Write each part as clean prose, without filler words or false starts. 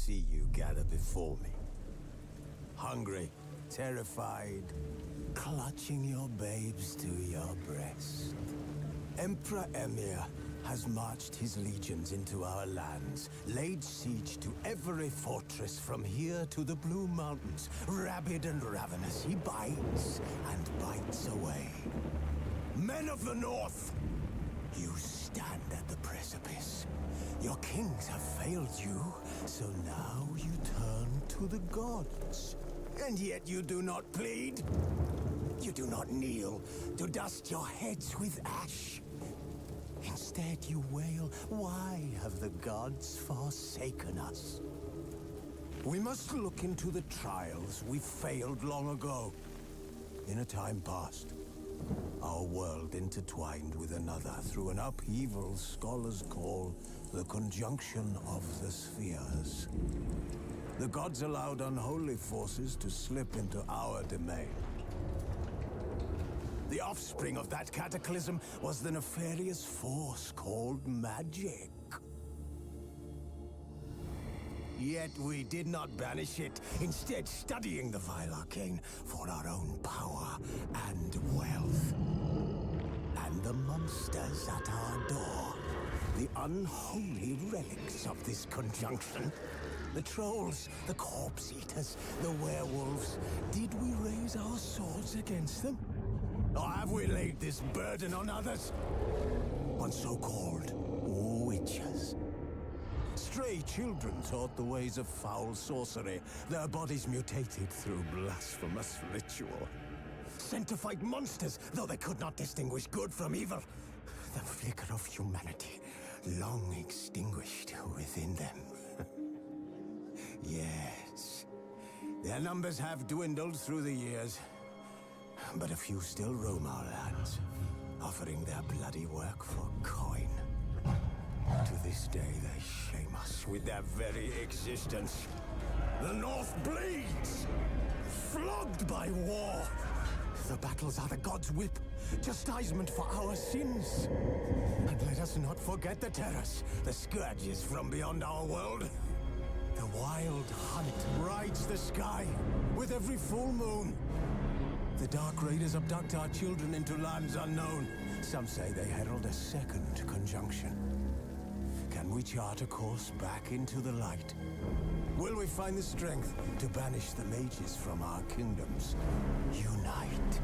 see you gather before me. Hungry, terrified, clutching your babes to your breast. Emperor Emir has marched his legions into our lands, laid siege to every fortress from here to the Blue Mountains. Rabid and ravenous, he bites and bites away. Men of the North, you stand at the precipice. Your kings have failed you, so now you turn to the gods. And yet you do not plead. You do not kneel to dust your heads with ash. Instead you wail, why have the gods forsaken us? We must look into the trials we failed long ago. In a time past, our world intertwined with another through an upheaval scholars call the conjunction of the spheres. The gods allowed unholy forces to slip into our domain. The offspring of that cataclysm was the nefarious force called magic. Yet we did not banish it, instead studying the vile arcane for our own power and wealth. And the monsters at our door, the unholy relics of this conjunction. The trolls, the corpse eaters, the werewolves. Did we raise our swords against them? Or have we laid this burden on others? On so-called witches. Stray children taught the ways of foul sorcery, their bodies mutated through blasphemous ritual. Sent to fight monsters, though they could not distinguish good from evil. The flicker of humanity, long extinguished within them. Yes, their numbers have dwindled through the years. But a few still roam our lands, offering their bloody work for coin. To this day, they shame us with their very existence. The North bleeds, flogged by war. The battles are the gods' whip, chastisement for our sins. And let us not forget the terrors, the scourges from beyond our world. The wild hunt rides the sky with every full moon. The Dark Raiders abduct our children into lands unknown. Some say they herald a second conjunction. Can we chart a course back into the light? Will we find the strength to banish the mages from our kingdoms? Unite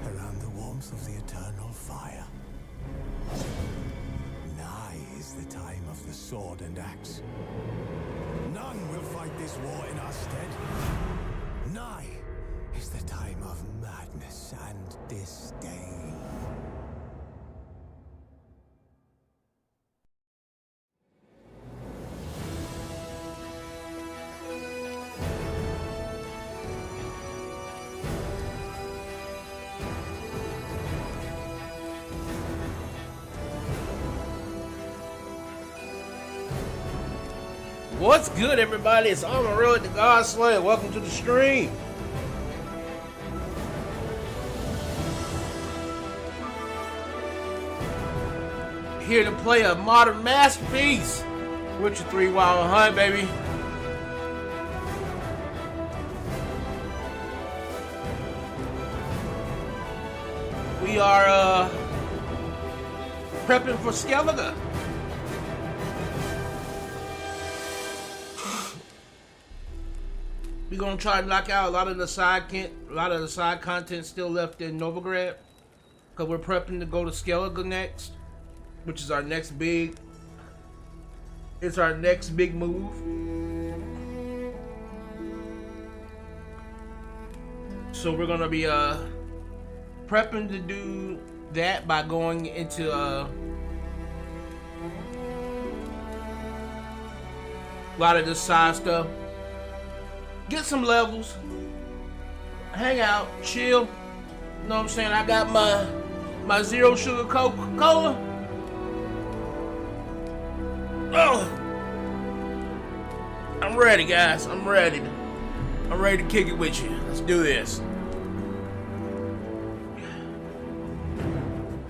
around the warmth of the eternal fire. Nigh is the time of the sword and axe. None will fight this war in our stead. Nigh is the time of madness and disdain. What's good, everybody? It's Amon-Rellik, the God Slayer. Welcome to the stream. Here to play a modern masterpiece, Witcher 3 Wild Hunt, baby. We are prepping for Skellige. We're gonna try to knock out a lot of the side content still left in Novigrad, because we're prepping to go to Skellige next, which is our next big. It's our next big move. So we're gonna be prepping to do that by going into a lot of this side stuff. Get some levels, hang out, chill. You know what I'm saying? I got my zero sugar Coca-Cola. Oh, I'm ready, guys. I'm ready to kick it with you. Let's do this.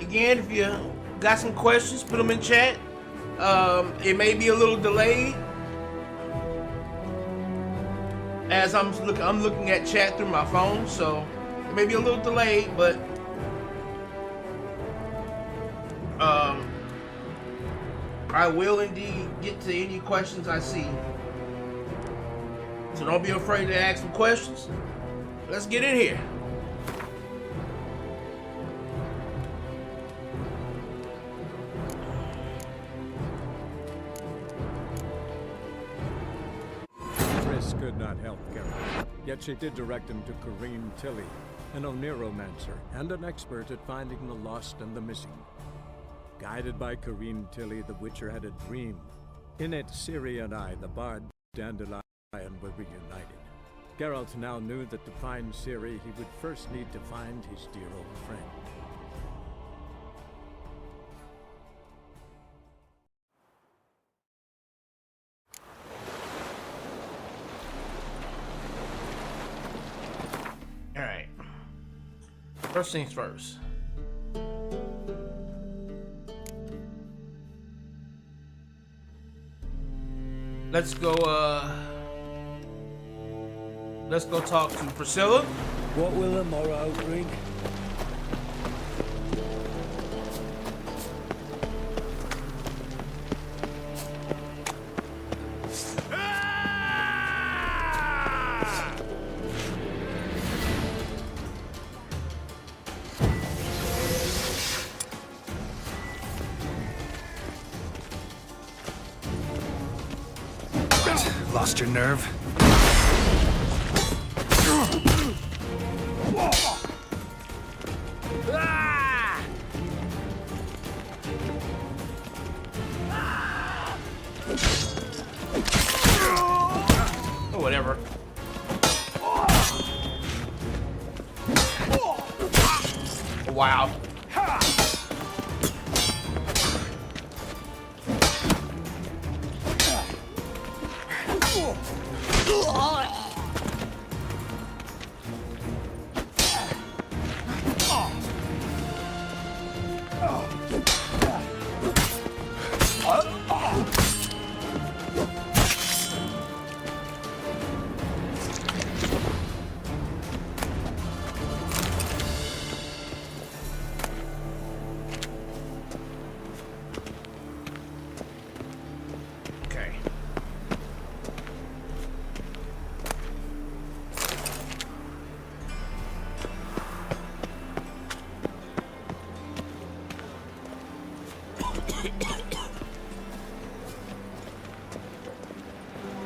Again, if you got some questions, put them in chat. It may be a little delayed. as I'm looking at chat through my phone, so it may be a little delayed, but I will indeed get to any questions I see. So don't be afraid to ask some questions. Let's get in here. Could not help Geralt, yet she did direct him to Kareem Tilly, an Oniromancer and an expert at finding the lost and the missing. Guided by Kareem Tilly, the Witcher had a dream. In it, Ciri and I, the Bard Dandelion, were reunited. Geralt now knew that to find Ciri, he would first need to find his dear old friend. Alright. First things first. Let's go talk to Priscilla. What will the morrow bring? Lost your nerve? Or whatever. Wow. Okay.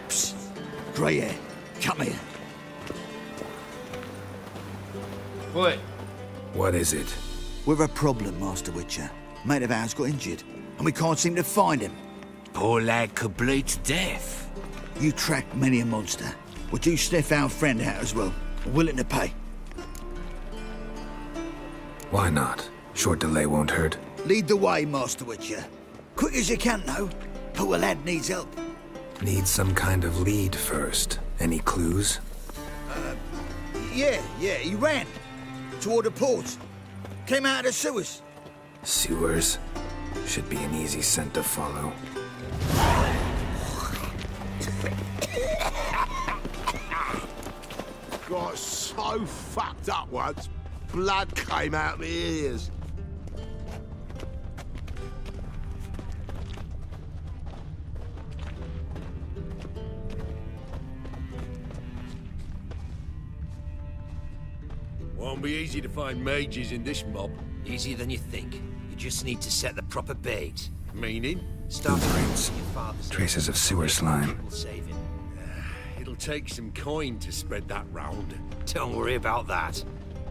Psst. Grey hair, come here. What? What is it? We've a problem, Master Witcher. Mate of ours got injured, and we can't seem to find him. Poor lad could bleed to death. You tracked many a monster. Would you sniff our friend out as well? Willing to pay? Why not? Short delay won't hurt. Lead the way, Master Witcher. Quick as you can, though. Poor lad needs help. Need some kind of lead first. Any clues? Yeah, he ran. Toward the port. Came out of the sewers. Sewers? Should be an easy scent to follow. Got so fucked up once, blood came out my ears. Won't be easy to find mages in this mob. Easier than you think. You just need to set the proper bait. Meaning? Start Blueprints. with your father's Traces of sewer slime. Will save him. It'll take some coin to spread that round. Don't worry about that.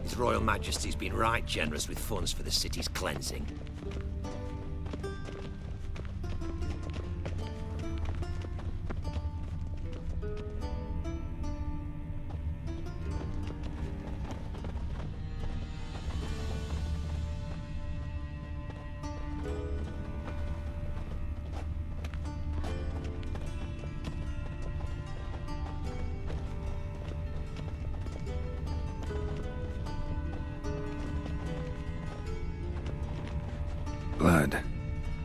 His Royal Majesty's been right generous with funds for the city's cleansing. Blood.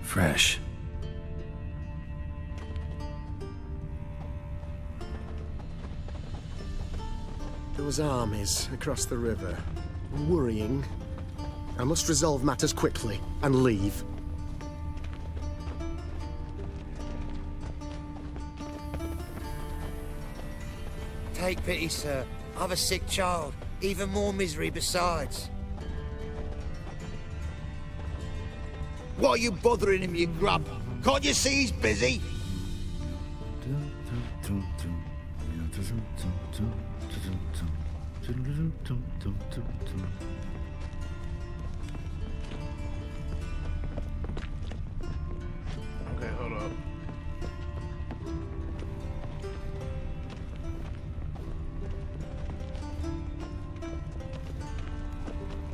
Fresh. Those armies across the river. Worrying. I must resolve matters quickly and leave. Take pity, sir. I've a sick child. Even more misery besides. Why are you bothering him, you grub? Can't you see he's busy? Okay, hold up.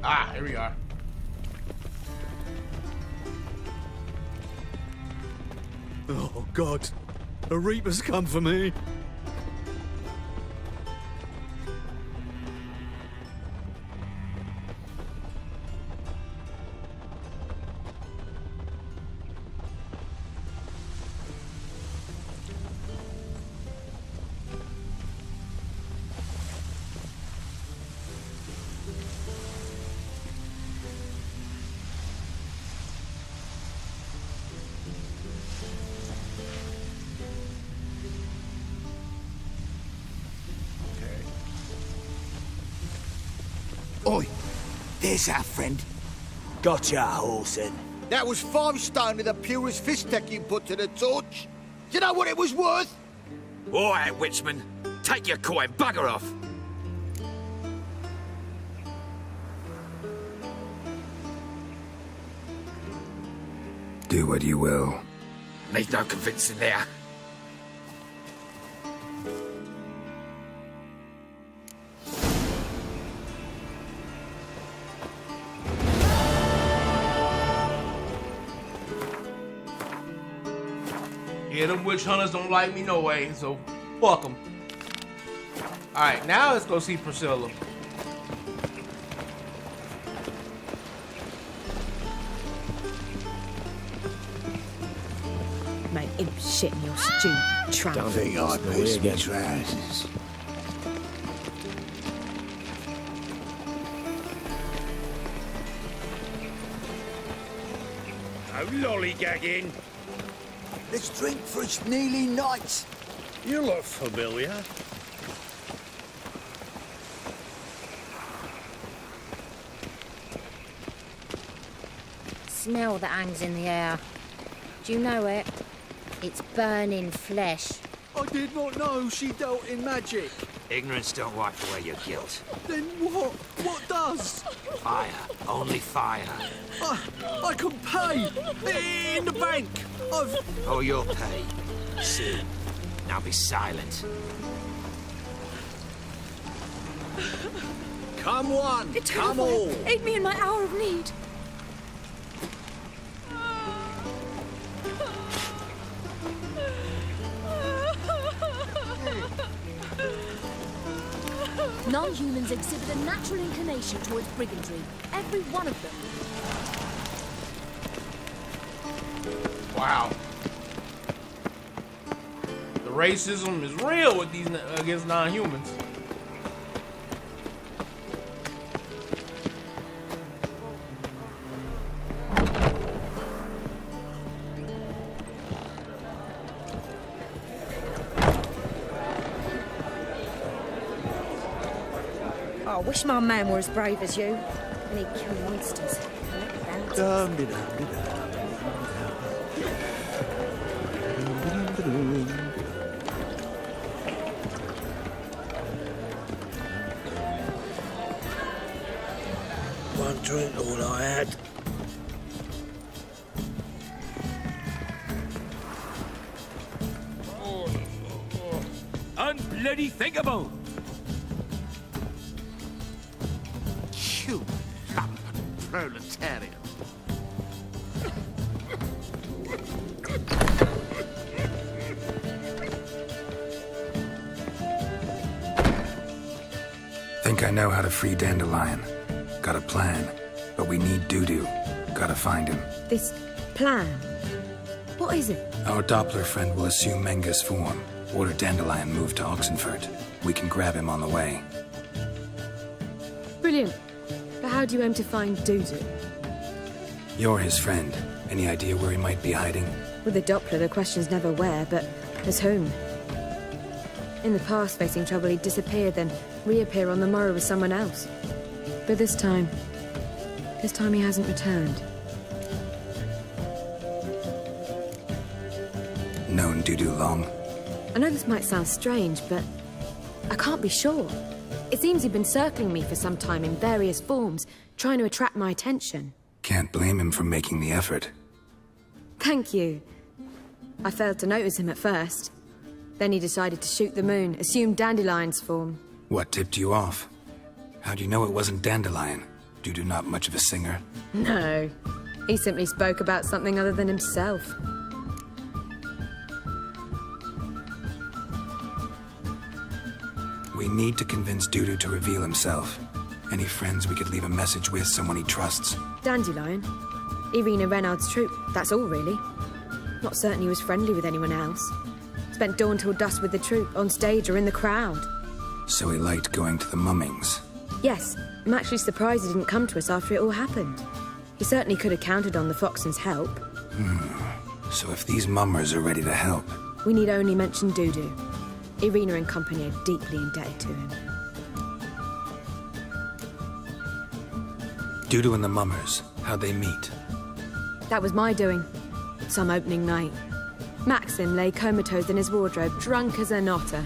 Ah, here we are. Oh, God. A Reaper's come for me. Oi, there's our friend. Gotcha, Horson. That was 5 stone with the purest fist tech you put to the torch. Do you know what it was worth? All right, Witchman. Take your coin, bugger off. Do what you will. Need no convincing there. Yeah, them witch hunters don't like me no way, so fuck them. Alright, now let's go see Priscilla. Mate, imp shit in your stew, tramp. Don't think I pissed my trousers. No lollygagging. Let's drink for it's nearly night. You look familiar. Smell that hangs in the air. Do you know it? It's burning flesh. I did not know she dealt in magic. Ignorance don't wipe away your guilt. Then what? What does? Fire. Only fire. I can pay. In the bank. Oh, you'll pay. Soon. Now be silent. Come one. Come all. Aid me in my hour of need. Non-humans exhibit a natural inclination towards brigandry. Every one of them. Wow. The racism is real with these against non-humans. I wish my man were as brave as you. And he'd kill monsters. One drink all I had. Unbloody thinkable! You lump proletarian. Think I know how to free Dandelion. Got a plan, but we need Dudu. Gotta find him. This plan? What is it? Our Doppler friend will assume Menga's form. Order Dandelion moved to Oxenfurt. We can grab him on the way. Brilliant. But how do you aim to find Dudu? You're his friend. Any idea where he might be hiding? With the Doppler, the question's never where, but as whom. In the past, facing trouble, he'd disappear, then reappear on the morrow with someone else. But this time he hasn't returned. Known Dudu long? I know this might sound strange, but I can't be sure. It seems he'd been circling me for some time in various forms, trying to attract my attention. Can't blame him for making the effort. Thank you. I failed to notice him at first. Then he decided to shoot the moon, assumed Dandelion's form. What tipped you off? How'd you know it wasn't Dandelion? Dudu not much of a singer? No. He simply spoke about something other than himself. We need to convince Dudu to reveal himself. Any friends we could leave a message with, someone he trusts? Dandelion? Irina Renard's troupe, that's all really. Not certain he was friendly with anyone else. Spent dawn till dusk with the troupe, on stage or in the crowd. So he liked going to the mummings? Yes, I'm actually surprised he didn't come to us after it all happened. He certainly could have counted on the Foxen's help. So if these mummers are ready to help... We need only mention Dudu. Irina and company are deeply indebted to him. Dudu and the mummers, how'd they meet? That was my doing. Some opening night. Maxim lay comatose in his wardrobe, drunk as an otter.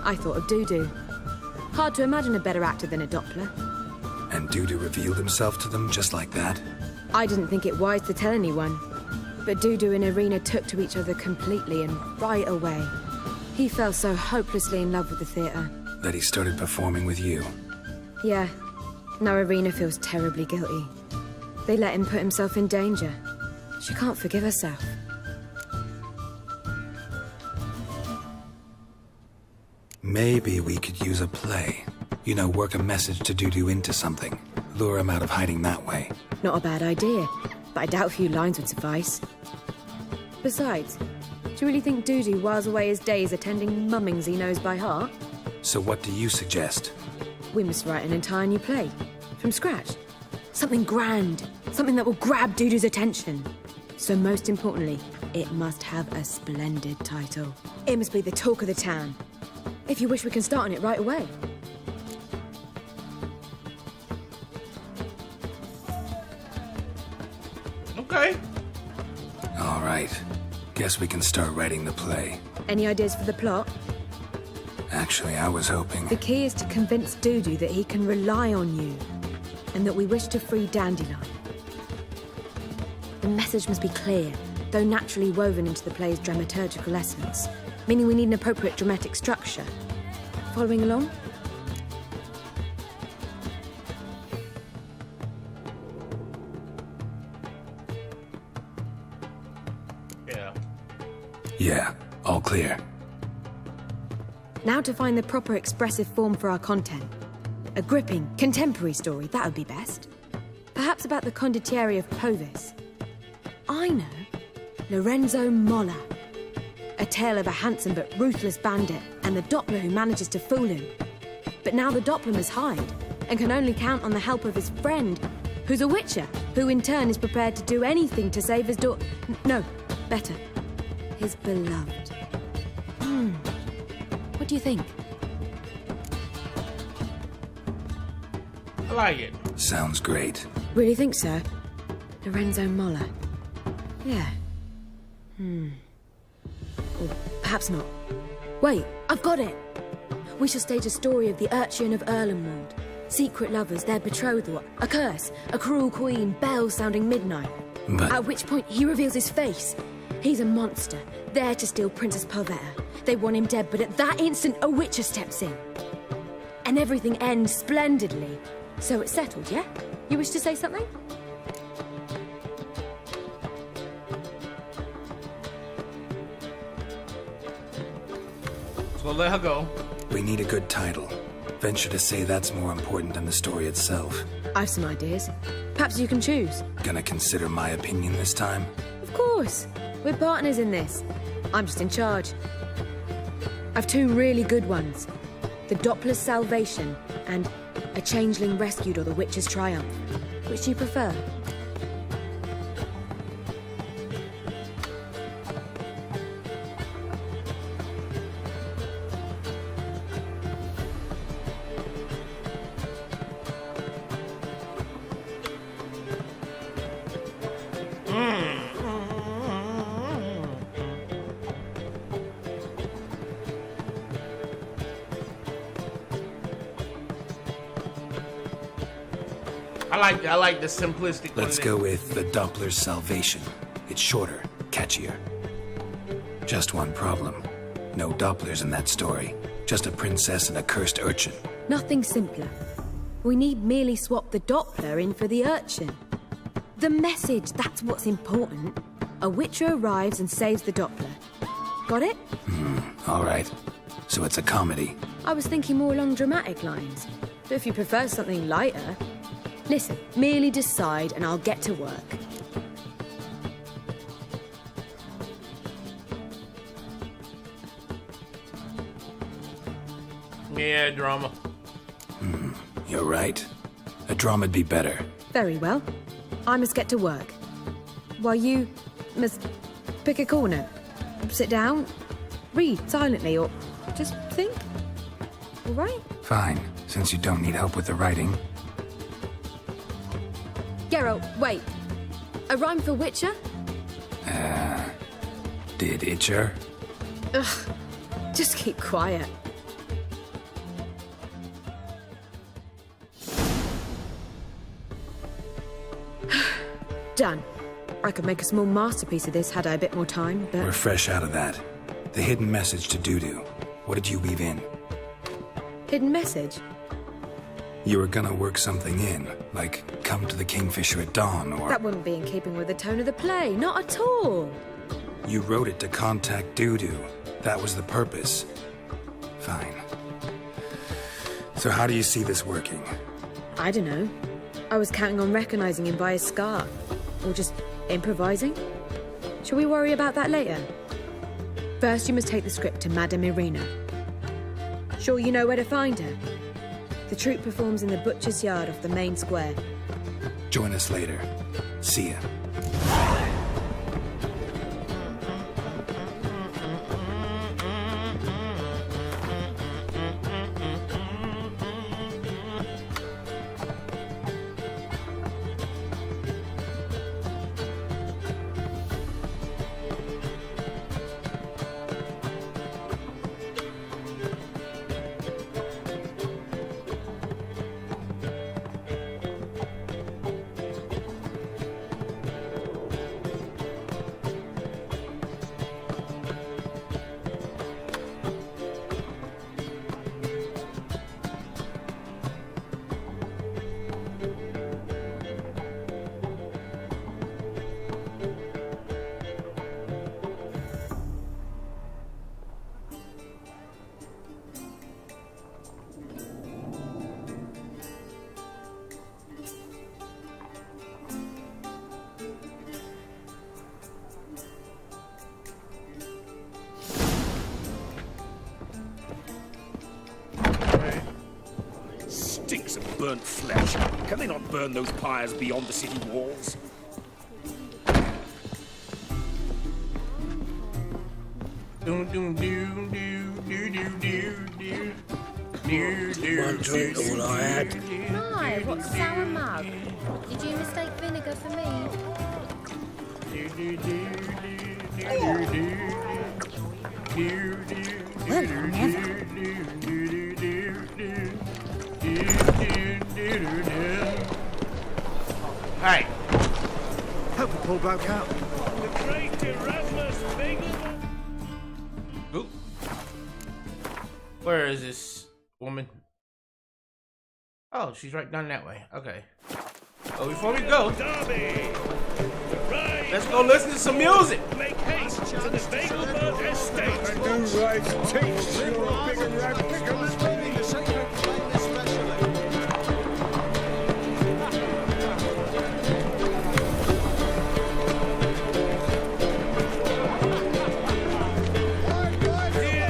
I thought of Dudu. Hard to imagine a better actor than a Doppler. And Dudu revealed himself to them just like that? I didn't think it wise to tell anyone. But Dudu and Irina took to each other completely and right away. He fell so hopelessly in love with the theatre. That he started performing with you? Yeah. Now Irina feels terribly guilty. They let him put himself in danger. She can't forgive herself. Maybe we could use a play. You know, work a message to Dudu into something. Lure him out of hiding that way. Not a bad idea, but I doubt a few lines would suffice. Besides, do you really think Dudu whiles away his days attending mummings he knows by heart? So what do you suggest? We must write an entire new play. From scratch. Something grand. Something that will grab Dudu's attention. So most importantly, it must have a splendid title. It must be the talk of the town. If you wish, we can start on it right away. Okay. All right. Guess we can start writing the play. Any ideas for the plot? Actually, I was hoping... The key is to convince Dudu that he can rely on you, and that we wish to free Dandelion. The message must be clear, though naturally woven into the play's dramaturgical essence, meaning we need an appropriate dramatic structure. Following along? Yeah, all clear. Now to find the proper expressive form for our content. A gripping, contemporary story, that would be best. Perhaps about the condottieri of Povis. I know. Lorenzo Molla. A tale of a handsome but ruthless bandit and the Doppler who manages to fool him. But now the Doppler must hide and can only count on the help of his friend, who's a witcher, who in turn is prepared to do anything to save his daughter. No, better. His beloved. What do you think? I like it. Sounds great. Really think so? Lorenzo Molla. Yeah. Or perhaps not. Wait, I've got it! We shall stage a story of the Urchin of Erlenwald. Secret lovers, their betrothal, a curse, a cruel queen, bells sounding midnight. But... At which point he reveals his face. He's a monster, there to steal Princess Parvetta. They want him dead, but at that instant a witcher steps in. And everything ends splendidly. So it's settled, yeah? You wish to say something? So let her go. We need a good title. Venture to say that's more important than the story itself. I've some ideas. Perhaps you can choose. Gonna consider my opinion this time? Of course. We're partners in this. I'm just in charge. I've two really good ones. The Doppler's Salvation and a changeling rescued, or the Witcher's triumph? Which do you prefer? I like the simplistic one. Let's go with the Doppler's Salvation. It's shorter, catchier. Just one problem. No Dopplers in that story. Just a princess and a cursed urchin. Nothing simpler. We need merely swap the Doppler in for the urchin. The message, that's what's important. A Witcher arrives and saves the Doppler. Got it? All right. So it's a comedy. I was thinking more along dramatic lines. But if you prefer something lighter... Listen, merely decide and I'll get to work. Yeah, drama. You're right. A drama'd be better. Very well. I must get to work. While you must pick a corner. Sit down, read silently, or just think. All right? Fine, since you don't need help with the writing. Geralt, wait. A rhyme for Witcher? Did Itcher? Ugh. Just keep quiet. Done. I could make a small masterpiece of this had I a bit more time, but... We're fresh out of that. The hidden message to Dudu. What did you weave in? Hidden message? You were gonna work something in, like come to the Kingfisher at dawn, or... That wouldn't be in keeping with the tone of the play, not at all. You wrote it to contact Dudu. That was the purpose. Fine. So how do you see this working? I don't know. I was counting on recognizing him by his scar. Or just improvising. Shall we worry about that later? First, you must take the script to Madame Irina. Sure you know where to find her? The troupe performs in the butcher's yard off the main square. Join us later. See ya. Stinks of burnt flesh. Can they not burn those pyres beyond the city walls? One drink, all I had. My, what sour mug. Did you mistake vinegar for me? Well, never. Alright. Hope the poor bloke out. The great Erasmus Bingham. Oop. Where is this woman? Oh, she's right down that way. Okay. Oh, before we go, let's go listen to some music. Make haste to the Vegelberg estate. And do right, teach your big and red pickles, baby. The sacred flame especially. Hear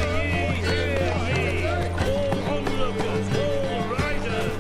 ye, all onlookers, all riders.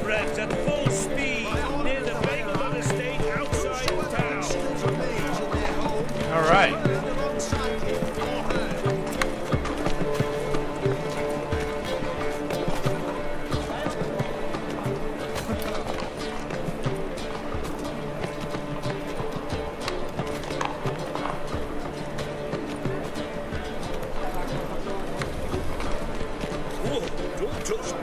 thoroughbreds at full speed near the Bagel estate outside town. All right. Don't touch me.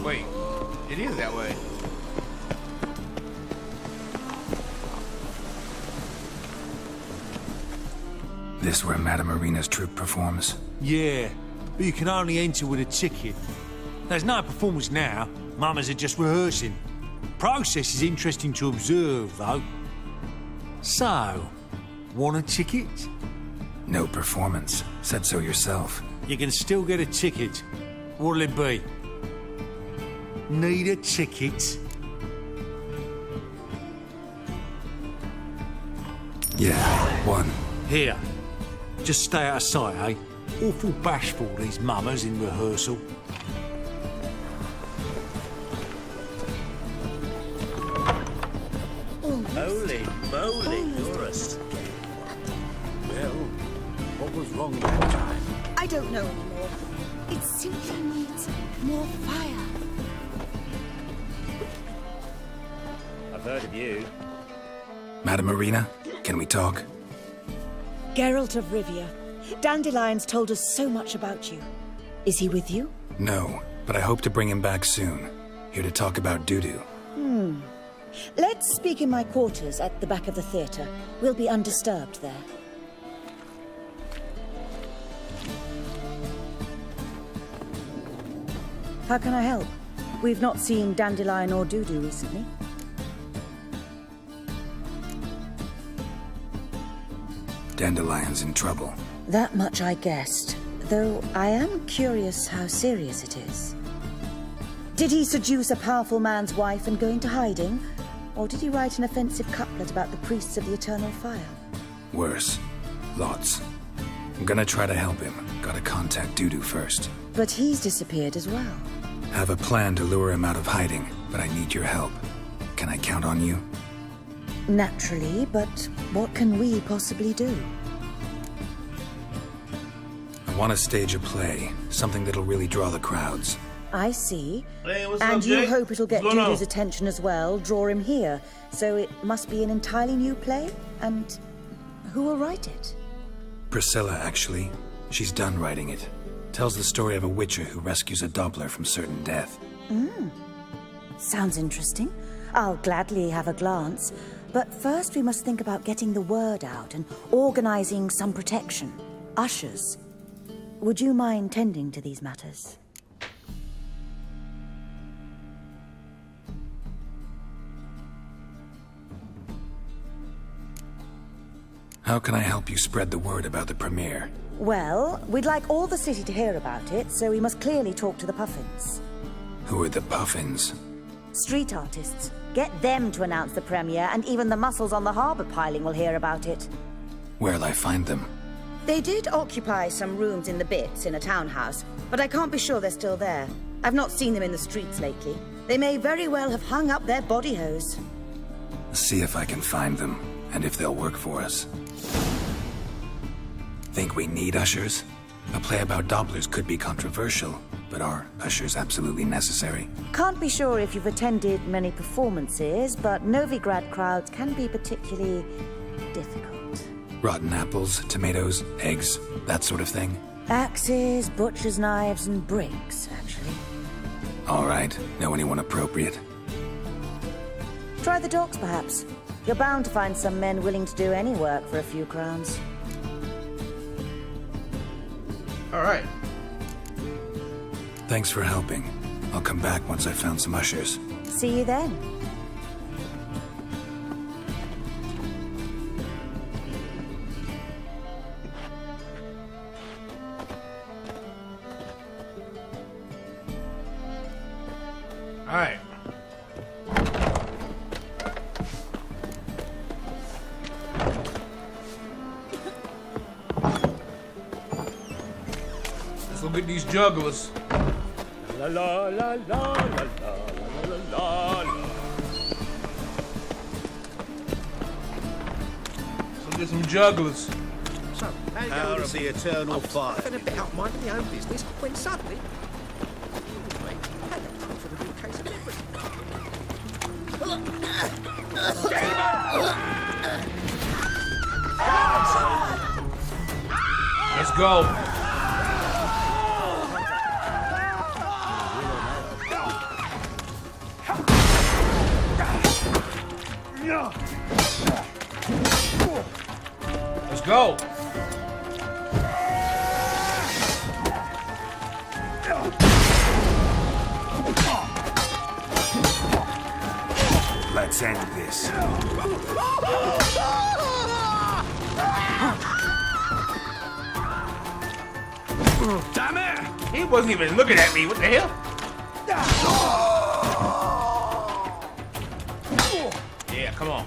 Wait, it is that way. This where Madame Marina's troupe performs? Yeah, but you can only enter with a ticket. There's no performance now. Mamas are just rehearsing. Process is interesting to observe, though. So, want a ticket? No performance. Said so yourself. You can still get a ticket. What'll it be? Need a ticket? Yeah, one. Here. Just stay out of sight, eh? Awful bashful, these mamas in rehearsal. Holy moly, you're a Well, what was wrong that time? I don't know anymore. It simply needs more fire. I've heard of you. Madame Marina, can we talk? Geralt of Rivia. Dandelion's told us so much about you. Is he with you? No, but I hope to bring him back soon. Here to talk about Dudu. Let's speak in my quarters at the back of the theatre. We'll be undisturbed there. How can I help? We've not seen Dandelion or Dudu recently. Dandelion's in trouble. That much I guessed, though I am curious how serious it is. Did he seduce a powerful man's wife and go into hiding? Or did he write an offensive couplet about the priests of the eternal fire? Worse. Lots. I'm gonna try to help him. Gotta contact Dudu first. But he's disappeared as well. Have a plan to lure him out of hiding, but I need your help. Can I count on you? Naturally, but what can we possibly do? I want to stage a play, something that'll really draw the crowds. I see. Hey, what's And up, you Jake? hope it'll get What's going on? Dudu's attention as well, draw him here. So it must be an entirely new play? And who will write it? Priscilla, actually. She's done writing it. Tells the story of a witcher who rescues a Doppler from certain death. Sounds interesting. I'll gladly have a glance. But first we must think about getting the word out and organizing some protection. Ushers. Would you mind tending to these matters? How can I help you spread the word about the premiere? Well, we'd like all the city to hear about it, so we must clearly talk to the Puffins. Who are the Puffins? Street artists. Get them to announce the premiere, and even the muscles on the harbour piling will hear about it. Where'll I find them? They did occupy some rooms in the Bits in a townhouse, but I can't be sure they're still there. I've not seen them in the streets lately. They may very well have hung up their body hose. See if I can find them, and if they'll work for us. Think we need ushers? A play about Dopplers could be controversial, but are ushers absolutely necessary? Can't be sure if you've attended many performances, but Novigrad crowds can be particularly difficult. Rotten apples, tomatoes, eggs, that sort of thing? Axes, butcher's knives, and bricks, actually. All right, know anyone appropriate? Try the docks, perhaps. You're bound to find some men willing to do any work for a few crowns. All right. Thanks for helping. I'll come back once I've found some ushers. See you then. Alright. Let's go get these jugglers. La la la la la la la la. Let's get some jugglers. So, Power of the eternal fire. I've been a bit out minding my own business when suddenly had a proof for the new case of everything. Let's go. Let's go. Let's end this. Damn it! He wasn't even looking at me. What the hell? Yeah, come on.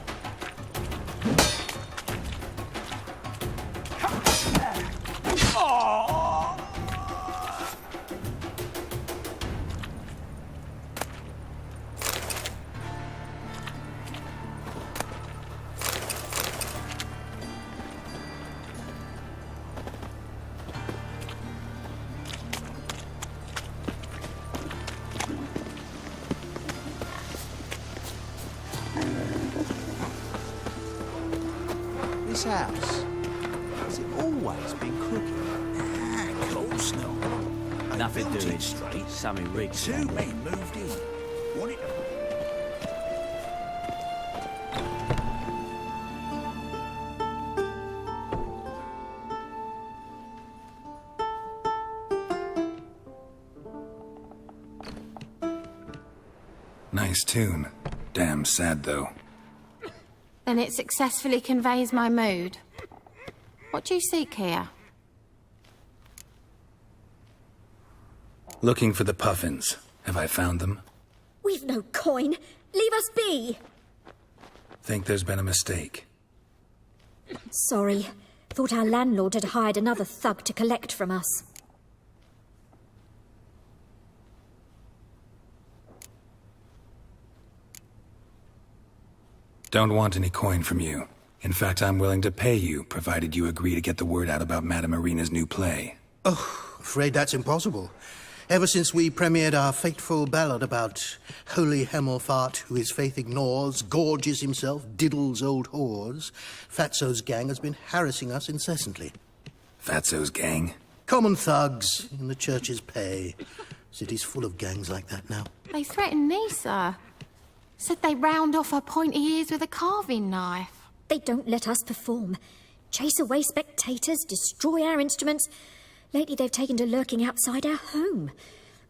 This house, has it always been crooked? Of course not. Nothing Built doing. it straight. Sammy Riggs. Two men moved in. Wanted to... Nice tune. Damn sad, though. Then it successfully conveys my mood. What do you seek here? Looking for the puffins. Have I found them? We've no coin. Leave us be. Think there's been a mistake. Sorry. Thought our landlord had hired another thug to collect from us. Don't want any coin from you. In fact, I'm willing to pay you, provided you agree to get the word out about Madame Irina's new play. Oh, afraid that's impossible. Ever since we premiered our fateful ballad about holy Hemmelfart, who his faith ignores, gorges himself, diddles old whores, Fatso's gang has been harassing us incessantly. Fatso's gang? Common thugs in the church's pay. City's full of gangs like that now. They threatened Nisa. Said they round off her pointy ears with a carving knife. They don't let us perform. Chase away spectators, destroy our instruments. Lately they've taken to lurking outside our home.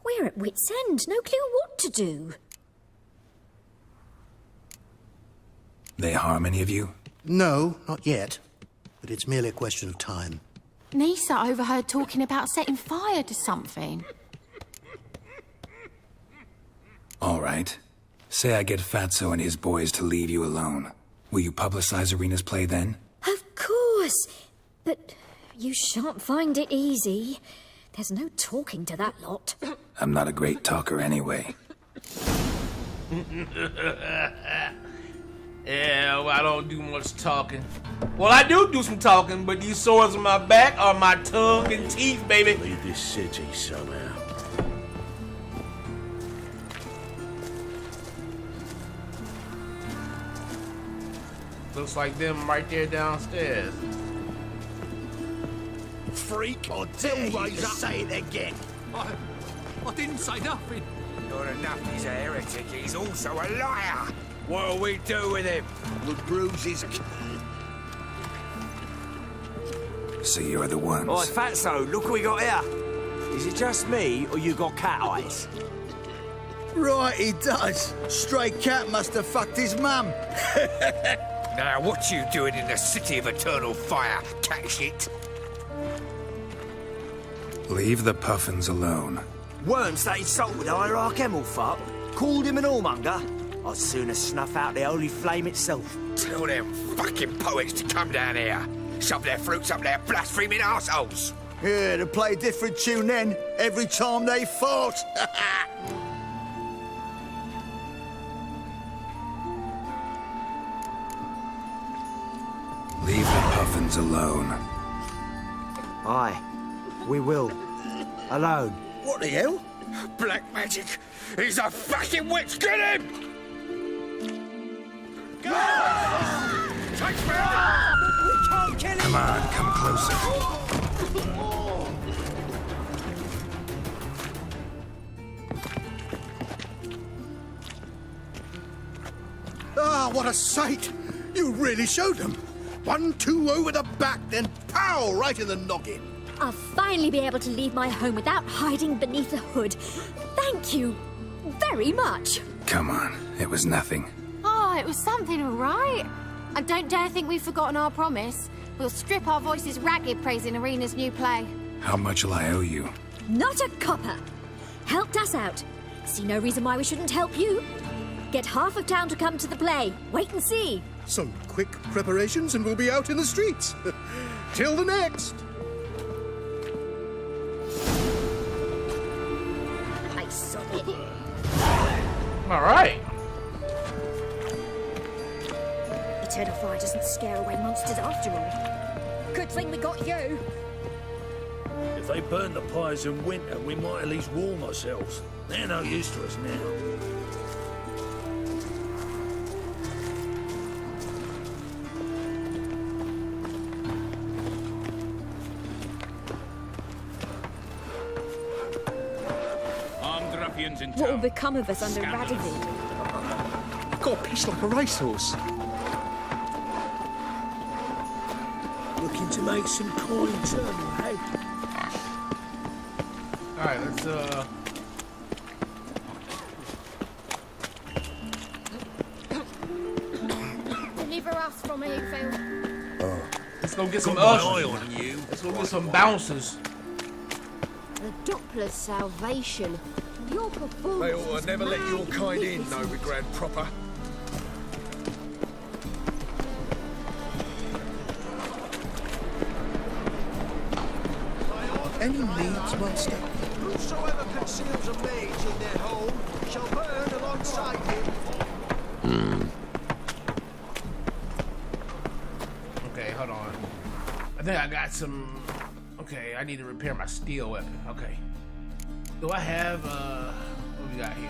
We're at wit's end, no clue what to do. They harm any of you? No, not yet. But it's merely a question of time. Nisa overheard talking about setting fire to something. All right. Say I get Fatso and his boys to leave you alone. Will you publicize Irina's play then? Of course. But you shan't find it easy. There's no talking to that lot. I'm not a great talker anyway. Yeah, well, I don't do much talking. Well, I do some talking, but these sores on my back are my tongue and teeth, baby. Leave this city somehow. Looks like them right there downstairs. Freak, or raise up. Say it again. I didn't say nothing. Not enough he's a heretic, he's also a liar. What'll we do with him? We'll bruise his... So you're the ones. Oi, Fatso, look what we got here. Is it just me, or you got cat eyes? Right, he does. Stray cat must have fucked his mum. Now, what you doing in the city of eternal fire, cat shit? Leave the puffins alone. Weren't that insulted hierarch Hemmelfart? Called him an whoremonger? I'd sooner snuff out the holy flame itself. Tell them fucking poets to come down here. Shove their fruits up their blaspheming arseholes. Yeah, to play a different tune then, every time they fought. Leave the puffins alone. Aye, we will. Alone. What the hell? Black magic! He's a fucking witch! Get him! Take me out! We can't kill him! Come on, come closer. Ah, what a sight! You really showed them. 1-2 over the back, then pow! Right in the noggin. I'll finally be able to leave my home without hiding beneath a hood. Thank you very much. Come on, it was nothing. Oh, it was something, all right. I don't dare think we've forgotten our promise. We'll strip our voices ragged praising Arena's new play. How much will I owe you? Not a copper. Helped us out. See no reason why we shouldn't help you. Get half of town to come to the play. Wait and see. Some quick preparations and we'll be out in the streets. Till the next. I saw it. All right. Eternal fire doesn't scare away monsters after all. Good thing we got you. If they burn the pyres in winter, we might at least warm ourselves. They're no use to us now. What will become of us under Radovid? Got a piece like a racehorse. Looking to make some coin turn, hey? Alright, let's Deliver us from here, Phil. let's go get some Got my ushers. eye on you. Let's go get some bouncers. The Doppler's salvation. Your performance. They ought to never let your kind in, Novigrad proper. Any needs, Monster? Whosoever conceals a mage in their home shall burn alongside him. Okay, hold on. I think I got some. Okay, I need to repair my steel weapon. Okay. Do I have what we got here?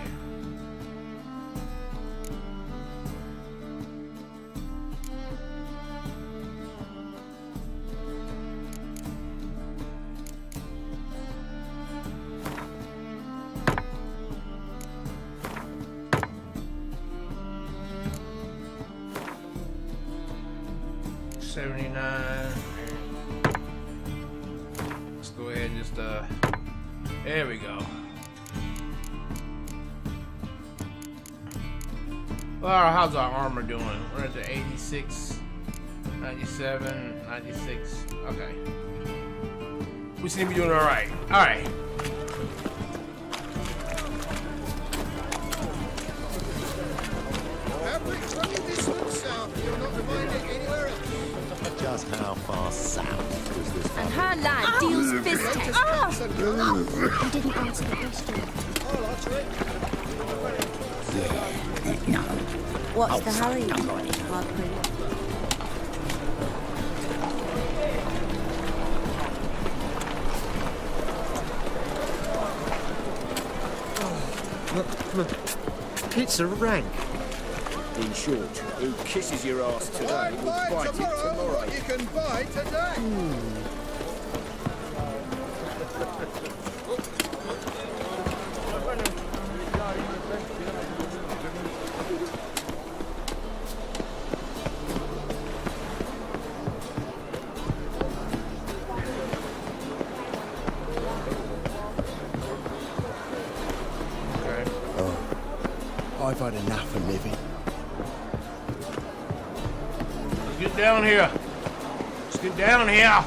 $79. Let's go ahead and just there we go. Well, how's our armor doing? We're at the 86, 97, 96. Okay. We seem to be doing all right. All right. Just how far south is this? And her lad deals fist tech. You didn't answer the question. No. What's the hurry, Margaret? Pizza rank. In short, who kisses your ass today will bite it tomorrow. You can buy today. I've had enough of living. Let's get down here. Let's get down here.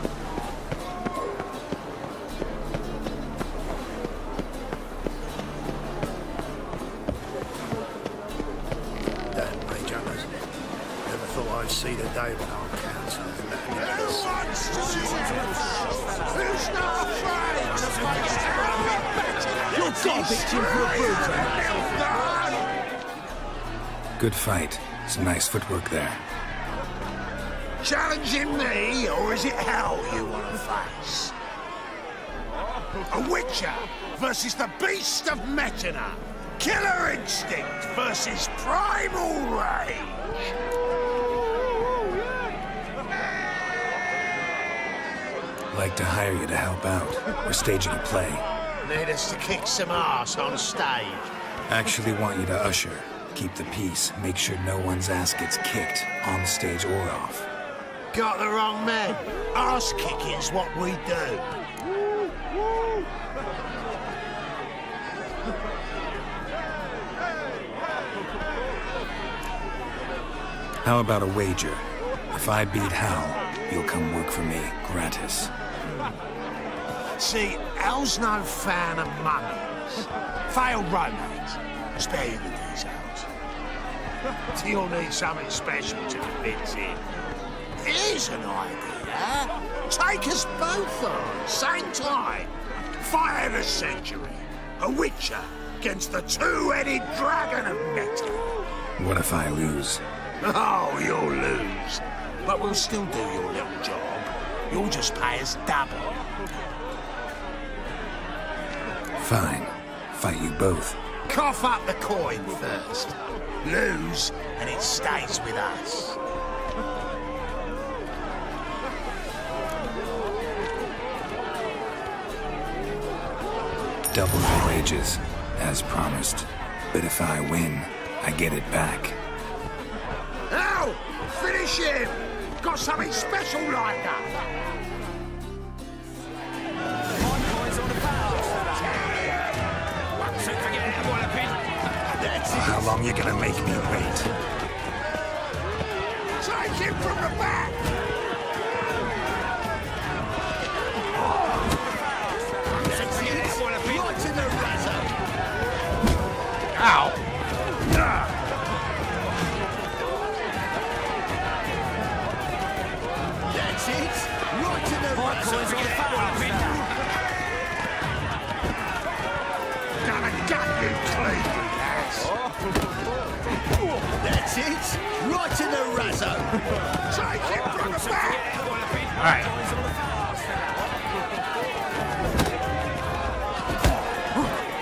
don't see the day when our council is letting it Who wants to live? Who's not afraid to face anything better? You're garbage in for a bruiser. Good fight. Some nice footwork there. Challenging me, or is it hell you want to face? A Witcher versus the Beast of Metina. Killer instinct versus primal rage. Like to hire you to help out. We're staging a play. Need us to kick some ass on stage. Actually want you to usher. Keep the peace. Make sure no one's ass gets kicked, on stage or off. Got the wrong man. Ass kicking's what we do. How about a wager? If I beat Hal, you'll come work for me, gratis. See, Hal's no fan of mummies. Failed romance. Spare you the details. You'll need something special to convince him. Here's an idea. Take us both on, same time. Fight of the century. A Witcher against the two-headed dragon of metal. What if I lose? Oh, you'll lose. But we'll still do your little job. You'll just pay us double. Fine. Fight you both. Cough up the coin first. Lose, and it stays with us. Double the wages, as promised. But if I win, I get it back. Now, finish him! Got something special lined up. How long you gonna make me wait? Take him from the back! Ow! That's it! Right to the Gonna gut you clean, ass! That's it! Right in the razzo! Take him from the back! Alright.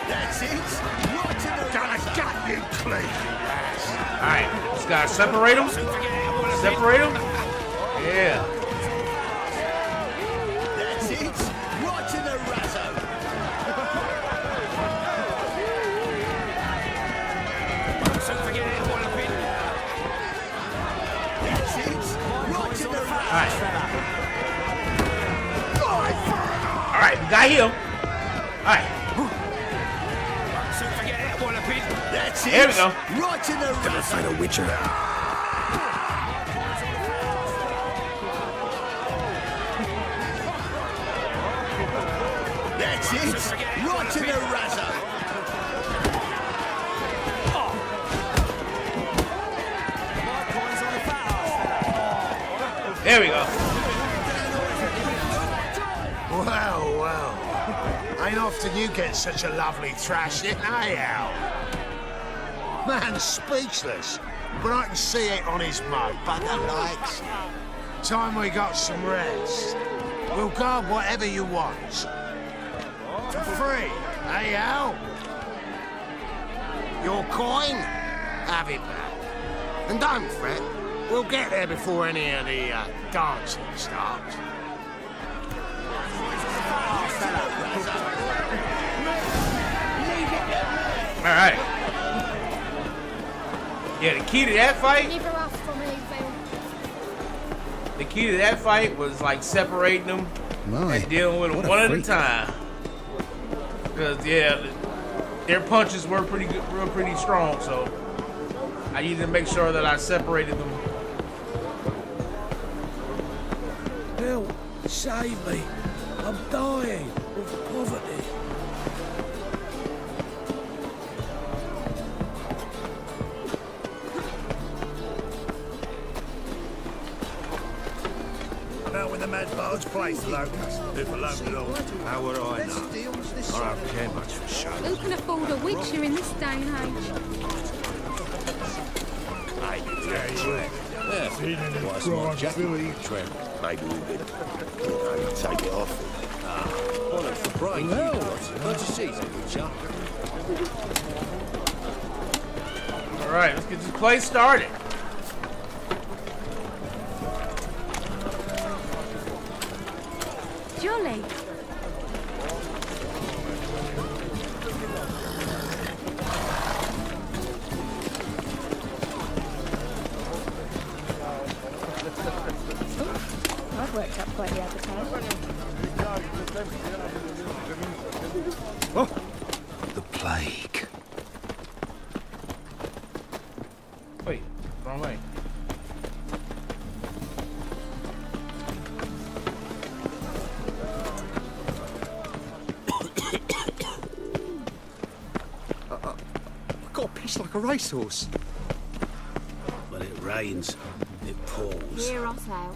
That's it! Right in the Gonna gut you clean, ass! Alright, just gotta separate them. Separate them. Yeah. That's it! Right in the razzo! That's it! Right in the razzo! Alright, we got him. Alright. That's it! There we go. Right in the Gotta fight a Witcher. That's it! Right in the razzo! There we go. Well, well. Ain't often you get such a lovely thrashing, eh, Al? Man's speechless, but I can see it on his mug. Bugger likes it. Time we got some rest. We'll guard whatever you want. For free, eh, Al? Your coin? Have it back. And don't fret, we'll get there before any of the dancing starts. Alright. Yeah, the key to that fight. Never off for me, Phil. The key to that fight was like separating them and dealing with them one at a time. Because yeah, their punches were pretty good, pretty strong. So I needed to make sure that I separated them. Help! Save me! I'm dying of poverty. Let's place the locust. If alone at all. How would I know? I don't care much for show. Who can afford a witcher in this day and age? What's my jacket? Trim. Maybe we could take it off. Well, it's the brain. Can't you see, Witcher? Alright, let's get this play started. Jolly. I've worked up quite the appetite. Oh, the plague. Wait, wrong way. I've got a piss like a racehorse. When it rains, it pours. Hear us out.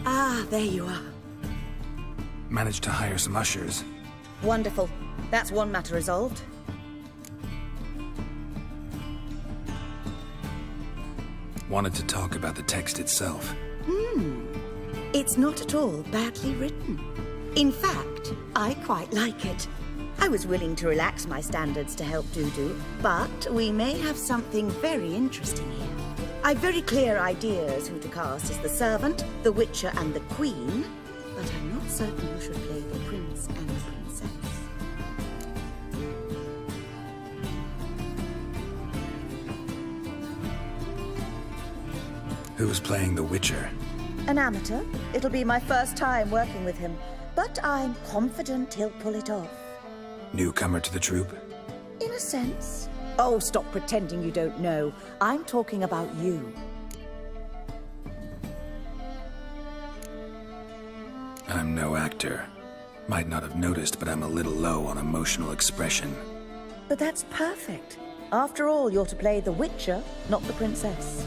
Ah, there you are. Managed to hire some ushers. Wonderful. That's one matter resolved. Wanted to talk about the text itself. It's not at all badly written. In fact, I quite like it. I was willing to relax my standards to help Dudu, but we may have something very interesting here. I've very clear ideas who to cast as the servant, the witcher, and the queen, but I'm not certain who should play the prince and the princess. Who's playing the Witcher? An amateur. It'll be my first time working with him, but I'm confident he'll pull it off. Newcomer to the troupe? In a sense. Oh, stop pretending you don't know. I'm talking about you. I'm no actor. Might not have noticed, but I'm a little low on emotional expression. But that's perfect. After all, you're to play the Witcher, not the princess.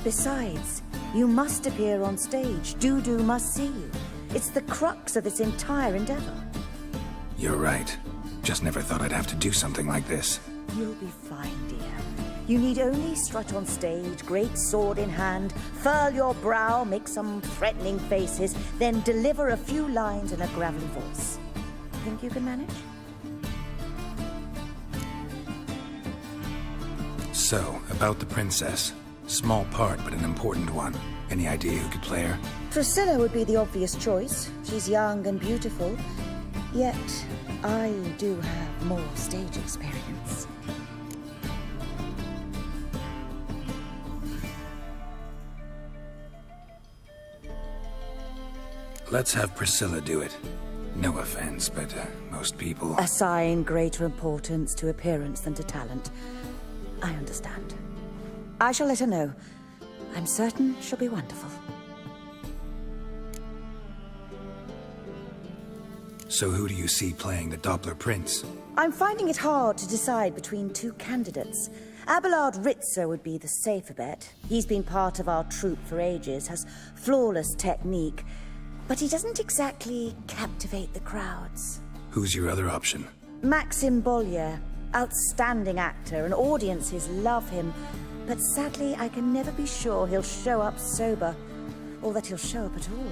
Besides, you must appear on stage. Dudu must see you. It's the crux of this entire endeavor. You're right. Just never thought I'd have to do something like this. You'll be fine, dear. You need only strut on stage, great sword in hand, furl your brow, make some threatening faces, then deliver a few lines in a gravelly voice. Think you can manage? So, about the princess. Small part, but an important one. Any idea who could play her? Priscilla would be the obvious choice. She's young and beautiful. Yet, I do have more stage experience. Let's have Priscilla do it. No offense, but most people... Assign greater importance to appearance than to talent. I understand. I shall let her know. I'm certain she'll be wonderful. So who do you see playing the Doppler Prince? I'm finding it hard to decide between two candidates. Abelard Ritzer would be the safer bet. He's been part of our troupe for ages, has flawless technique, but he doesn't exactly captivate the crowds. Who's your other option? Maxim Bollier, outstanding actor, and audiences love him. But sadly, I can never be sure he'll show up sober, or that he'll show up at all.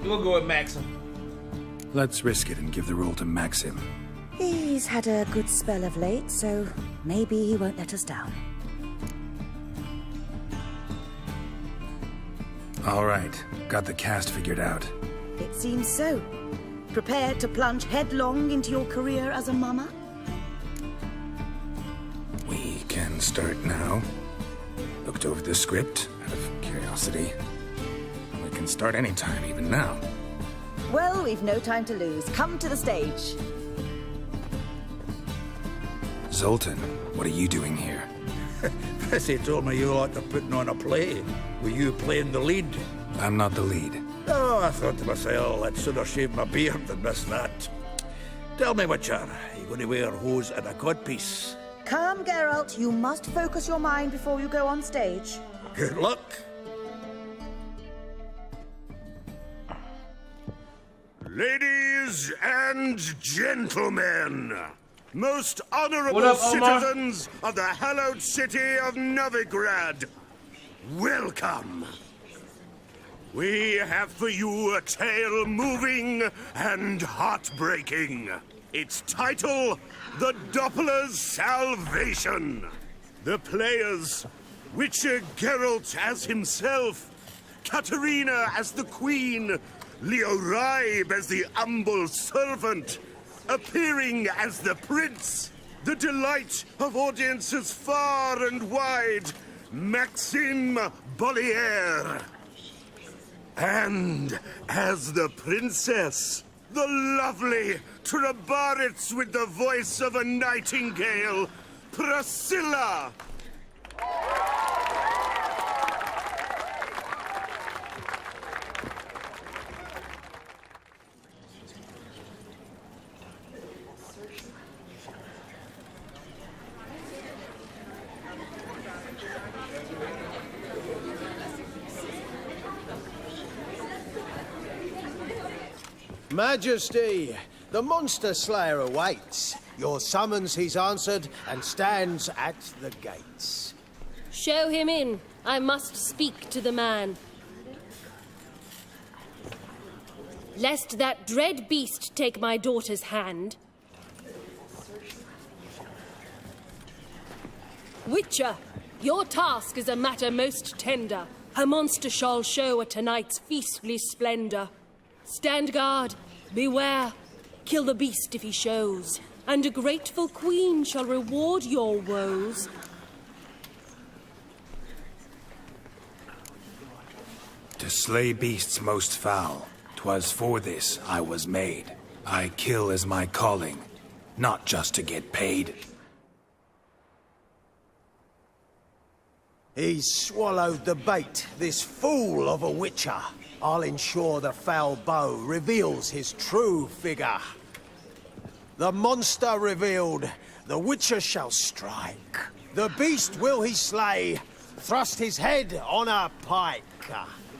We'll go with Maxim. Let's risk it and give the role to Maxim. He's had a good spell of late, so maybe he won't let us down. All right, got the cast figured out. It seems so. Prepared to plunge headlong into your career as a mama? We can start now. Looked over the script out of curiosity. We can start anytime, even now. Well, we've no time to lose. Come to the stage. Zoltan, what are you doing here? They told me you like to putting on a play. Were you playing the lead? I'm not the lead. Oh, I thought to myself, I'd sooner shave my beard than miss that. Tell me, Witcher, are you going to wear hose and a codpiece? Calm, Geralt. You must focus your mind before you go on stage. Good luck. Ladies and gentlemen, most honorable What up, Omar? citizens of the hallowed city of Novigrad, welcome. We have for you a tale moving and heartbreaking. Its title, The Doppler's Salvation. The players, Witcher Geralt as himself, Katarina as the Queen, Leo Raib as the humble servant, appearing as the Prince, the delight of audiences far and wide, Maxime Bollier. And as the Princess, the lovely Trabaritz with the voice of a nightingale, Priscilla. Majesty, the monster slayer awaits. Your summons he's answered and stands at the gates. Show him in. I must speak to the man. Lest that dread beast take my daughter's hand. Witcher, your task is a matter most tender. Her monster shall show at tonight's feastly splendor. Stand guard, beware, kill the beast if he shows, and a grateful queen shall reward your woes. To slay beasts most foul, 'twas for this I was made. I kill as my calling, not just to get paid. He's swallowed the bait, this fool of a witcher. I'll ensure the foul bow reveals his true figure. The monster revealed, the witcher shall strike. The beast will he slay, thrust his head on a pike.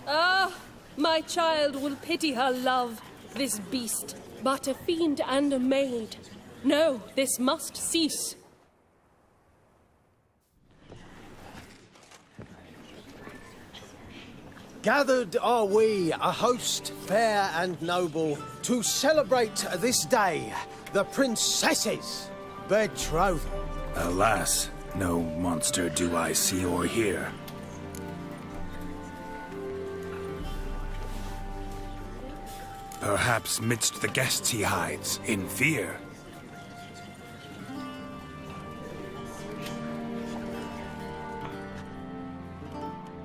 Ah, my child will pity her love, this beast, but a fiend and a maid. No, this must cease. Gathered are we, a host fair and noble, to celebrate this day, the princess's betrothal. Alas, no monster do I see or hear. Perhaps midst the guests he hides, in fear.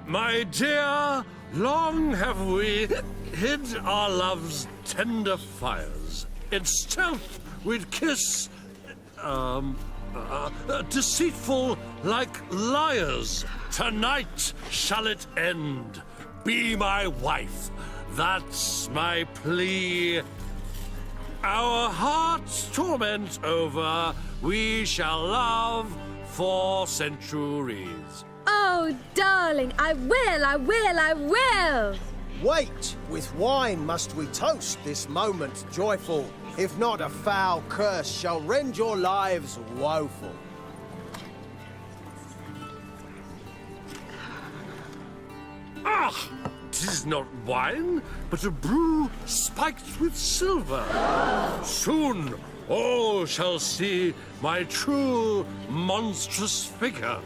My dear, long have we hid our love's tender fires. In stealth we'd kiss, deceitful like liars. Tonight shall it end. Be my wife, that's my plea. Our hearts' torment over, we shall love for centuries. Oh, darling, I will! Wait, with wine must we toast this moment joyful. If not, a foul curse shall rend your lives woeful. Ah! 'Tis not wine, but a brew spiked with silver. Soon all shall see my true monstrous figure.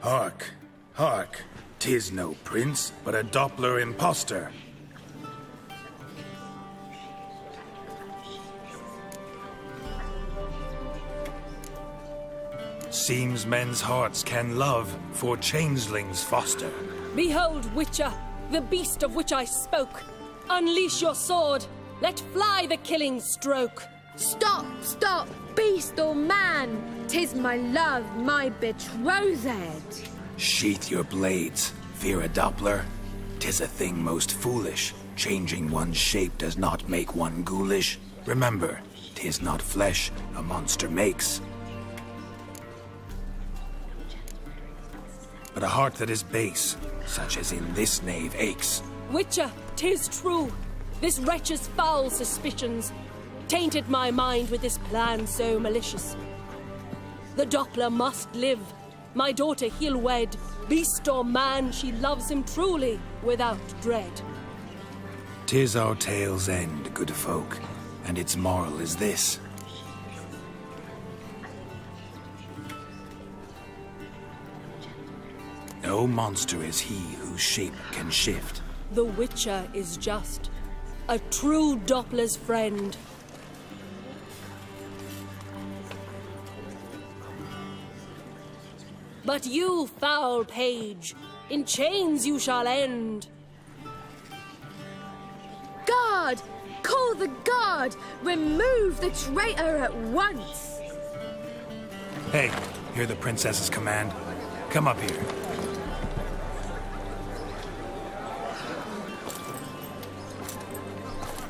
Hark, hark. 'Tis no prince, but a Doppler imposter. Seems men's hearts can love, for changelings foster. Behold, Witcher, the beast of which I spoke. Unleash your sword. Let fly the killing stroke. Stop, stop, beast or man! 'Tis my love, my betrothed. Sheath your blades, fear a Doppler. 'Tis a thing most foolish. Changing one's shape does not make one ghoulish. Remember, 'tis not flesh a monster makes, but a heart that is base, such as in this knave aches. Witcher, 'tis true. This wretch's foul suspicions tainted my mind with this plan so malicious. The Doppler must live. My daughter he'll wed. Beast or man, she loves him truly, without dread. 'Tis our tale's end, good folk, and its moral is this. No monster is he whose shape can shift. The Witcher is just a true Doppler's friend. But you, foul page, in chains you shall end. Guard! Call the guard! Remove the traitor at once! Hey, hear the princess's command? Come up here.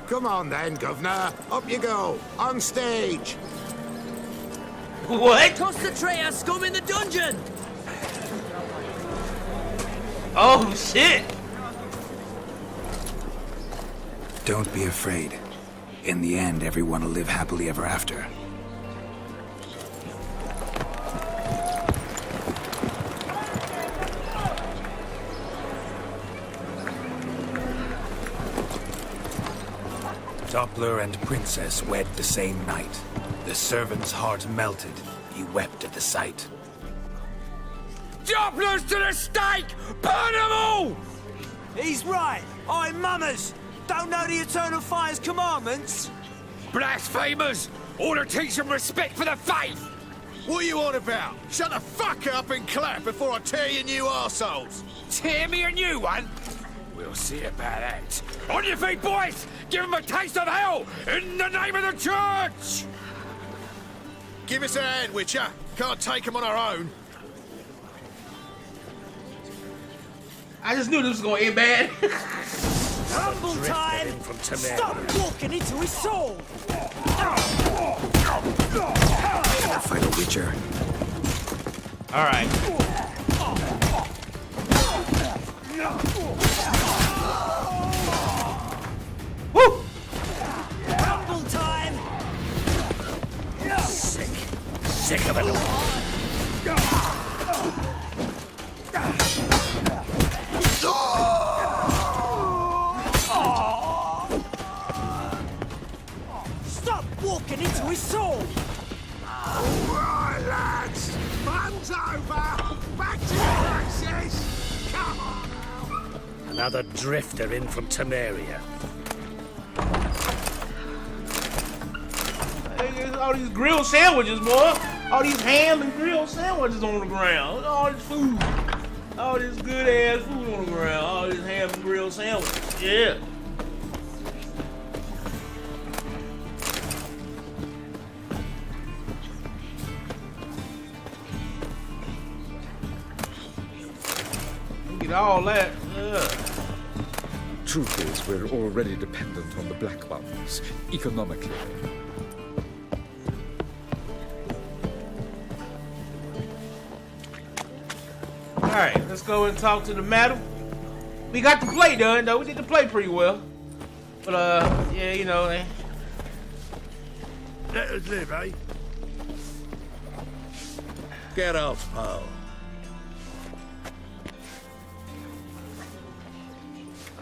Come on then, Governor. Up you go. On stage. What? Toss the traitor scum in the dungeon! Oh, shit! Don't be afraid. In the end, everyone will live happily ever after. Doppler and princess wed the same night. The servant's heart melted. He wept at the sight. Dopplers to the stake! Burn them all! He's right. I'm mummers. Don't know the Eternal Fire's commandments? Blasphemers! Ought to teach them respect for the faith! What are you on about? Shut the fuck up and clap before I tear you new arseholes. Tear me a new one? We'll see about that. On your feet, boys! Give them a taste of hell in the name of the church! Give us a hand, Witcher. Can't take them on our own. I just knew this was gonna end bad. Rumble time! Stop walking into his soul! Can't fight a Witcher. All right. Woo! Rumble time! Sick of it all. Stop walking into his soul! Right, lads. Fun's over. Back to your places. Come on now. Another drifter in from Temeria. All these grilled sandwiches, boy. All these ham and grilled sandwiches on the ground. All this food. All this good ass food on the ground. All this ham and grilled sandwiches. Yeah. Look at all that. Yeah. Truth is, we're already dependent on the Black Ones, economically. Alright, let's go and talk to the madam. We got the play done, though. We did the play pretty well. But, yeah, you know, Let us live, eh? Get out, pal.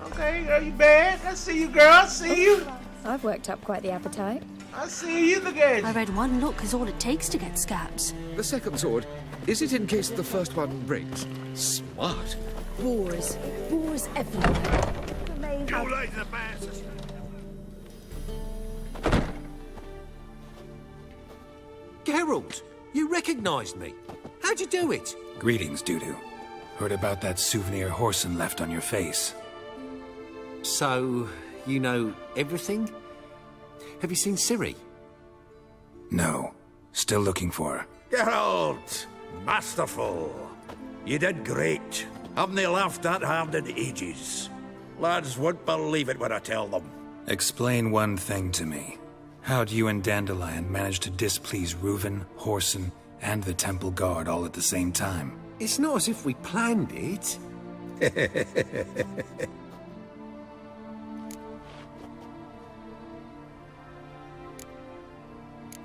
Okay, girl, you bad. I see you, girl. I see you. I've worked up quite the appetite. I see you. Look at you. I read one look is all it takes to get scabs. The second sword, is it in case the first one breaks? Smart. Boars. Boars everywhere. You like the bastards. Geralt, you recognised me. How'd you do it? Greetings, Dudu. Heard about that souvenir Horson left on your face. So, you know everything? Have you seen Ciri? No. Still looking for her. Geralt! Masterful! You did great. Haven't they laughed that hard in ages? Lads won't believe it when I tell them. Explain one thing to me. How'd you and Dandelion manage to displease Reuven, Horson, and the Temple Guard all at the same time? It's not as if we planned it.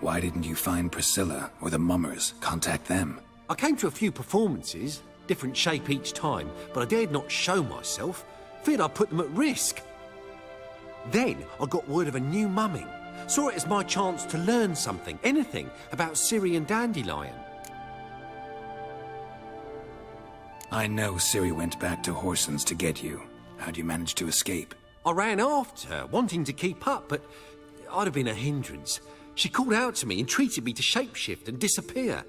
Why didn't you find Priscilla or the Mummers? Contact them. I came to a few performances, different shape each time, but I dared not show myself. Feared I'd put them at risk. Then I got word of a new mumming. Saw it as my chance to learn something, anything, about Ciri and Dandelion. I know Ciri went back to Horson's to get you. How'd you manage to escape? I ran after her, wanting to keep up, but I'd have been a hindrance. She called out to me, entreated me to shapeshift and disappear.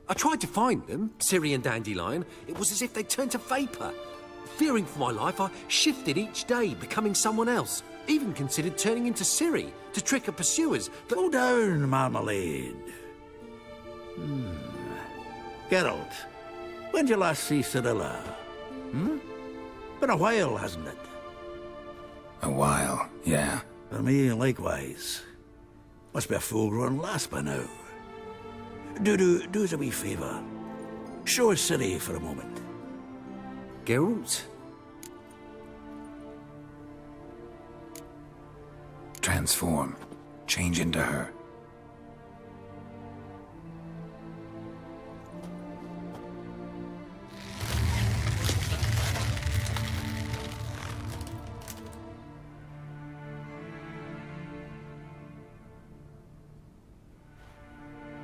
I tried to find them, Ciri and Dandelion. It was as if they turned to vapour. Fearing for my life, I shifted each day, becoming someone else. Even considered turning into Ciri to trick her pursuers, but... Slow down, Marmalade. Geralt, when'd you last see Cirilla? Been a while, hasn't it? A while, yeah. For me, likewise. Must be a full-grown lass by now. Do us a wee favour. Show us Ciri for a moment. Geralt? Transform. Change into her.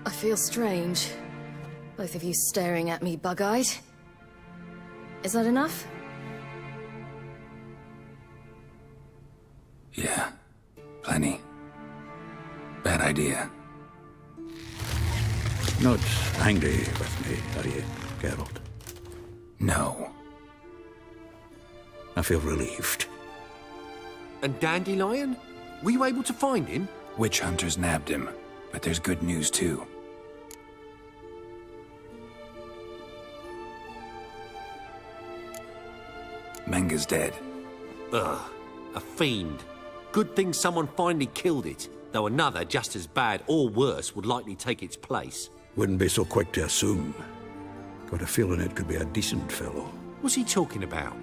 I feel strange. Both of you staring at me bug-eyed. Is that enough? Yeah. Plenty. Bad idea. Not angry with me, are you, Geralt? No. I feel relieved. And Dandelion? Were you able to find him? Witch hunters nabbed him, but there's good news too. Menga's dead. Ugh, a fiend. Good thing someone finally killed it, though another, just as bad or worse, would likely take its place. Wouldn't be so quick to assume. Got a feeling it could be a decent fellow. What's he talking about?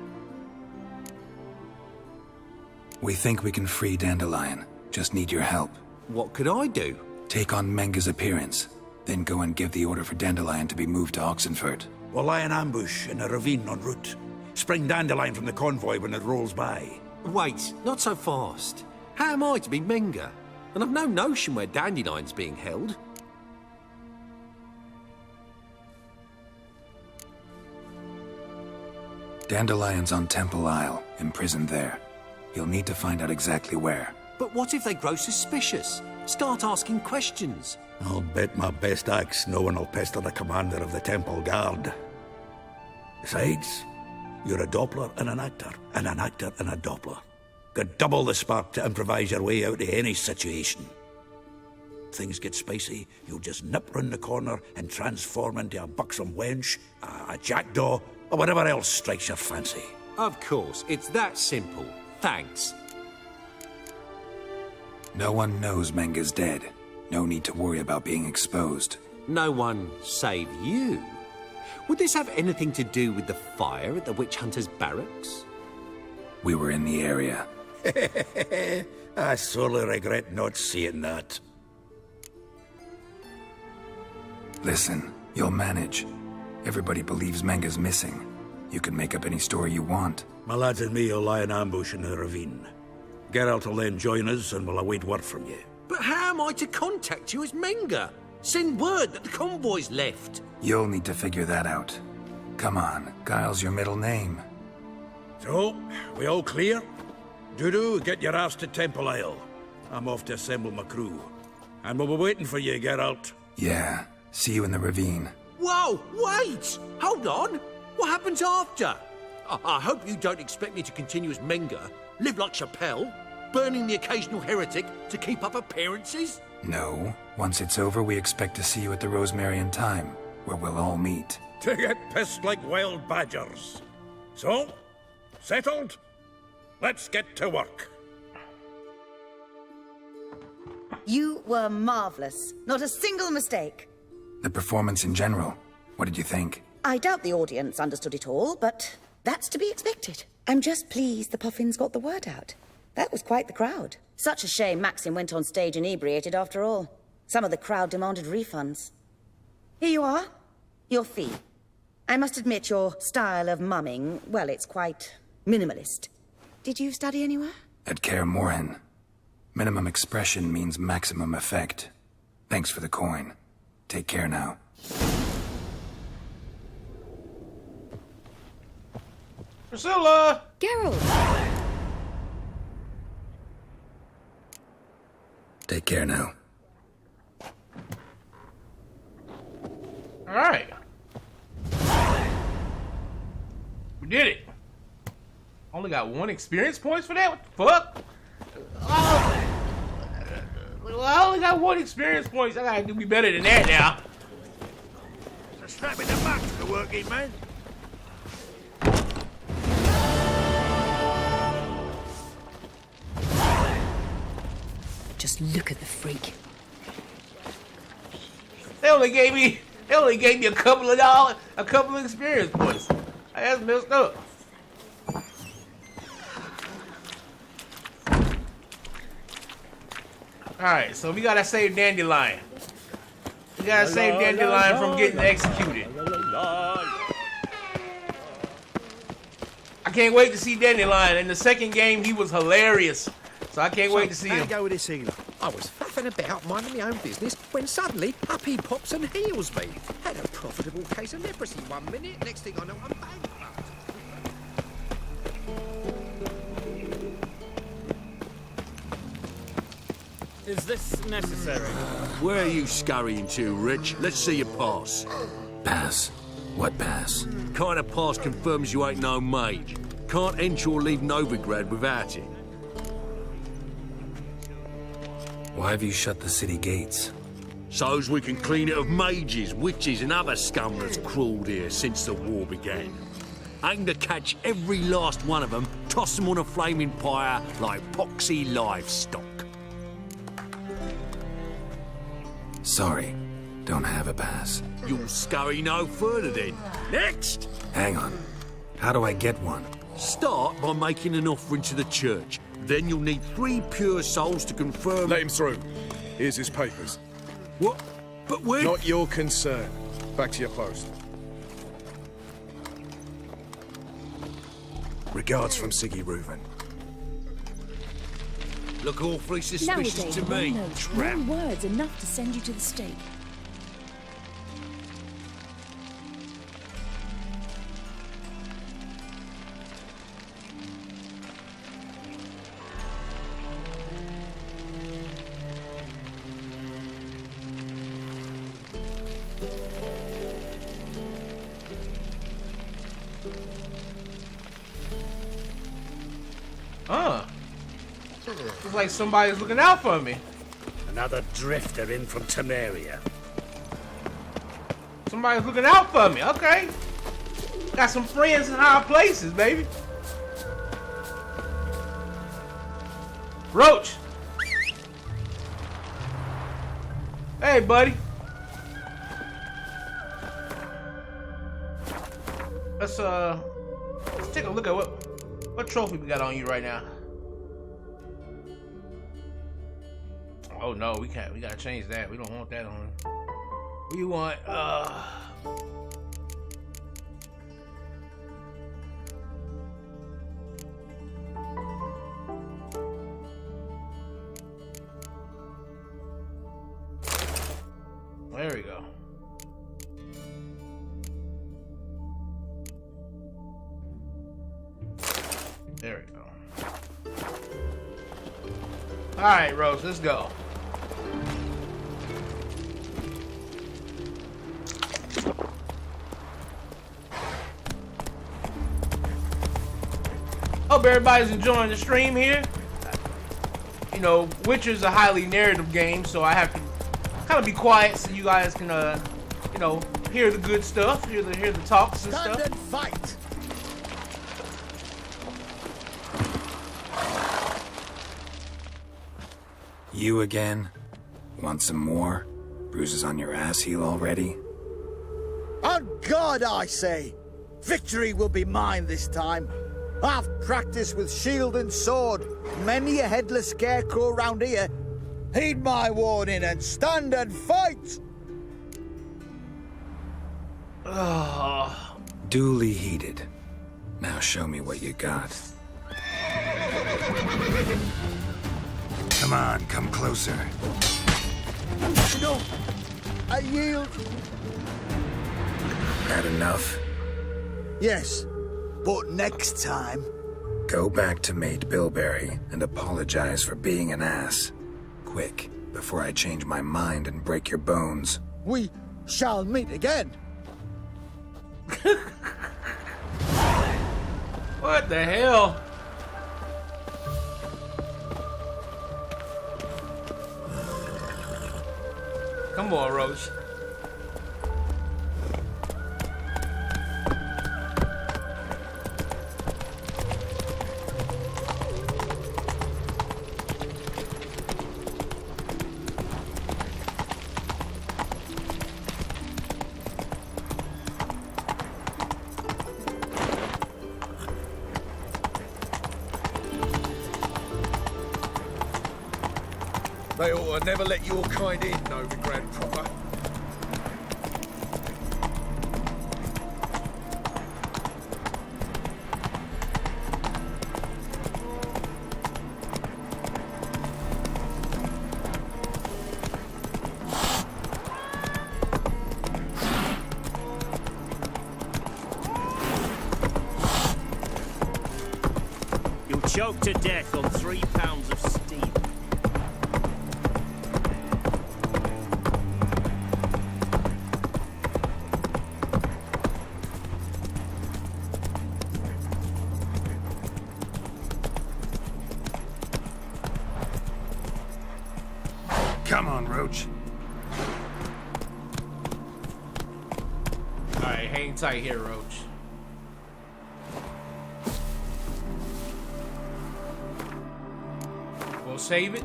We think we can free Dandelion. Just need your help. What could I do? Take on Menga's appearance, then go and give the order for Dandelion to be moved to Oxenfurt. We'll lie in ambush in a ravine en route. Spring Dandelion from the convoy when it rolls by. Wait, not so fast. How am I to be Menga? And I've no notion where Dandelion's being held. Dandelion's on Temple Isle, imprisoned there. You'll need to find out exactly where. But what if they grow suspicious? Start asking questions. I'll bet my best axe no one will pester the commander of the Temple Guard. Besides, you're a Doppler and an actor and a Doppler. Got double the spark to improvise your way out of any situation. Things get spicy, you'll just nip round the corner and transform into a buxom wench, a jackdaw, or whatever else strikes your fancy. Of course, it's that simple. Thanks. No one knows Menga's dead. No need to worry about being exposed. No one save you? Would this have anything to do with the fire at the witch hunters' barracks? We were in the area. I sorely regret not seeing that. Listen, you'll manage. Everybody believes Menga's missing. You can make up any story you want. My lads and me will lie in ambush in the ravine. Geralt will then join us and we'll await word from you. But how am I to contact you as Menga? Send word that the convoy's left. You'll need to figure that out. Come on, Guile's your middle name. So, we all clear? Dudu, get your ass to Temple Isle. I'm off to assemble my crew. And we'll be waiting for you, Geralt. Yeah, see you in the ravine. Whoa, wait! Hold on! What happens after? I hope you don't expect me to continue as Menger, live like Chappelle, burning the occasional heretic to keep up appearances? No. Once it's over, we expect to see you at the Rosemary and Thyme, where we'll all meet. To get pissed like wild badgers. So, settled? Let's get to work. You were marvelous. Not a single mistake. The performance in general, what did you think? I doubt the audience understood it all, but that's to be expected. I'm just pleased the Puffins got the word out. That was quite the crowd. Such a shame Maxim went on stage inebriated after all. Some of the crowd demanded refunds. Here you are. Your fee. I must admit your style of mumming, well, it's quite minimalist. Did you study anywhere? At Kaer Morhen. Minimum expression means maximum effect. Thanks for the coin. Take care now. Priscilla! Geralt! Take care now. Alright. We did it. Only got 1 experience points for that? What the fuck? Oh. Well, I only got 1 experience points. I gotta do me better than that now. So strapping the back to the working man. Just look at the freak. They only gave me a couple of dollars, a couple of experience points. That's messed up. Alright, so we gotta save Dandelion. We gotta save Dandelion from getting executed. I can't wait to see Dandelion. In the second game, he was hilarious. So I can't wait to see him. Go with this healer. I was faffing about, minding my own business, when suddenly up he pops and heals me. Had a profitable case of leprosy 1 minute, next thing I know I'm bankrupt. Is this necessary? Where are you scurrying to, Rich? Let's see your pass. Pass? What pass? Kind of pass confirms you ain't no mage. Can't enter or leave Novigrad without it. Why have you shut the city gates? So's we can clean it of mages, witches and other scum that's crawled here since the war began. Aim to catch every last one of them, toss them on a flaming pyre like poxy livestock. Sorry, don't have a pass. You'll scurry no further then. Next! Hang on. How do I get one? Start by making an offering to the church. Then you'll need 3 pure souls to confirm... Let him through. Here's his papers. What? But where... Not your concern. Back to your post. Regards from Siggy Reuven. Look awfully suspicious Nowadays, to me. one knows one word's enough to send you to the stake. Looks like somebody's looking out for me. Another drifter in from Temeria. Somebody's looking out for me. Okay. Got some friends in high places, baby. Roach. Hey, buddy. Let's take a look at what trophy we got on you right now. Oh no, we can't. We gotta change that. We don't want that on. We want there we go. Alright, Rose, let's go. Hope everybody's enjoying the stream here. You know, Witcher's a highly narrative game, so I have to kind of be quiet so you guys can, you know, hear the good stuff, hear the talks and stuff. Stand and fight. You again? Want some more? Bruises on your ass heel already? On God, I say! Victory will be mine this time. I've practiced with shield and sword. Many a headless scarecrow round here. Heed my warning and stand and fight! Duly heeded. Now show me what you got. Come on, come closer. No, I yield. Had enough? Yes, but next time... Go back to Mate Bilberry and apologize for being an ass. Quick, before I change my mind and break your bones. We shall meet again. What the hell? Come on, Roach. They ought to never let your kind in, Novigrad proper. You'll choke to death on 3 pounds of steel. Come on, Roach. Alright, hang tight here, Roach. We'll save it.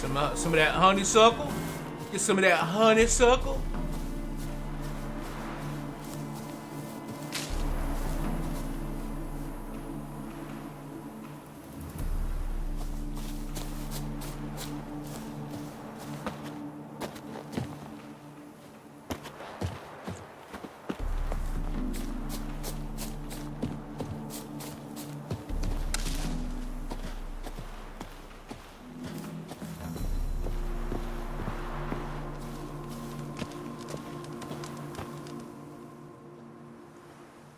Some of that honeysuckle. Get some of that honeysuckle.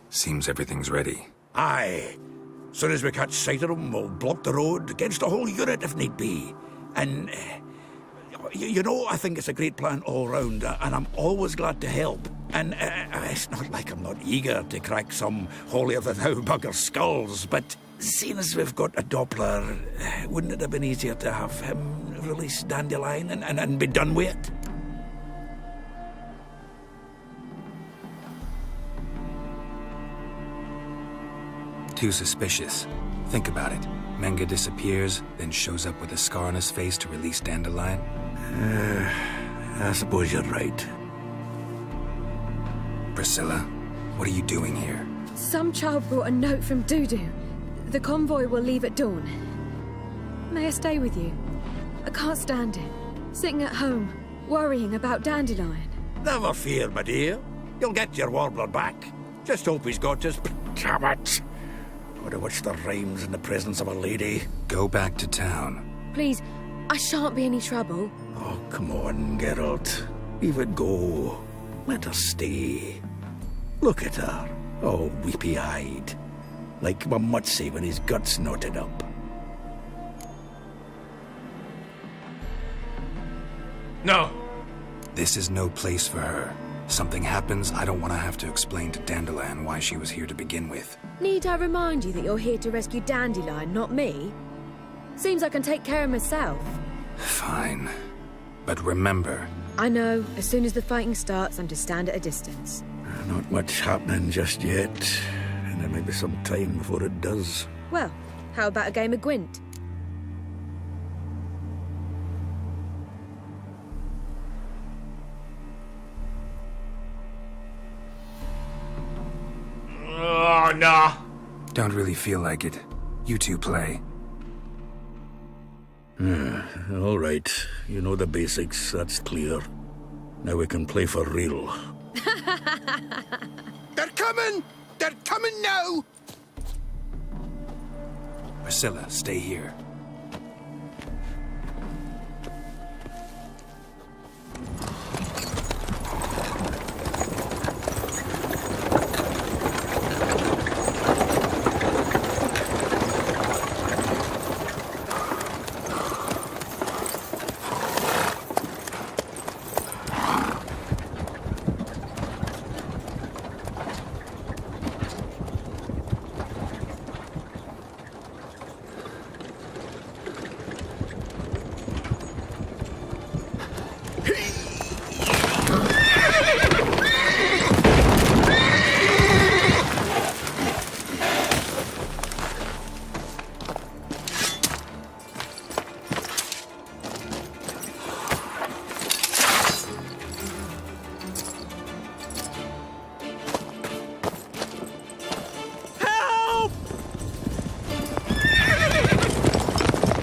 Seems everything's ready. Aye. Soon as we catch sight of them, we'll block the road against the whole unit if need be. And, you know, I think it's a great plan all round, and I'm always glad to help. And it's not like I'm not eager to crack some holier-than-thou bugger's skulls, but seeing as we've got a Doppler, wouldn't it have been easier to have him release Dandelion and be done with it? Too suspicious. Think about it. Menga disappears, then shows up with a scar on his face to release Dandelion. I suppose you're right. Priscilla, what are you doing here? Some child brought a note from Dudu. The convoy will leave at dawn. May I stay with you? I can't stand it. Sitting at home, worrying about Dandelion. Never fear, my dear. You'll get your warbler back. Just hope he's got his... Damn it! Would have wished the rhymes in the presence of a lady. Go back to town. Please, I shan't be any trouble. Oh, come on, Geralt. Even go. Let her stay. Look at her, all weepy-eyed, like my mutsy when his guts knotted up. No. This is no place for her. Something happens, I don't want to have to explain to Dandelion why she was here to begin with. Need I remind you that you're here to rescue Dandelion, not me? Seems I can take care of myself. Fine. But remember... I know. As soon as the fighting starts, I'm to stand at a distance. Not much happening just yet, and there may be some time before it does. Well, how about a game of Gwent? Oh, nah. Don't really feel like it. You two play. All right. You know the basics, that's clear. Now we can play for real. They're coming! They're coming now! Priscilla, stay here.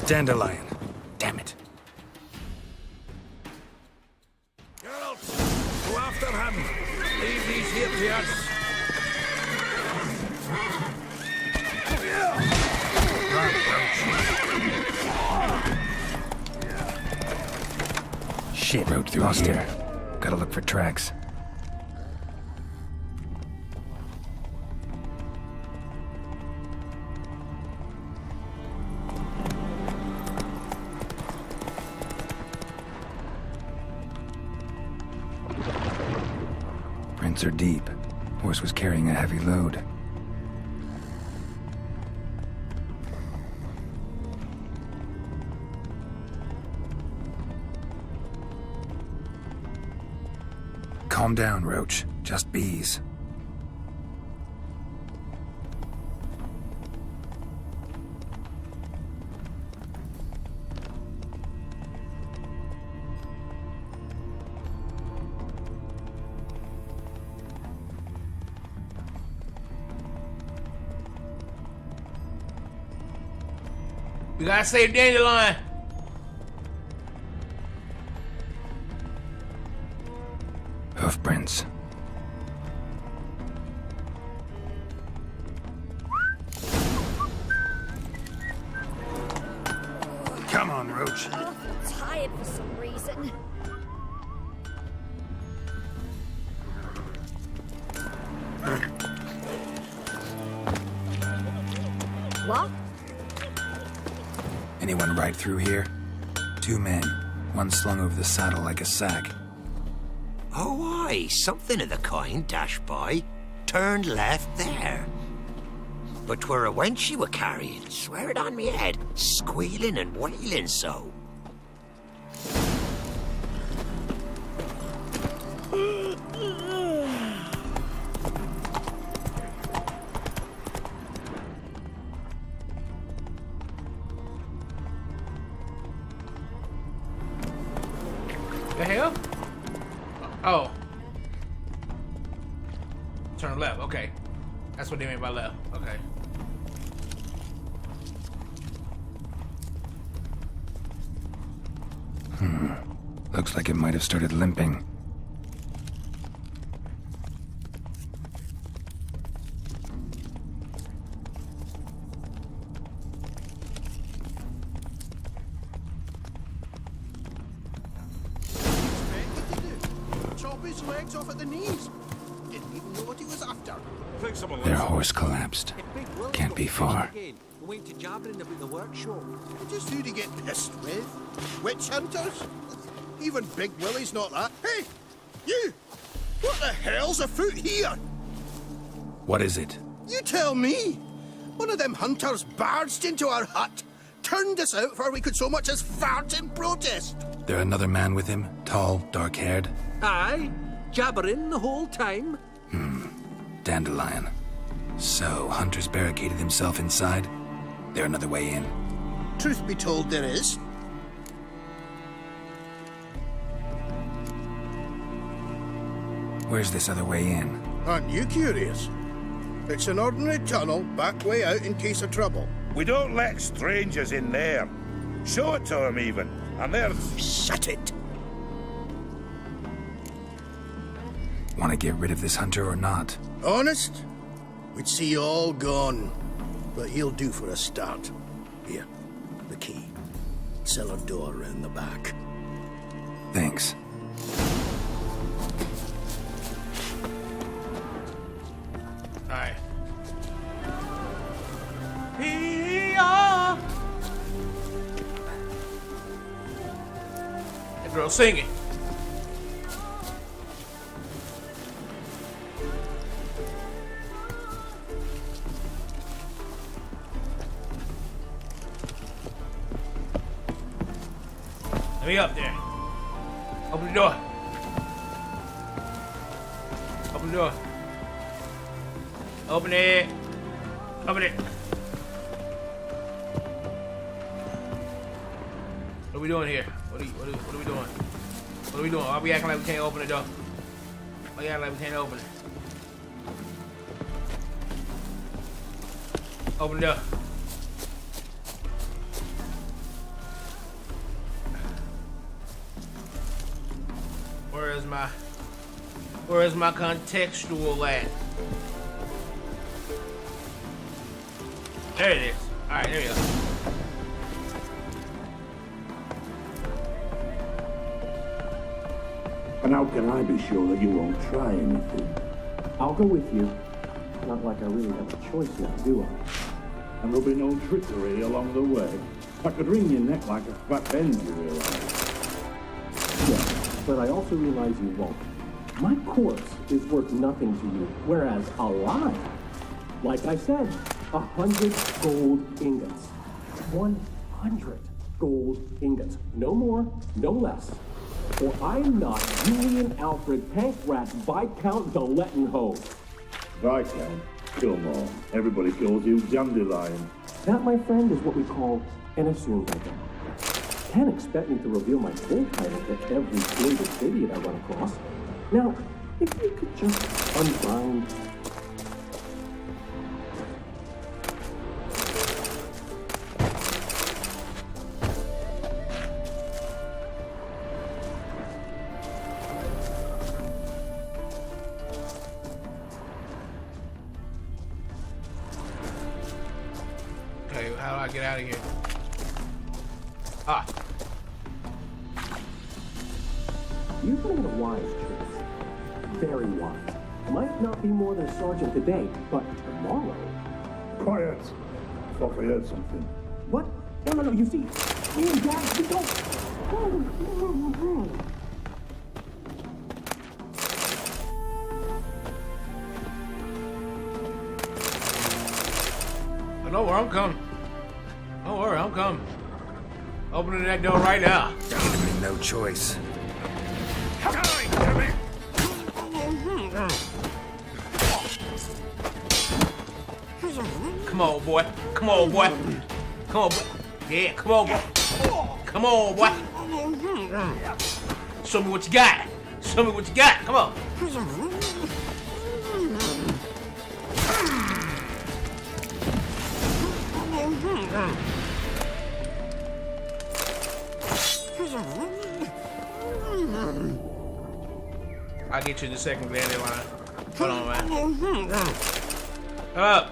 Dandelion. Damn it. Geralt, go after him. Leave these here to us. Shit, rode through here. Gotta look for tracks. Prints are deep. Horse was carrying a heavy load. Calm down, Roach. Just bees. We gotta save Dandelion. Hoofprints. Come on, Roach. I'm tired for some reason. What? Anyone ride through here? 2 men. One slung over the saddle like a sack. Oh, aye, something of the kind dashed by. Turned left there. But 'twere a wench you were carrying, swear it on me head, squealing and wailing so. The hell? Oh. Turn left, okay. That's what they mean by left, okay. Looks like it might have started limping. Chop his leg legs off at the knees. Didn't even know what he was after. Their horse collapsed. Can't be far. Went to jabbering about the workshop. Just who to get pissed with? Witch hunters? Even Big Willie's not that. Hey, you! What the hell's afoot here? What is it? You tell me. One of them hunters barged into our hut, turned us out before we could so much as fart in protest. There another man with him? Tall, dark-haired? Aye, jabbering the whole time. Dandelion. So, Hunter's barricaded himself inside? There another way in? Truth be told, there is. Where's this other way in? Aren't you curious? It's an ordinary tunnel, back way out in case of trouble. We don't let strangers in there. Show it to them, even. And they're... Shut it! Want to get rid of this hunter or not? Honest? We'd see you all gone. But he'll do for a start. Here, the key. Cellar door round the back. Thanks. Alright. That girl singing. Let me up there. Open the door. Open the door. Open it. Open it. What are we doing here? What are we doing? What are we doing? Why are we acting like we can't open the door? Why are you acting like we can't open it? Open the door. Where is my contextual at? There it is. Alright, there you go. And how can I be sure that you won't try anything? I'll go with you. Not like I really have a choice now, do I? And there'll be no trickery along the way. I could wring your neck like a fat hen, you realise. Yes, but I also realize you won't. My corpse is worth nothing to you, whereas alive, like I said, 100 gold ingots. 100 gold ingots. No more, no less. Or I'm not Julian Alfred Pankrat Viscount de Lettenhove. Viscount? Come on. Everybody calls you Dandelion. That, my friend, is what we call an assumed identity. Can't expect me to reveal my full title to every single idiot I run across. Now, if you could just unbind... Okay, how do I get out of here? Ah. You've made a wise choice. Very wise. Might not be more than a sergeant today, but tomorrow... Quiet. Thought I heard something. What? No, you see, me and Dad, we don't... Don't worry, I'm coming. Don't worry, I'm coming. Opening that door right now. No choice. Come on, boy. Come on, boy. Come on, boy. Yeah, come on, boy. Come on, boy. Show me what you got. Show me what you got. Come on. I'll get you in a second, Dandelion. Hold on, man. Up.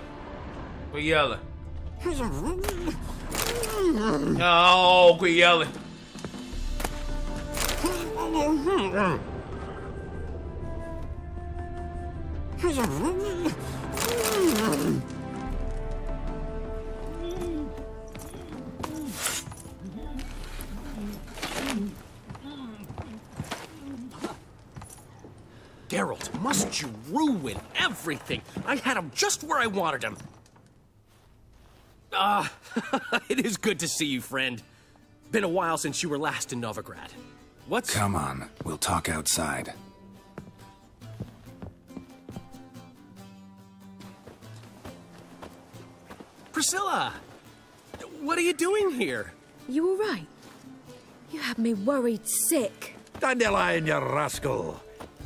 Quit yelling. Oh, quit yelling. Geralt, must you ruin everything? I had him just where I wanted him. It is good to see you, friend. Been a while since you were last in Novigrad. What's... Come on, we'll talk outside. Priscilla! What are you doing here? You all right? You had me worried sick. Dandelion, you rascal.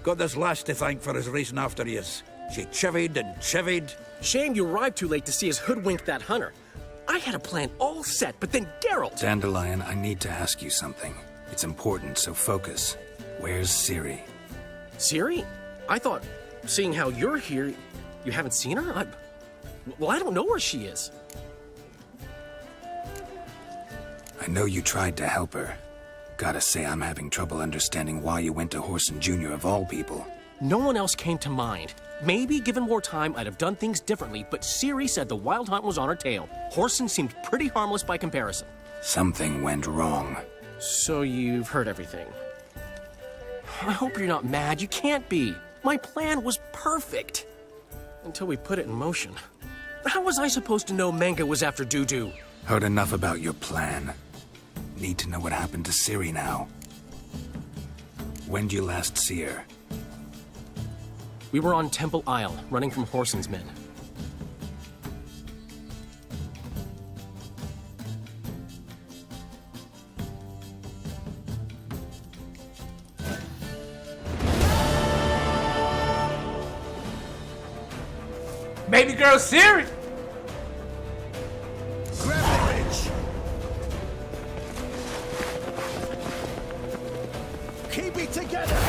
Got this lass to thank for his racing after yous. She chivied and chivied. Shame you arrived too late to see us hoodwink that hunter. I had a plan all set, but then Geralt... Dandelion, I need to ask you something. It's important, so focus. Where's Ciri? Ciri? I thought, seeing how you're here, you haven't seen her? Well, I don't know where she is. I know you tried to help her. Gotta say, I'm having trouble understanding why you went to Whoreson Jr. of all people. No one else came to mind. Maybe, given more time, I'd have done things differently, but Ciri said the Wild Hunt was on her tail. Whoreson seemed pretty harmless by comparison. Something went wrong. So you've heard everything. I hope you're not mad. You can't be. My plan was perfect. Until we put it in motion. How was I supposed to know Manga was after Dudu? Heard enough about your plan. Need to know what happened to Ciri now. When'd you last see her? We were on Temple Isle, running from Whoreson's men. Baby girl Ciri! Grab the bitch! Keep it together,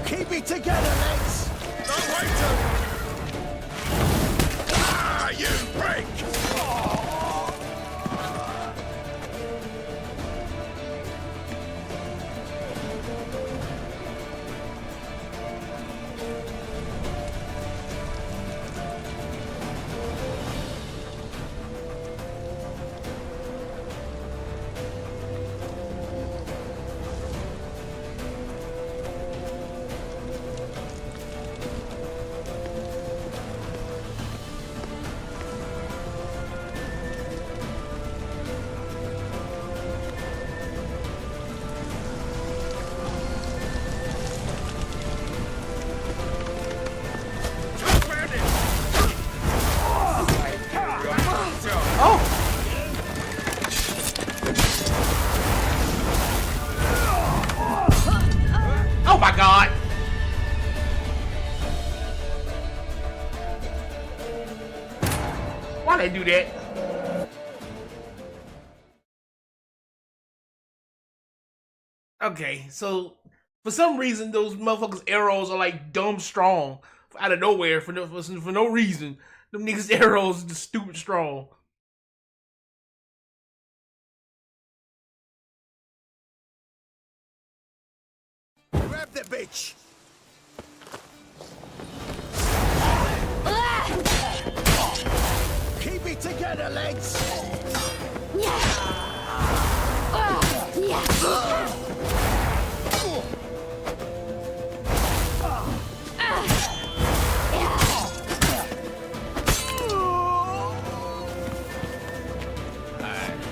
Keep it together, lads! No, wait! Ah, you break! Oh my god! Why they do that? Okay, so for some reason those motherfuckers' arrows are like dumb strong out of nowhere for no reason. Them niggas' arrows just stupid strong. Grab the bitch! Keep it together, lads!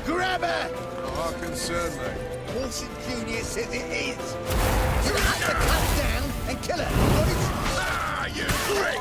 Grab her! Oh, concern me. Wilson Jr. says it is. You have to cut down and kill her. Got it? Ah, you prick!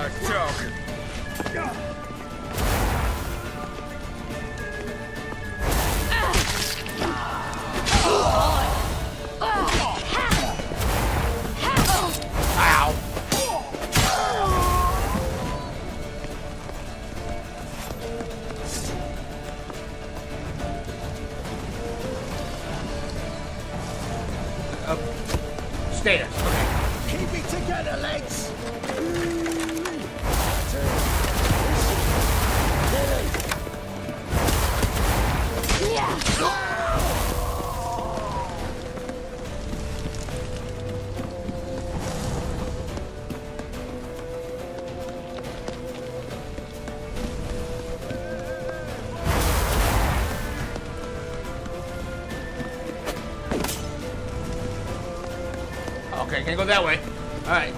a dog. Stairs. Okay. Keep it together, legs. Okay, can't go that way. All right.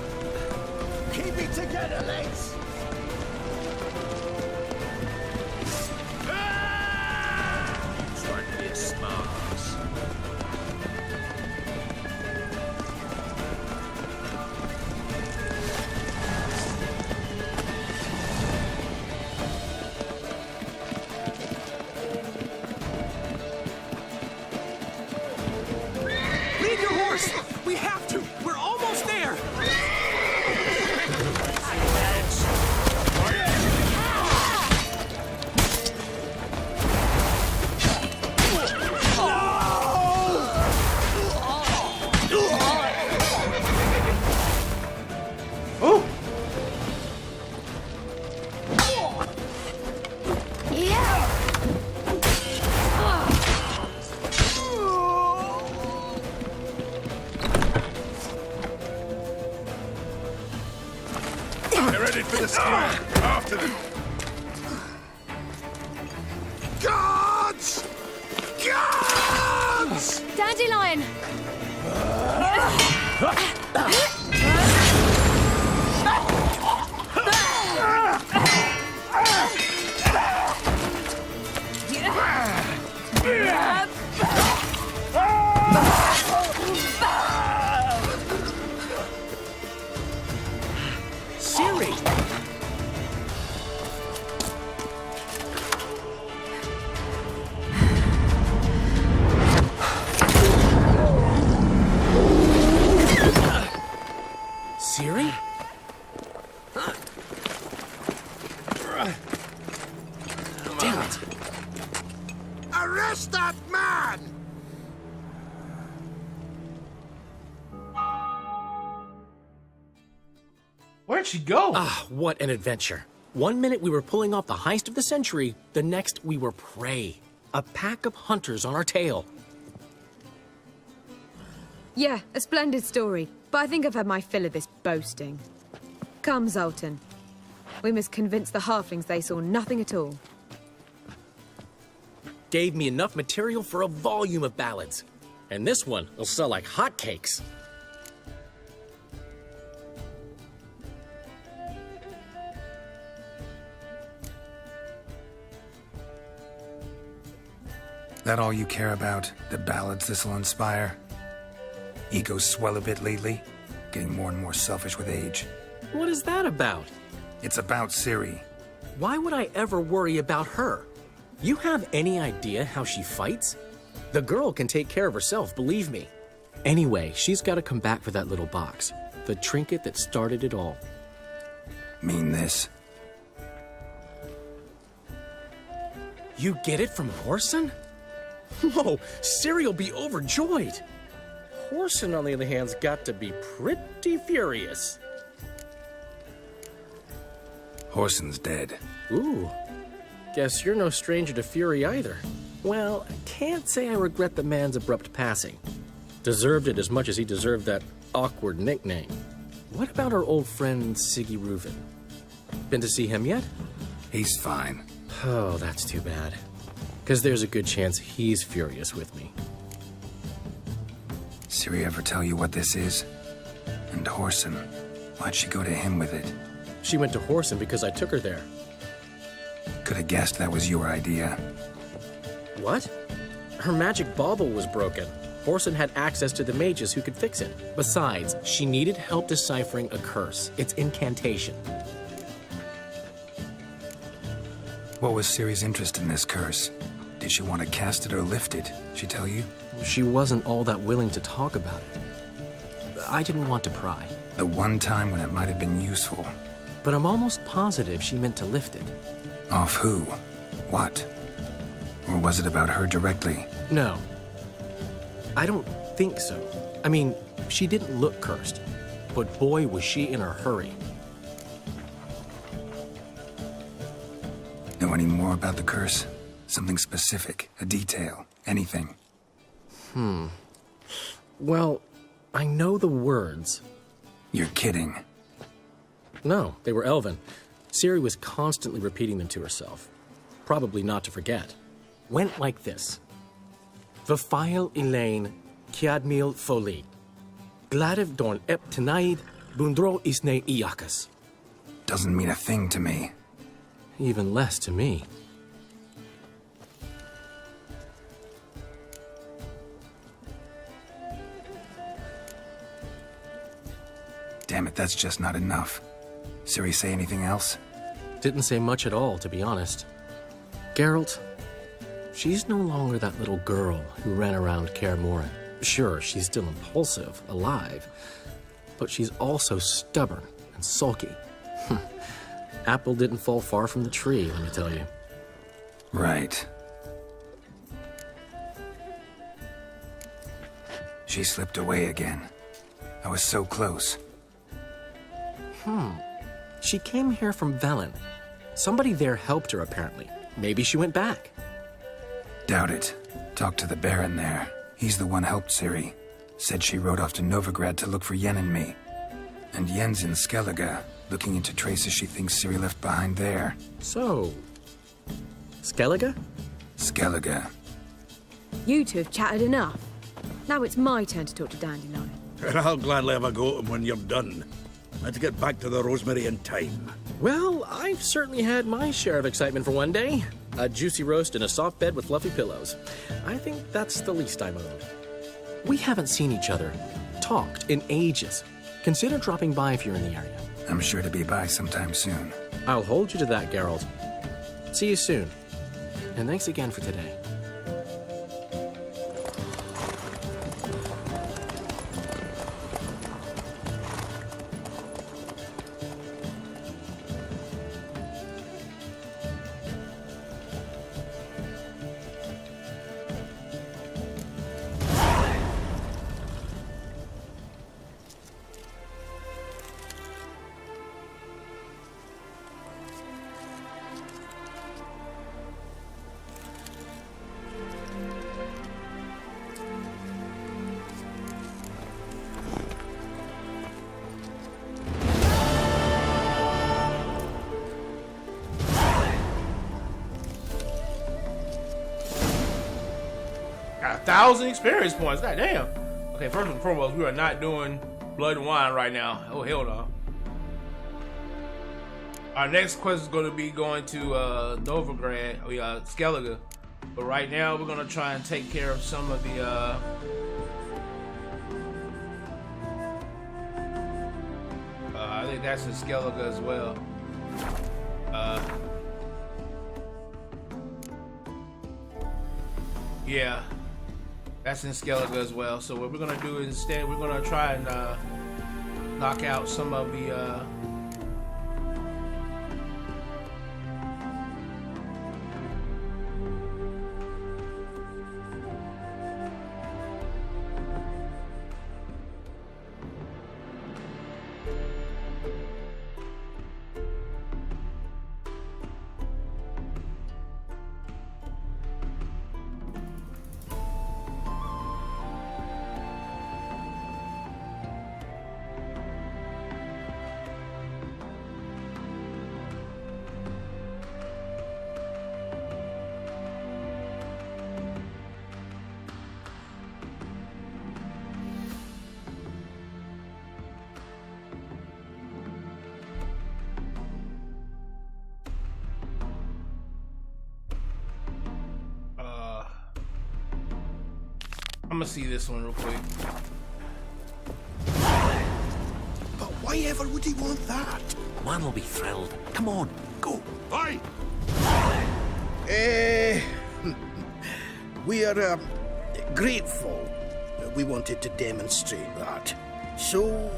Keep it together, legs. Trying to be a smartass. Leave your horse! We have to! We're almost there! Oh! They're headed for the square. After them. Guards! Guards! Dandelion! Siri! Siri? Damn it! Arrest that man! Where'd she go? Ah, what an adventure. One minute we were pulling off the heist of the century, the next we were prey. A pack of hunters on our tail. Yeah, a splendid story, but I think I've had my fill of this boasting. Come, Zoltan. We must convince the halflings they saw nothing at all. Gave me enough material for a volume of ballads. And this one will sell like hotcakes. That all you care about? The ballads this'll inspire? Egos swell a bit lately, getting more and more selfish with age. What is that about? It's about Ciri. Why would I ever worry about her? You have any idea how she fights? The girl can take care of herself, believe me. Anyway, she's got to come back for that little box. The trinket that started it all. Mean this? You get it from Whoreson? Whoa, Ciri'll be overjoyed. Whoreson, on the other hand's got to be pretty furious. Whoreson's dead. Ooh, guess you're no stranger to fury either. Well, can't say I regret the man's abrupt passing. Deserved it as much as he deserved that awkward nickname. What about our old friend Siggy Reuven? Been to see him yet? He's fine. Oh, that's too bad. Because there's a good chance he's furious with me. Ciri ever tell you what this is? And Whoreson, why'd she go to him with it? She went to Whoreson because I took her there. Could have guessed that was your idea. What? Her magic bauble was broken. Whoreson had access to the mages who could fix it. Besides, she needed help deciphering a curse. Its incantation. What was Ciri's interest in this curse? Did she want to cast it or lift it? She tell you? She wasn't all that willing to talk about it. I didn't want to pry. The one time when it might have been useful. But I'm almost positive she meant to lift it. Off who? What? Or was it about her directly? No. I don't think so. I mean, she didn't look cursed. But boy, was she in a hurry. Know any more about the curse? Something specific, a detail, anything? Well, I know the words. You're kidding. No, they were Elven. Ciri was constantly repeating them to herself. Probably not to forget. Went like this. Vafile Elaine, Kiadmil Foli. Gladiv Dorn Ep Tenaid, Bundro Isne Iakas. Doesn't mean a thing to me. Even less to me. Damn it, that's just not enough. Ciri say anything else? Didn't say much at all, to be honest. Geralt, she's no longer that little girl who ran around Kaer Morhen. Sure, she's still impulsive, alive, but she's also stubborn and sulky. Apple didn't fall far from the tree, let me tell you. Right. She slipped away again. I was so close. She came here from Velen. Somebody there helped her, apparently. Maybe she went back. Doubt it. Talked to the Baron there. He's the one helped Ciri. Said she rode off to Novigrad to look for Yen and me. And Yen's in Skellige, looking into traces she thinks Ciri left behind there. So, Skellige? Skellige. You two have chatted enough. Now it's my turn to talk to Dandelion. I'll gladly have a go at him when you're done. Let's get back to the Rosemary in time. Well, I've certainly had my share of excitement for one day. A juicy roast and a soft bed with fluffy pillows. I think that's the least I'm owed. We haven't seen each other, talked in ages. Consider dropping by if you're in the area. I'm sure to be by sometime soon. I'll hold you to that, Geralt. See you soon. And thanks again for today. Got 1,000 experience points. God damn. Okay, first and foremost, we are not doing blood and wine right now. Oh, hell no. Our next quest is going to be going to Novigrad, Skellige. But right now, we're going to try and take care of some of the I think that's in Skellige as well. Yeah, that's in Skellige as well. So what we're gonna do instead, we're gonna try and knock out some of the I'm gonna see this one real quick. But why ever would he want that? Man will be thrilled. Come on, go. Aye! We are grateful. We wanted to demonstrate that. So,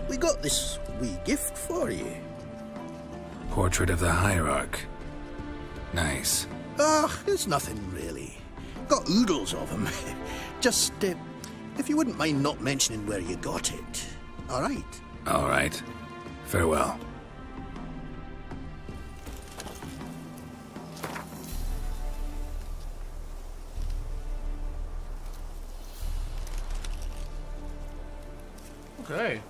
we got this wee gift for you. Portrait of the Hierarch. Nice. It's nothing really. Got oodles of them. Just, if you wouldn't mind not mentioning where you got it. All right? All right. Farewell. Okay.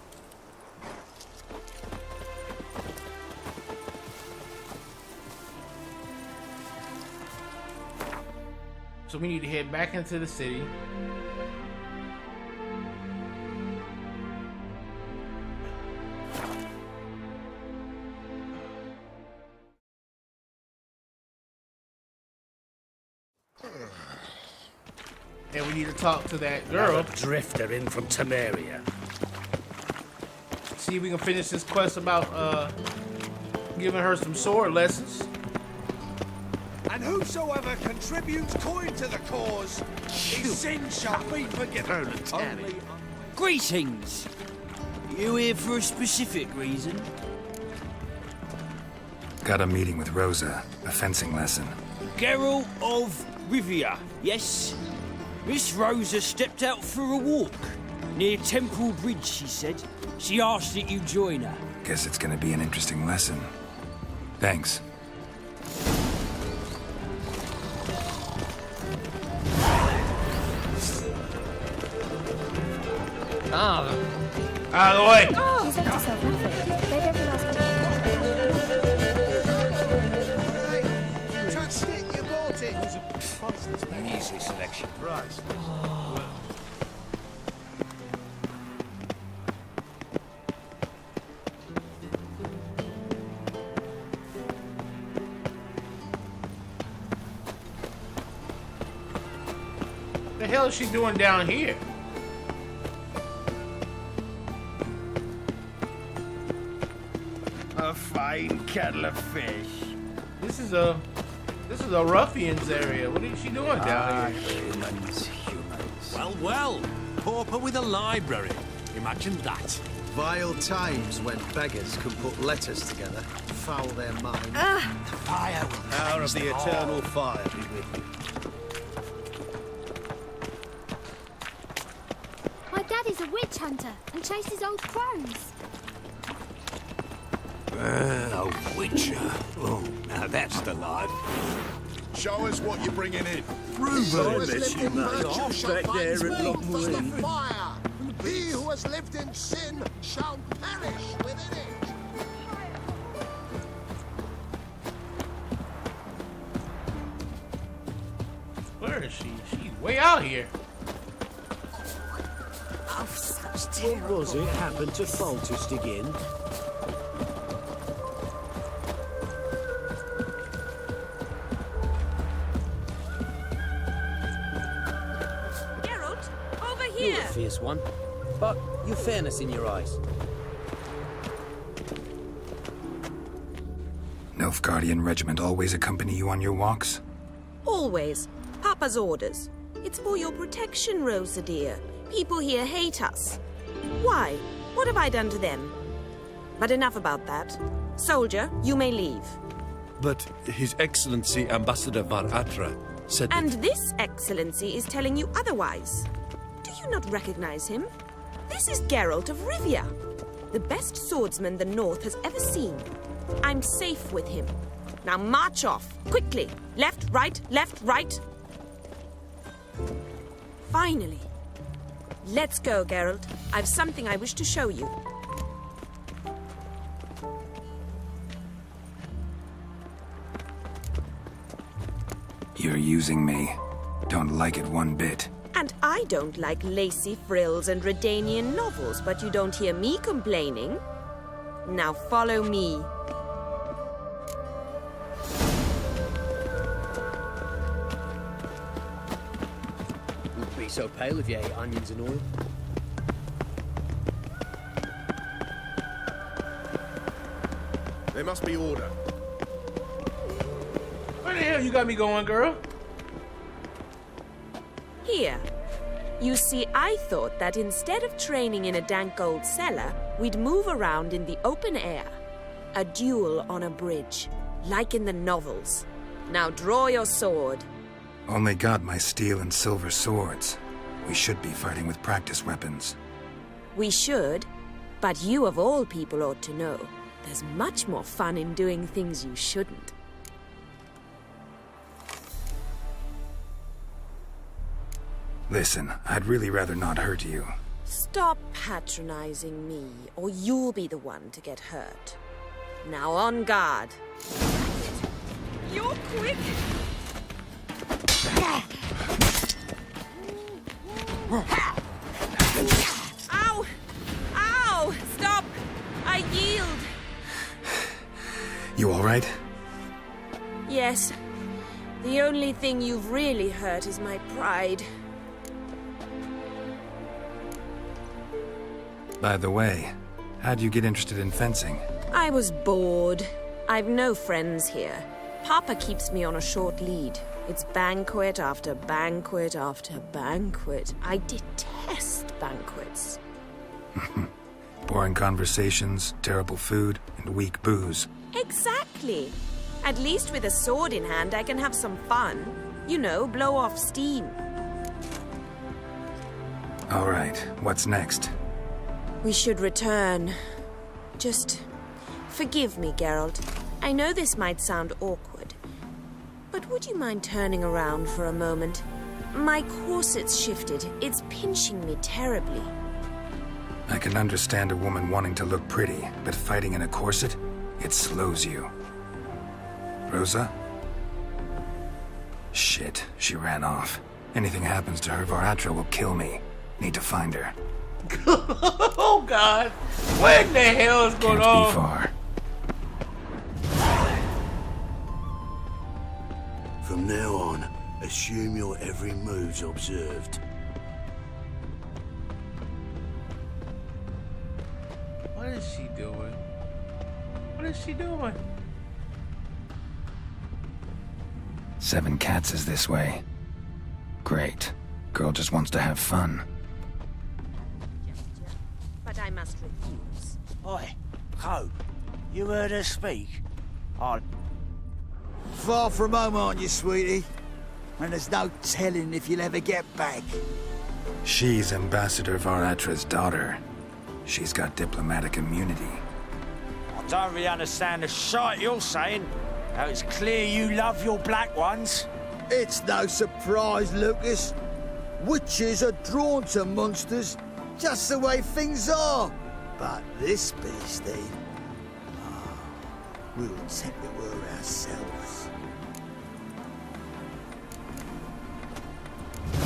So we need to head back into the city. And we need to talk to that girl. Another drifter in from Temeria. See if we can finish this quest about giving her some sword lessons. And whosoever contributes coin to the cause, his sin shall be forgiven. Only Greetings. You here for a specific reason? Got a meeting with Rosa. A fencing lesson. Geralt of Rivia, yes? Miss Rosa stepped out for a walk. Near Temple Bridge, she said. She asked that you join her. Guess it's gonna be an interesting lesson. Thanks. Out of the way! He's left herself nothing. Maybe everyone else Touched it, you bought it. An easy selection. Right. The hell is she doing down here? a fine kettle of fish. This is a ruffian's area. What is she doing down here? Humans. Well, well. Pauper with a library. Imagine that. Vile times when beggars can put letters together, foul their minds. The fire will Power of the eternal fire be with you. My dad is a witch hunter and chases old crows. A witcher. Oh, now that's the life. Show us what you're bringing in. Prove it, you mate. Off back there at Lockwood. Fire. He who has lived in sin shall perish within it. Where is she? She's way out here. Oh, such terrible. What was it happened to Foltest again? Geralt, over You're here. a fierce one, but you've fairness in your eyes. Nilfgaardian regiment always accompany you on your walks? Always. Papa's orders. It's for your protection, Rosa dear. People here hate us. Why? What have I done to them? But enough about that. Soldier, you may leave. But His Excellency Ambassador Var Atra said And this excellency is telling you otherwise. Do you not recognize him? This is Geralt of Rivia, the best swordsman the North has ever seen. I'm safe with him. Now march off, quickly. Left, right, left, right. Finally. Let's go, Geralt. I've something I wish to show you. You're using me. Don't like it one bit. And I don't like lacy frills and Redanian novels, but you don't hear me complaining. Now follow me. Wouldn't be so pale if you ate onions and oil. There must be order. Where the hell you got me going, girl? Here. You see, I thought that instead of training in a dank old cellar, we'd move around in the open air. A duel on a bridge, like in the novels. Now draw your sword. Only got my steel and silver swords. We should be fighting with practice weapons. We should, but you of all people ought to know. There's much more fun in doing things you shouldn't. Listen, I'd really rather not hurt you. Stop patronizing me, or you'll be the one to get hurt. Now on guard. You're quick! Ow! Ow! Stop! I yield! You all right? Yes. The only thing you've really hurt is my pride. By the way, how'd you get interested in fencing? I was bored. I've no friends here. Papa keeps me on a short lead. It's banquet after banquet after banquet. I detest banquets. Boring conversations, terrible food, and weak booze. Exactly. At least with a sword in hand, I can have some fun. You know, blow off steam. All right, what's next? We should return. Just forgive me, Geralt. I know this might sound awkward, but would you mind turning around for a moment? My corset's shifted. It's pinching me terribly. I can understand a woman wanting to look pretty, but fighting in a corset, it slows you. Rosa? Shit, she ran off. Anything happens to her, Varatra will kill me. Need to find her. Oh God! What in the hell is going on? Can't be far. From now on, assume your every move's observed. What is she doing? What is she doing? 7 Cats is this way. Great. Girl just wants to have fun. But I must refuse. Oi, Hope, you heard her speak? Far from home, aren't you, sweetie? And there's no telling if you'll ever get back. She's Ambassador Varatra's daughter. She's got diplomatic immunity. I don't really understand the shite you're saying. Now it's clear you love your black ones. It's no surprise, Lucas. Witches are drawn to monsters, just the way things are. But this beastie, we'll tend to her ourselves.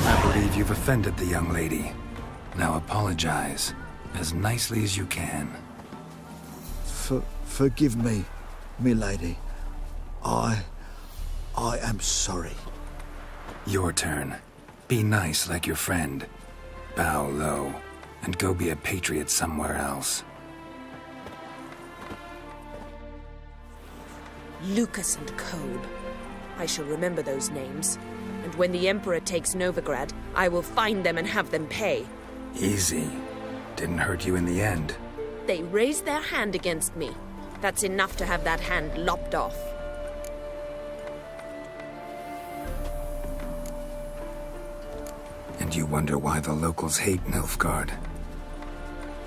I believe you've offended the young lady. Now apologize, as nicely as you can. Forgive me, milady. I am sorry. Your turn. Be nice like your friend. Bow low, and go be a patriot somewhere else. Lucas and Kolb. I shall remember those names. And when the Emperor takes Novigrad, I will find them and have them pay. Easy. Didn't hurt you in the end. They raised their hand against me. That's enough to have that hand lopped off. And you wonder why the locals hate Nilfgaard.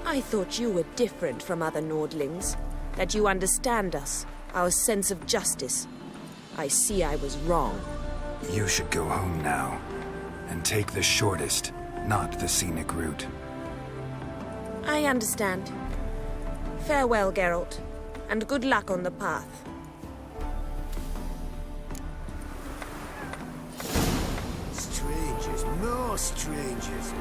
I thought you were different from other Nordlings. That you understand us, our sense of justice. I see I was wrong. You should go home now. And take the shortest, not the scenic route. I understand. Farewell, Geralt. And good luck on the path. Strangers, more strangers.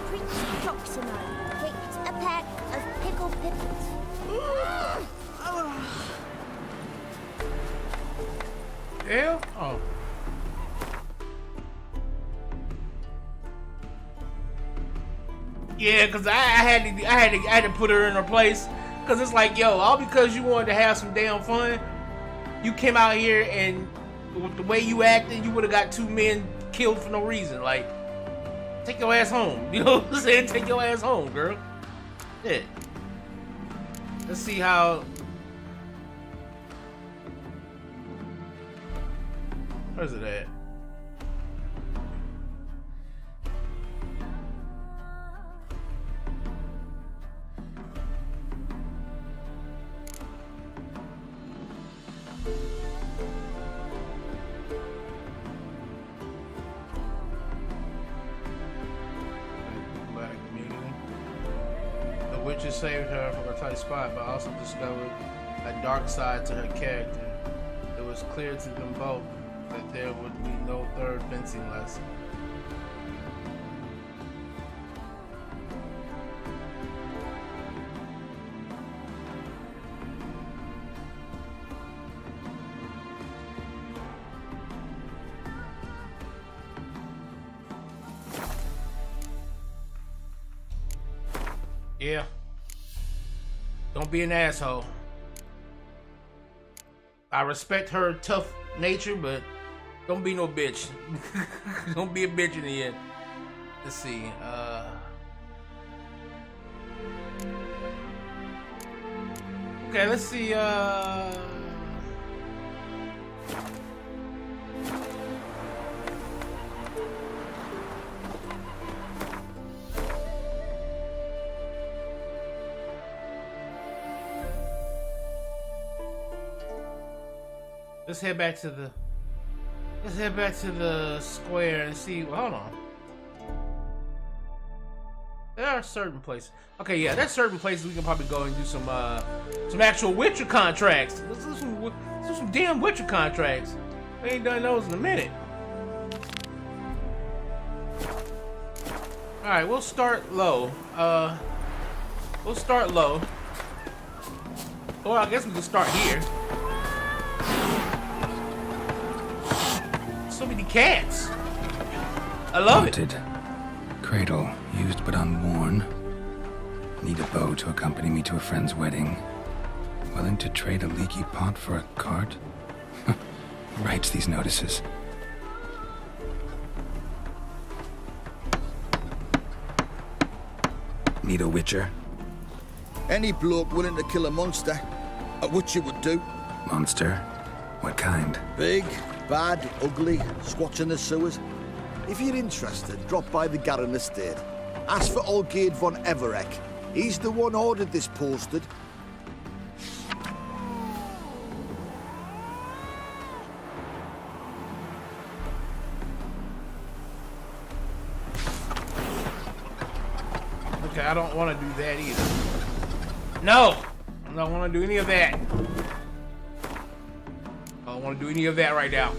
Prince Proximo picked a pack of pickled pippins. Hell? Oh. Yeah, cause I had to put her in her place. Cause it's like, yo, all because you wanted to have some damn fun, you came out here and with the way you acted, you would have got 2 men killed for no reason. Like, take your ass home. You know what I'm saying? Take your ass home, girl. Yeah. Let's see how. Where's it at? Witches saved her from a tight spot, but also discovered a dark side to her character. It was clear to them both that there would be no third fencing lesson. Yeah. Don't be an asshole. I respect her tough nature, but don't be no bitch. Don't be a bitch in the end. Let's see. Okay, let's see. Let's head back to the square and see. Well, hold on. There are certain places. Okay, yeah, there's certain places we can probably go and do some actual Witcher contracts. Let's do some damn Witcher contracts. We ain't done those in a minute. All right, we'll start low. We'll start low. Or I guess we can start here. So many cats. I love Haunted. Cradle, used but unworn. Need a bow to accompany me to a friend's wedding. Willing to trade a leaky pot for a cart? Who writes these notices? Need a witcher? Any bloke willing to kill a monster. A witcher would do. Monster? What kind? Big, bad, ugly, squats in the sewers. If you're interested, drop by the Garren estate. Ask for Olgierd von Everek. He's the one ordered this posted. Okay, I don't want to do that either. No! I don't want to do any of that. I don't want to do any of that right now.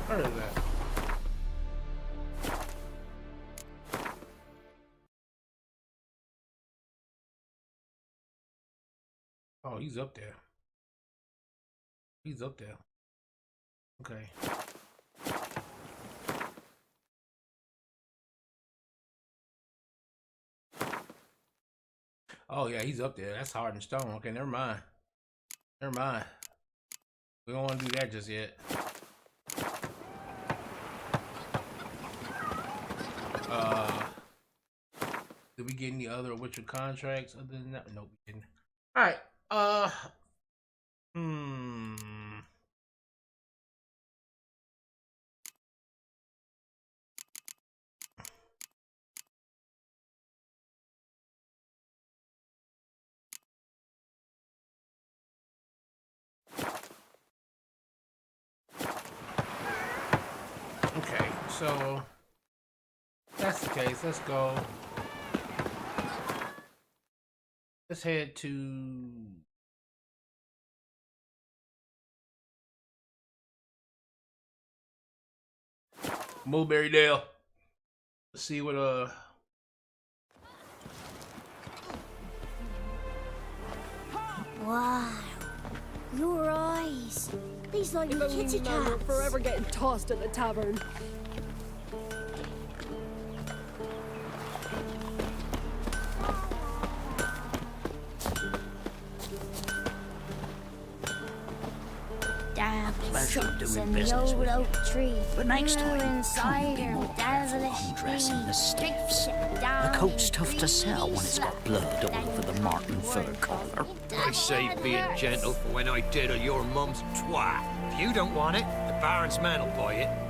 Where is that? Oh, he's up there. He's up there. Okay. Oh yeah, he's up there. That's hard and stone. Okay, never mind. Never mind. We don't want to do that just yet. Did we get any other Witcher contracts other than that? Nope, we didn't. Alright, so if that's the case. Let's go. Let's head to Mulberry Dale. Let's see what Wow, your eyes. These like If only kitty me man were cats. forever getting tossed at the tavern. Damn Pleasure sits doing in the business old with you. oak tree. But next time, inside be her more careful devilish undressing the beast. stiffs. Drifts A down coat's his tough to sell when it's got blood all over the marten fur collar. I say being gentle for when I diddle your mum's twat. If you don't want it, the Baron's man will buy it.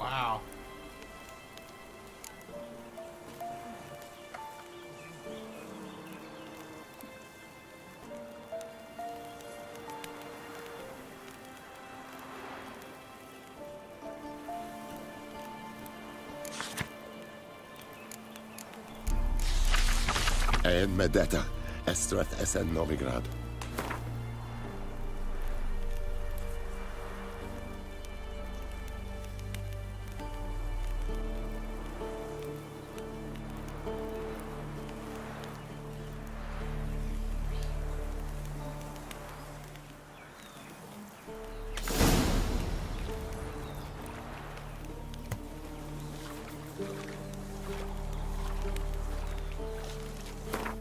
wow. En med detta Estreth SN Novigrad.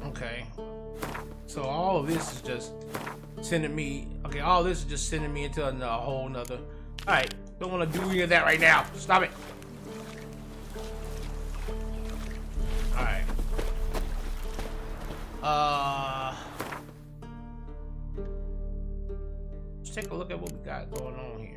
Okay. So all of this is just sending me. Okay, all this is just sending me into a whole nother. All right, don't want to do any of that right now. Stop it. All right. Let's take a look at what we got going on here.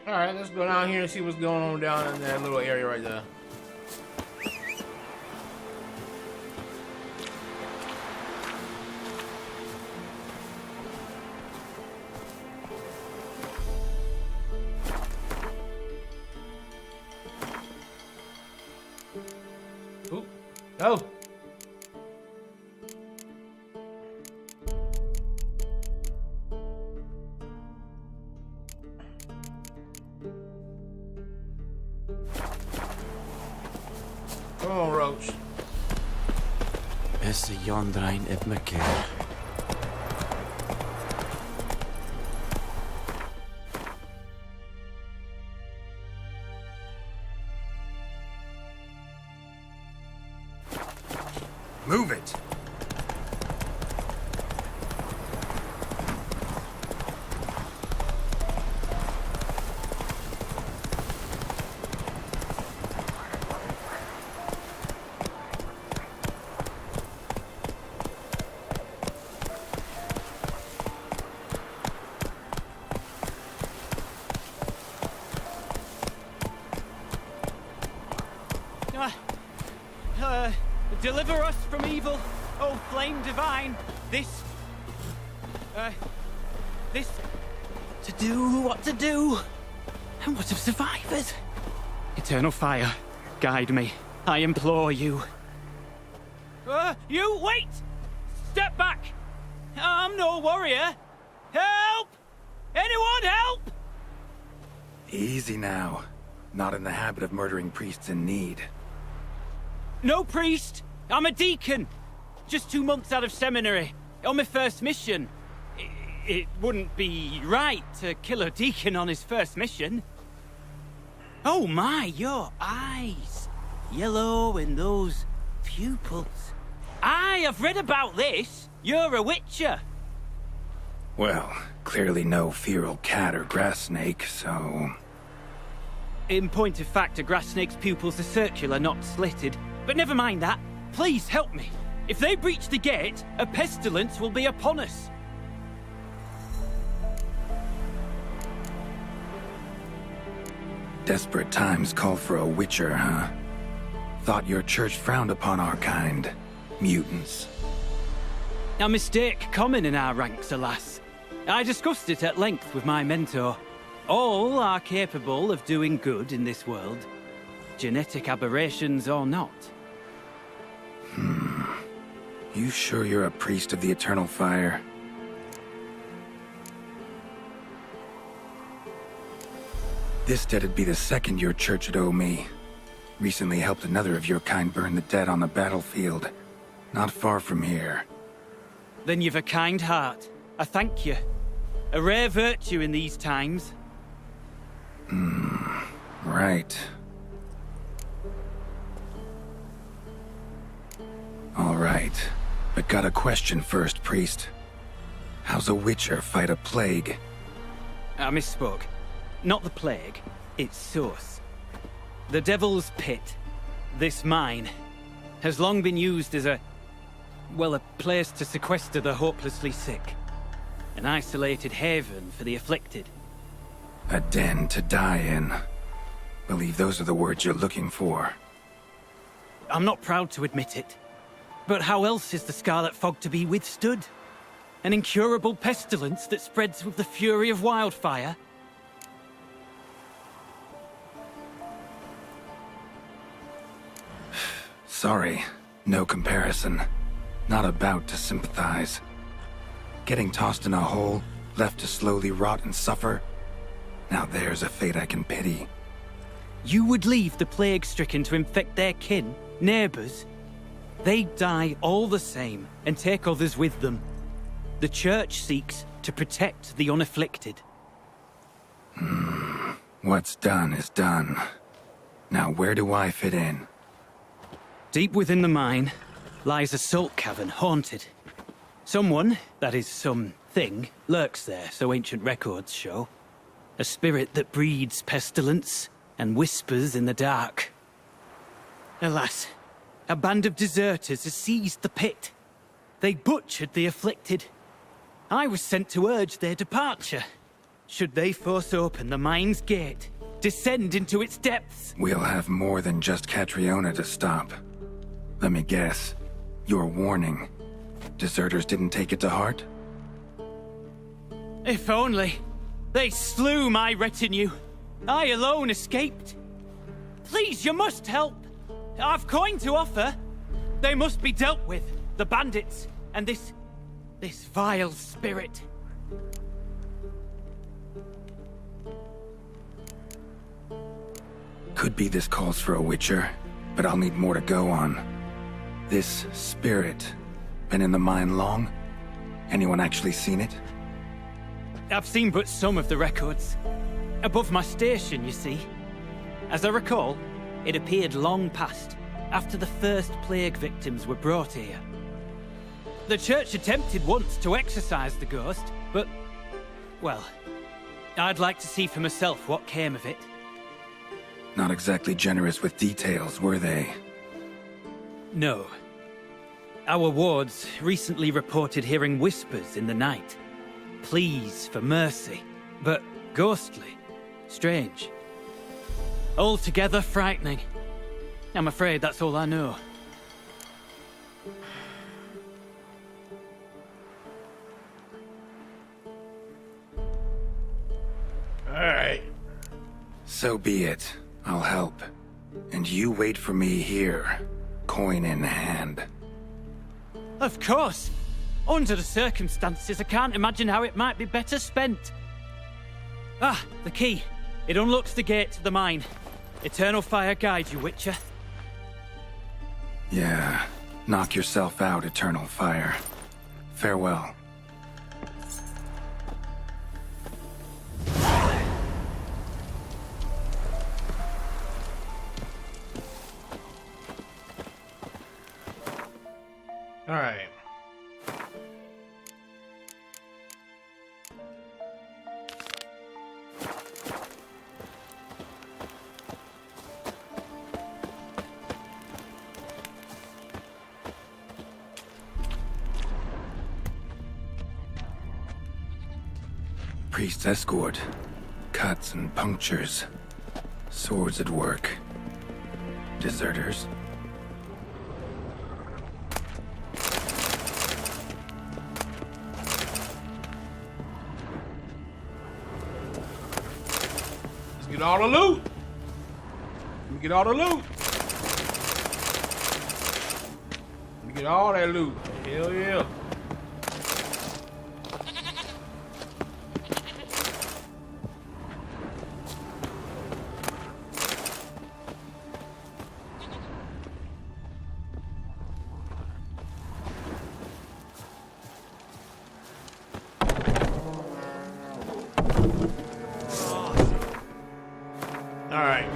Alright, let's go down here and see what's going on down in that little area right there. Ooh, go! Come on, Roach. Is the Yondrain Ibmakir. Move it! Deliver us from evil, O flame divine. This... What to do? And what of survivors? Eternal fire, guide me. I implore you. You, wait! Step back! I'm no warrior. Help! Anyone help? Easy now. Not in the habit of murdering priests in need. No priest! I'm a deacon! Just 2 months out of seminary, on my first mission. It wouldn't be right to kill a deacon on his first mission. Oh my, your eyes! Yellow and those pupils. I've read about this! You're a witcher! Well, clearly no feral cat or grass snake, so... In point of fact, a grass snake's pupils are circular, not slitted. But never mind that. Please help me. If they breach the gate, a pestilence will be upon us. Desperate times call for a witcher, huh? Thought your church frowned upon our kind. Mutants. A mistake common in our ranks, alas. I discussed it at length with my mentor. All are capable of doing good in this world. Genetic aberrations or not. You sure you're a priest of the Eternal Fire? This debt'd be the second your church would owe me. Recently helped another of your kind burn the dead on the battlefield. Not far from here. Then you've a kind heart. I thank you. A rare virtue in these times. Right. All right. But got a question first, priest. How's a witcher fight a plague? I misspoke. Not the plague, its source. The Devil's Pit, this mine, has long been used as a place to sequester the hopelessly sick. An isolated haven for the afflicted. A den to die in. Believe those are the words you're looking for. I'm not proud to admit it. But how else is the Scarlet Fog to be withstood? An incurable pestilence that spreads with the fury of wildfire? Sorry, no comparison. Not about to sympathize. Getting tossed in a hole, left to slowly rot and suffer? Now there's a fate I can pity. You would leave the plague-stricken to infect their kin, neighbors? They die all the same, and take others with them. The Church seeks to protect the unafflicted. What's done is done. Now where do I fit in? Deep within the mine lies a salt cavern haunted. Someone, that is something, lurks there, so ancient records show. A spirit that breeds pestilence and whispers in the dark. Alas, a band of deserters has seized the pit. They butchered the afflicted. I was sent to urge their departure. Should they force open the mine's gate, descend into its depths... We'll have more than just Catriona to stop. Let me guess. Your warning. Deserters didn't take it to heart? If only. They slew my retinue. I alone escaped. Please, you must help. I've coin to offer. They must be dealt with. The bandits and this vile spirit. Could be this calls for a witcher, but I'll need more to go on. This spirit, been in the mine long? Anyone actually seen it? I've seen but some of the records. Above my station, you see. As I recall, it appeared long past, after the first plague victims were brought here. The church attempted once to exorcise the ghost, but, well, I'd like to see for myself what came of it. Not exactly generous with details, were they? No. Our wards recently reported hearing whispers in the night. Pleas for mercy, but ghostly, strange. Altogether frightening. I'm afraid that's all I know. Alright. So be it. I'll help. And you wait for me here, coin in hand. Of course! Under the circumstances, I can't imagine how it might be better spent. Ah, the key. It unlocks the gate to the mine. Eternal fire guide you, Witcher. Yeah. Knock yourself out, Eternal Fire. Farewell. Alright. Priest's escort. Cuts and punctures. Swords at work. Deserters. Let's get all the loot. Let me get all the loot. Let me get all that loot. Hell yeah. Alright.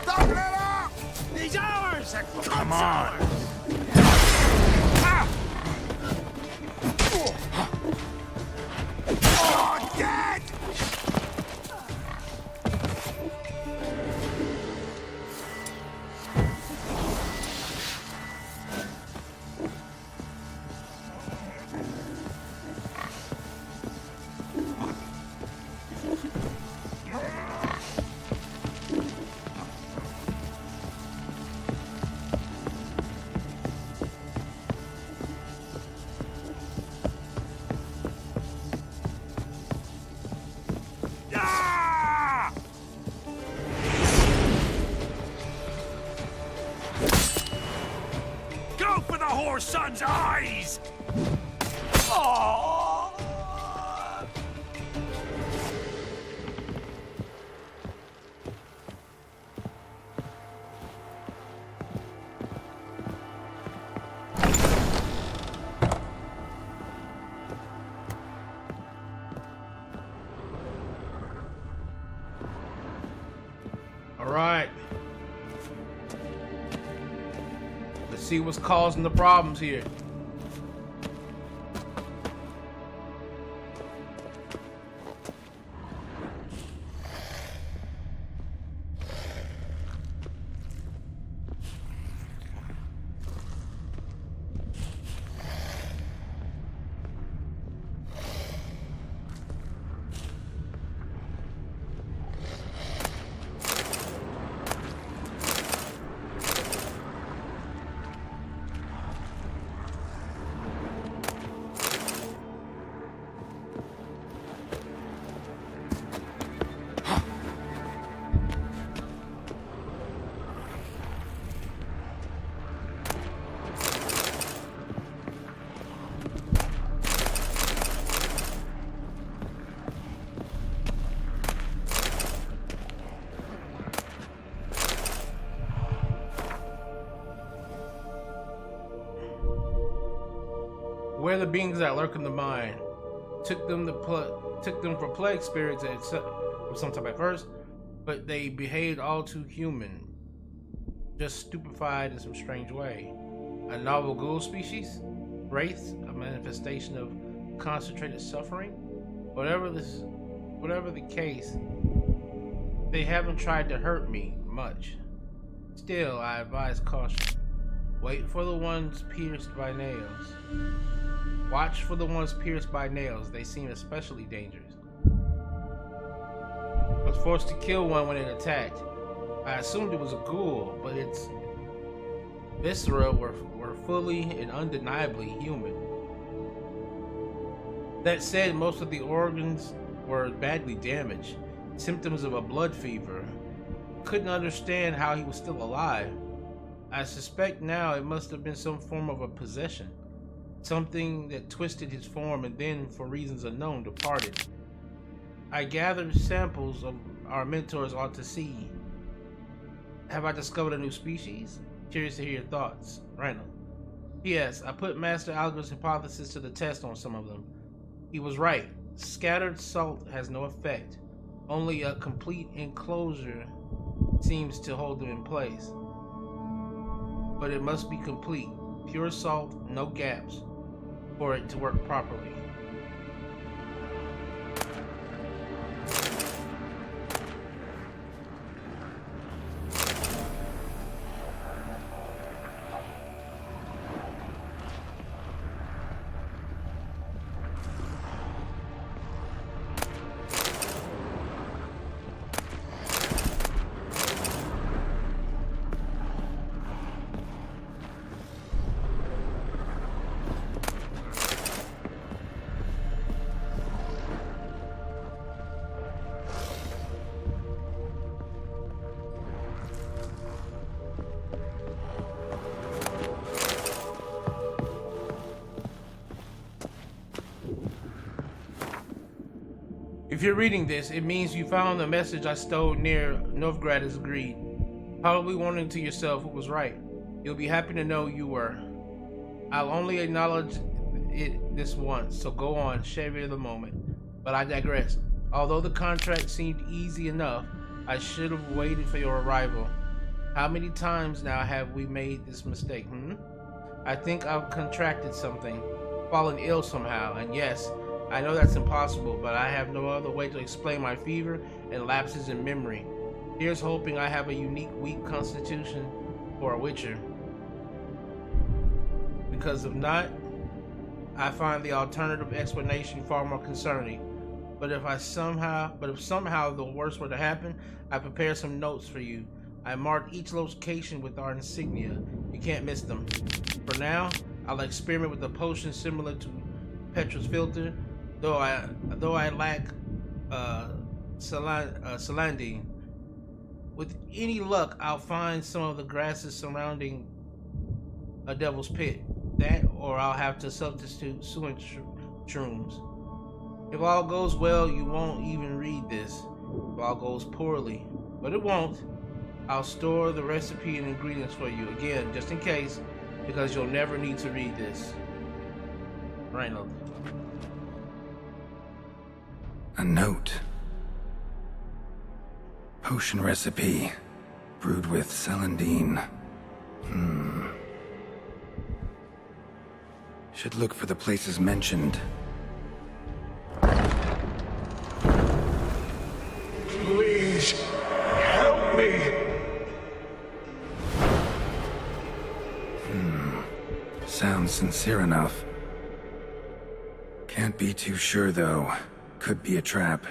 Double it up! He's ours! Come on! Oh, dead! Ah! Go for the whore's son's eyes! Oh! Alright. Let's see what's causing the problems here. the beings that lurk in the mind. Took them for plague spirits of some type at first, but they behaved all too human, just stupefied in some strange way. A novel ghoul species, wraiths, a manifestation of concentrated suffering. Whatever the case, they haven't tried to hurt me much. Still, I advise caution. Wait for the ones pierced by nails. Watch for the ones pierced by nails. They seem especially dangerous. I was forced to kill one when it attacked. I assumed it was a ghoul, but its viscera were fully and undeniably human. That said, most of the organs were badly damaged. Symptoms of a blood fever. Couldn't understand how he was still alive. I suspect now it must have been some form of a possession. Something that twisted his form and then, for reasons unknown, departed. I gathered samples of our mentors ought to see. Have I discovered a new species? Curious to hear your thoughts. Randall. P.S. I put Master Alger's hypothesis to the test on some of them. He was right. Scattered salt has no effect. Only a complete enclosure seems to hold them in place. But it must be complete. Pure salt, no gaps, for it to work properly. If you're reading this, it means you found the message I stole near Novgorod as agreed. Probably wondering to yourself who was right. You'll be happy to know you were. I'll only acknowledge it this once, so go on, savor the moment. But I digress. Although the contract seemed easy enough, I should have waited for your arrival. How many times now have we made this mistake, I think I've contracted something, fallen ill somehow, and yes, I know that's impossible, but I have no other way to explain my fever and lapses in memory. Here's hoping I have a unique weak constitution for a witcher. Because if not, I find the alternative explanation far more concerning. But if somehow the worst were to happen, I prepared some notes for you. I marked each location with our insignia. You can't miss them. For now, I'll experiment with a potion similar to Petra's filter. Though I lack salandine. With any luck, I'll find some of the grasses surrounding a devil's pit. That, or I'll have to substitute sewage shrooms. If all goes well, you won't even read this. If all goes poorly, but it won't, I'll store the recipe and ingredients for you, again, just in case, because you'll never need to read this. Reynold. A note. Potion recipe. Brewed with celandine. Should look for the places mentioned. Please, help me. Sounds sincere enough. Can't be too sure, though. Could be a trap.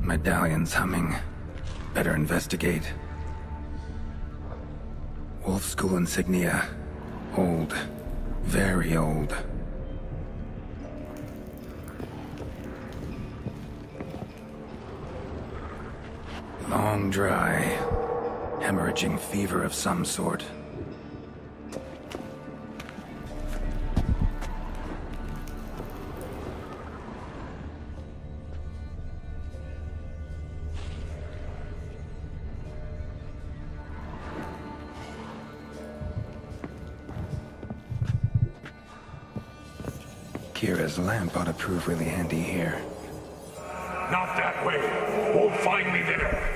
Medallion's humming. Better investigate. Wolf School insignia. Old. Very old. Long dry. Hemorrhaging fever of some sort. Kira's lamp ought to prove really handy here. Not that way. Won't find me there.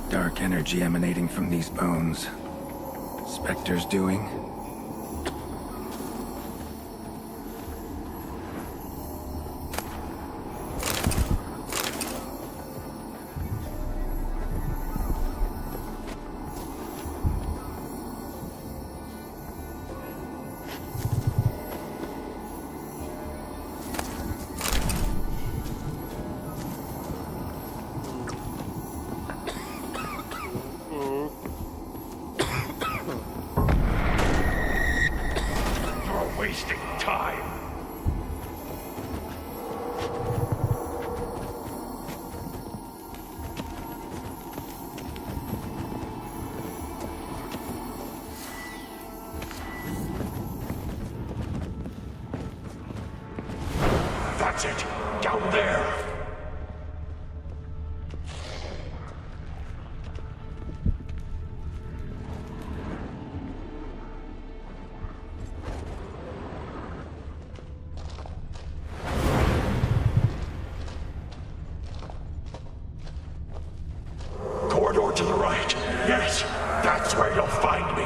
Dark energy emanating from these bones. Spectre's doing? Wasting time. That's it. Down there. Corridor to the right. Yes, that's where you'll find me.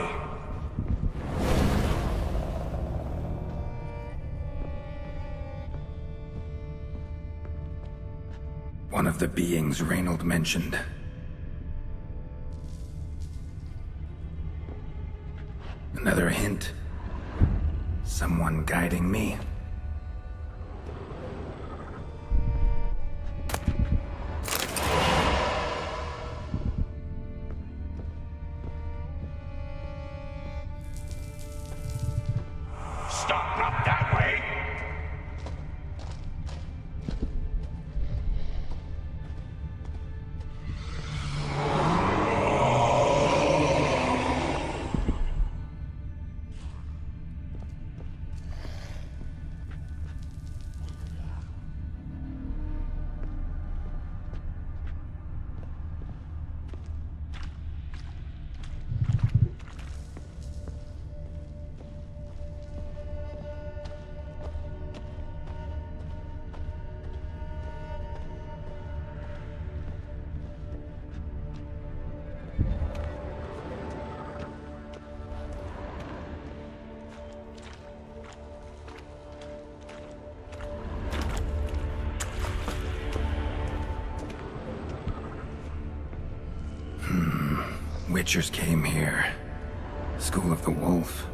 One of the beings Reynold mentioned. Another hint. Someone guiding me. Stop, not that way. Witchers came here. School of the Wolf.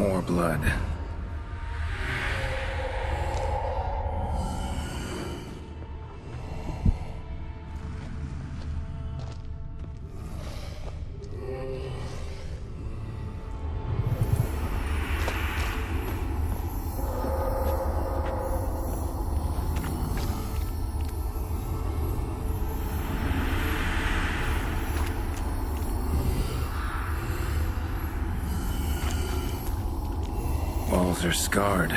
More blood. Walls are scarred.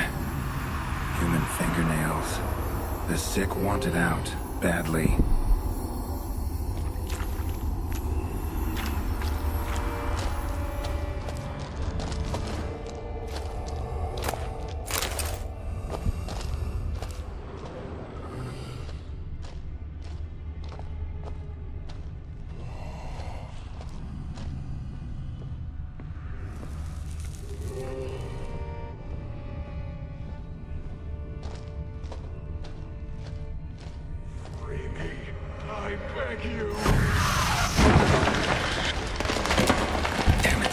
Human fingernails. The sick want it out, badly. I beg you. Damn it.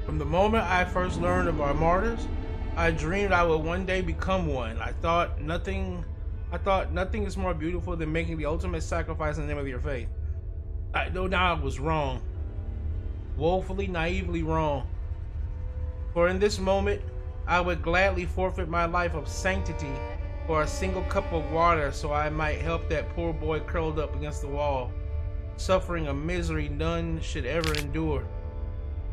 From the moment I first learned of our martyrs, I dreamed I would one day become one. I thought nothing is more beautiful than making the ultimate sacrifice in the name of your faith. I know now I was wrong. Woefully, naively wrong. For in this moment, I would gladly forfeit my life of sanctity for a single cup of water so I might help that poor boy curled up against the wall, suffering a misery none should ever endure.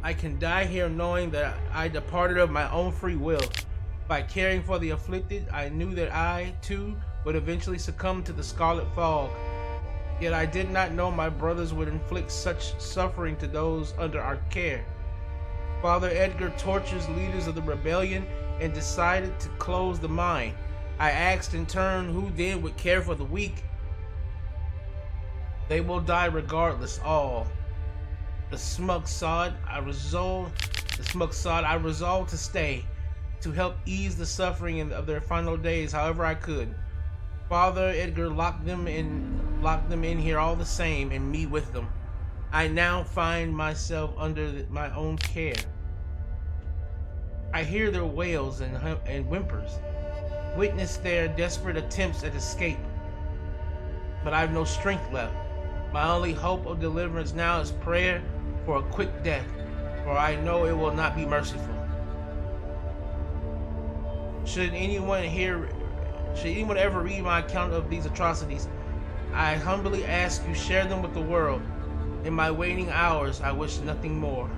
I can die here knowing that I departed of my own free will. By caring for the afflicted, I knew that I, too, would eventually succumb to the scarlet fog. Yet I did not know my brothers would inflict such suffering to those under our care. Father Edgar tortures leaders of the rebellion and decided to close the mine. I asked in turn who then would care for the weak. They will die regardless, all. The smug sod I resolved to stay, to help ease the suffering of their final days however I could. Father Edgar locked them in here all the same, and me with them. I now find myself under my own care. I hear their wails and whimpers, witness their desperate attempts at escape. But I have no strength left. My only hope of deliverance now is prayer for a quick death, for I know it will not be merciful. Should anyone ever read my account of these atrocities, I humbly ask you share them with the world. In my waiting hours, I wish nothing more.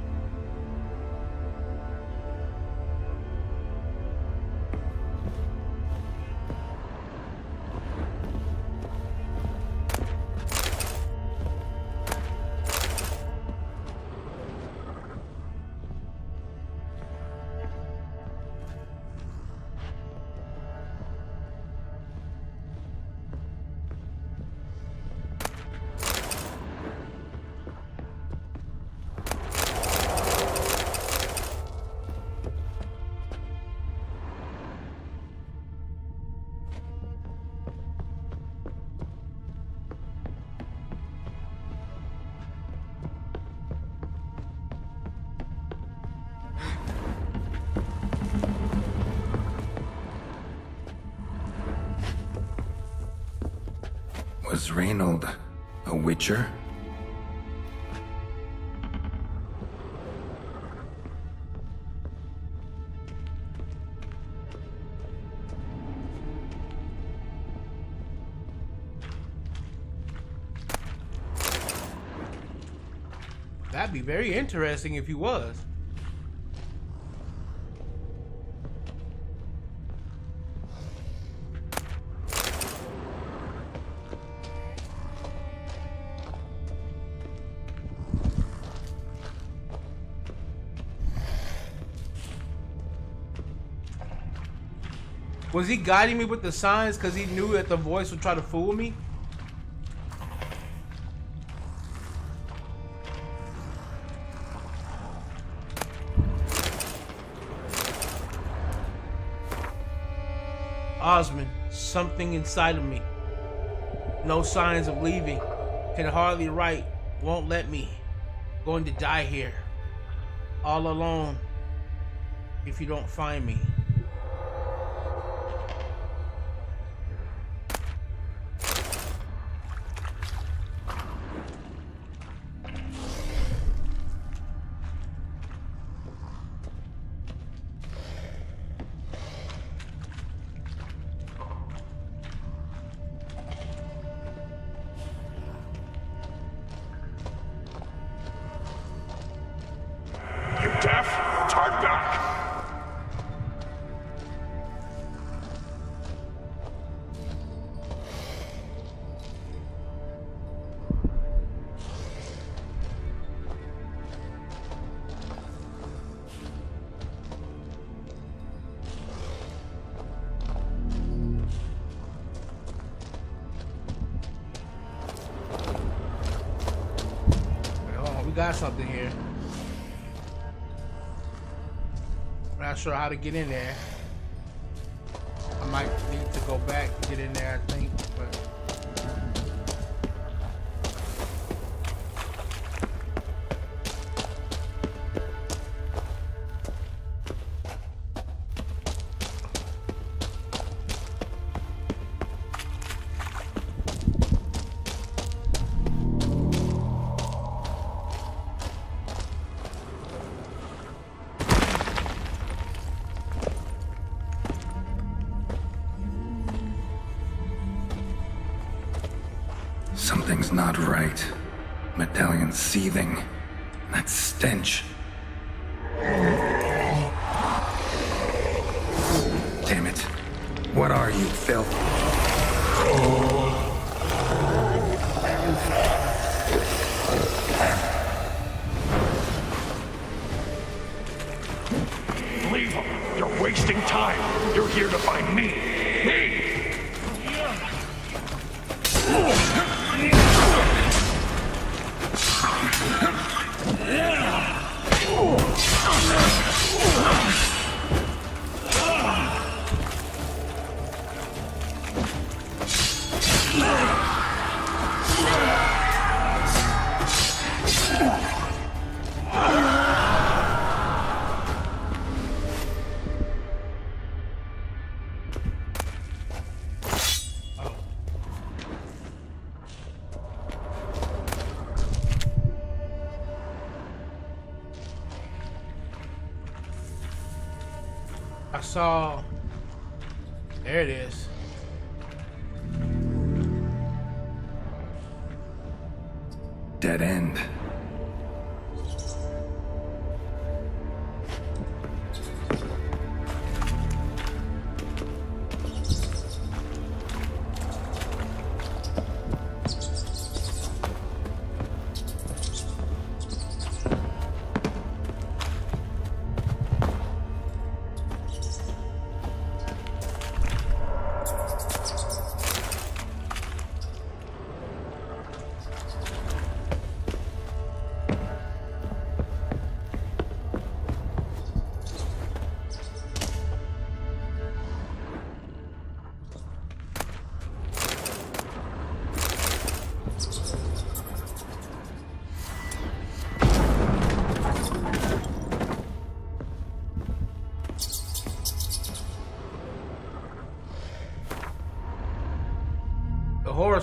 Was Reynold a witcher? That'd be very interesting if he was. Was he guiding me with the signs because he knew that the voice would try to fool me? Osmond, something inside of me. No signs of leaving. Can hardly write. Won't let me. Going to die here. All alone. If you don't find me. We got something here. Not sure how to get in there. I might need to go back to get in there, I think, but something's not right. Medallion seething. That stench. Damn it. What are you, filth? Leave him. You're wasting time. You're here to find me. Me! I saw. There it is. Dead end.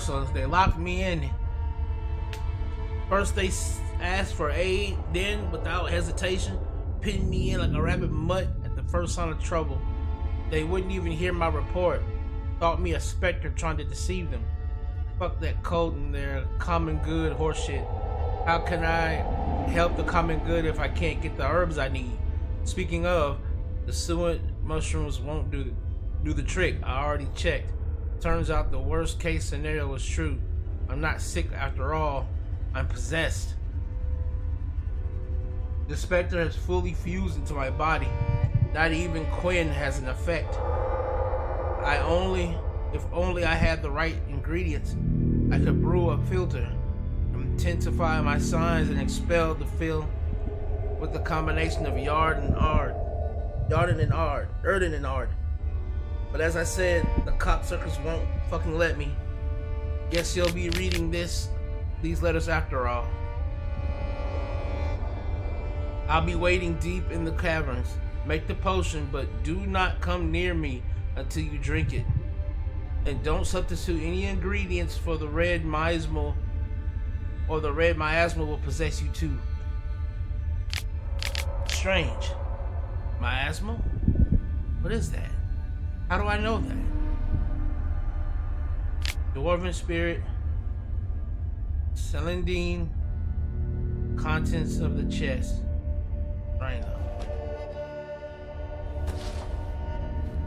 so they locked me in. First they asked for aid, then without hesitation, pinned me in like a rabbit mutt at the first sign of trouble. They wouldn't even hear my report. Thought me a specter trying to deceive them. Fuck that code and their common good horseshit. How can I help the common good if I can't get the herbs I need? Speaking of, the suet mushrooms won't do the trick. I already checked. Turns out the worst case scenario was true. I'm not sick after all. I'm possessed. The specter has fully fused into my body. Not even Quinn has an effect. If only I had the right ingredients, I could brew a filter, intensify my signs, and expel the fill with the combination of Yarden and Ard. But as I said, the cocksuckers won't fucking let me. Guess you'll be reading these letters after all. I'll be waiting deep in the caverns. Make the potion, but do not come near me until you drink it. And don't substitute any ingredients, for the red miasma, or the red miasma will possess you too. Strange. Miasma? What is that? How do I know that? Dwarven spirit. Celandine. Contents of the chest. Right now.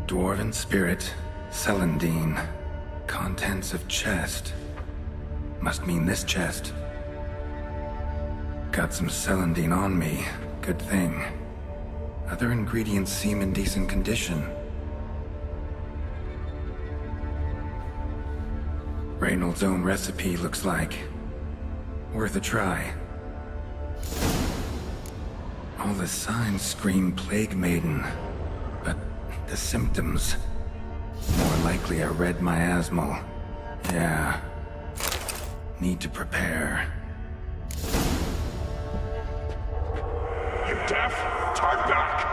Dwarven spirit, Celandine, contents of chest. Must mean this chest. Got some Celandine on me, good thing. Other ingredients seem in decent condition. Reynolds' own recipe looks like. Worth a try. All the signs scream Plague Maiden, but the symptoms, more likely a red miasmal. Yeah. Need to prepare. You deaf? Talk back!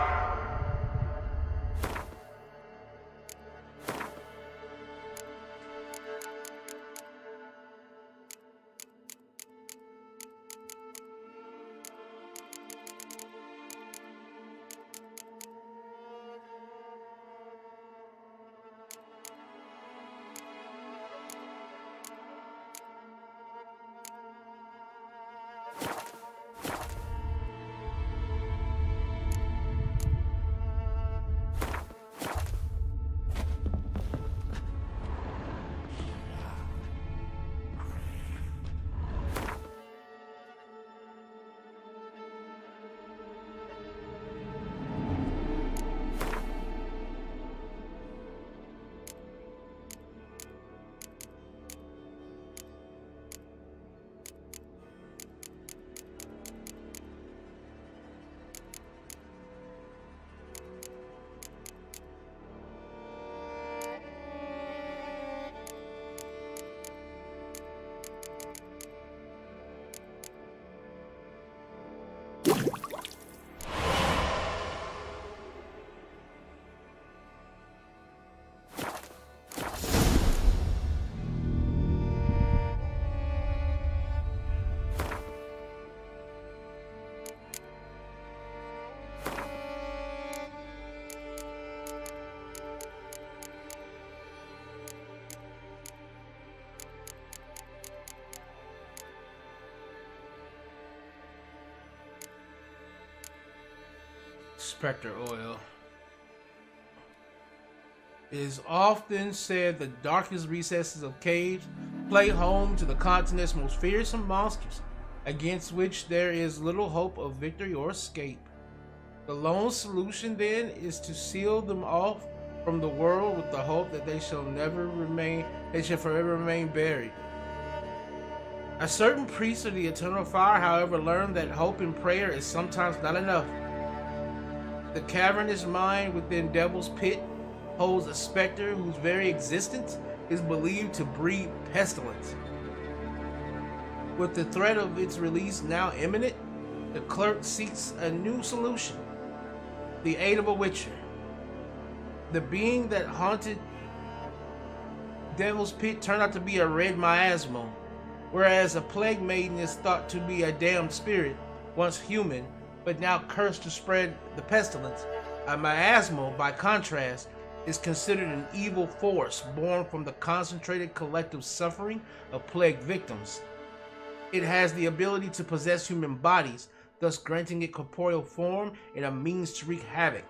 Spectre oil. It is often said the darkest recesses of caves play home to the continent's most fearsome monsters, against which there is little hope of victory or escape. The lone solution then is to seal them off from the world with the hope that they shall forever remain buried. A certain priest of the eternal fire, however, learned that hope and prayer is sometimes not enough. The cavernous mine within Devil's Pit holds a specter whose very existence is believed to breed pestilence. With the threat of its release now imminent, the clerk seeks a new solution: the aid of a witcher. The being that haunted Devil's Pit turned out to be a red miasma, whereas a plague maiden is thought to be a damned spirit, once human, but now cursed to spread the pestilence. A miasma, by contrast, is considered an evil force born from the concentrated collective suffering of plague victims. It has the ability to possess human bodies, thus granting it corporeal form and a means to wreak havoc.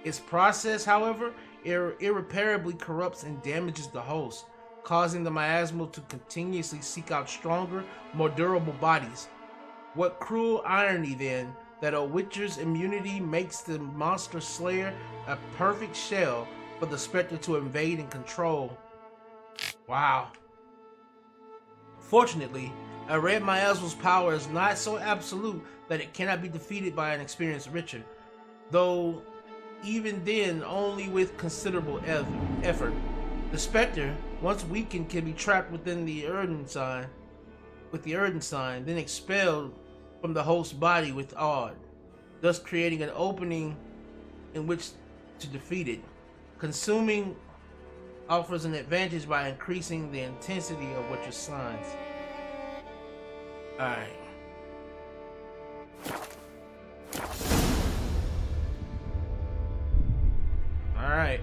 Its process, however, irreparably corrupts and damages the host, causing the miasma to continuously seek out stronger, more durable bodies. What cruel irony, then, that a witcher's immunity makes the monster slayer a perfect shell for the specter to invade and control. Wow. Fortunately, a red miasma's power is not so absolute that it cannot be defeated by an experienced witcher, though even then only with considerable effort. The specter, once weakened, can be trapped within the Erden sign, then expelled from the host's body with Odd, thus creating an opening in which to defeat it. Consuming offers an advantage by increasing the intensity of Witcher's signs. Alright. Alright.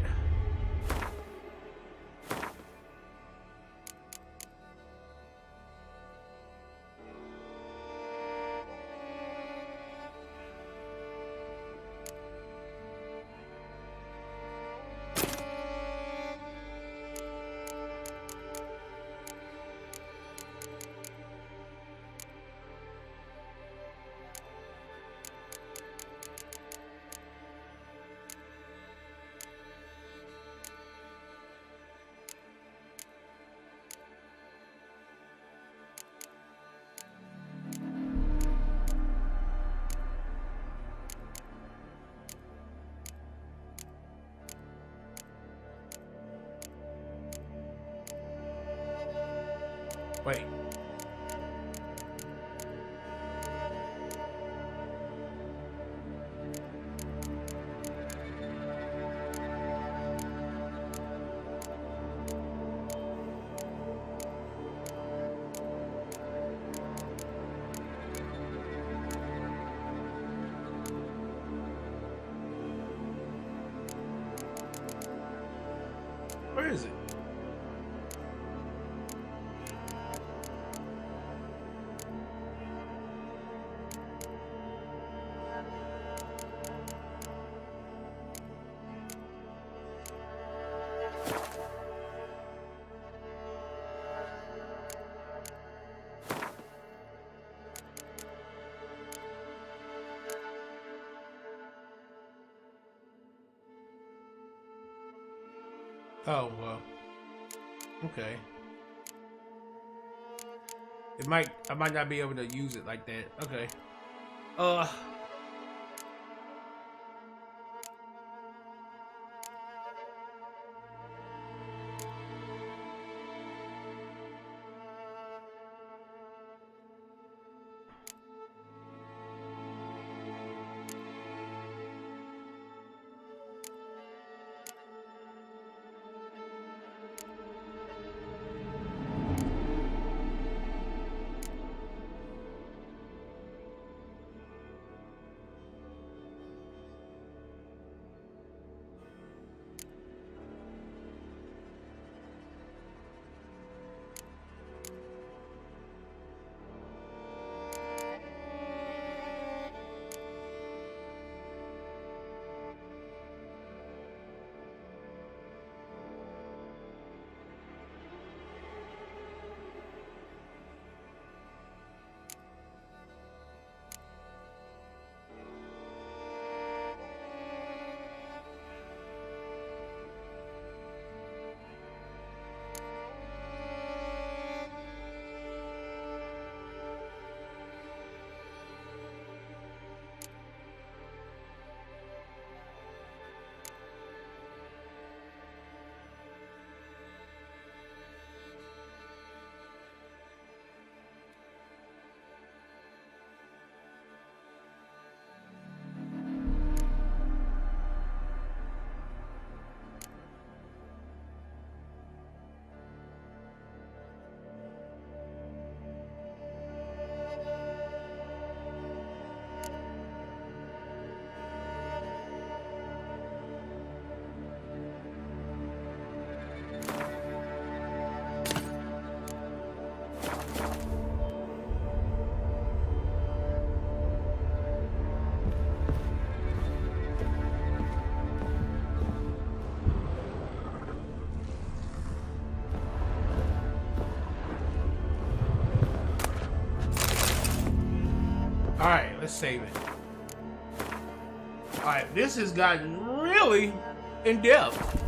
Wait. Where is it? Oh, well. Okay. I might not be able to use it like that. Okay. Alright, let's save it. Alright, this has gotten really in depth.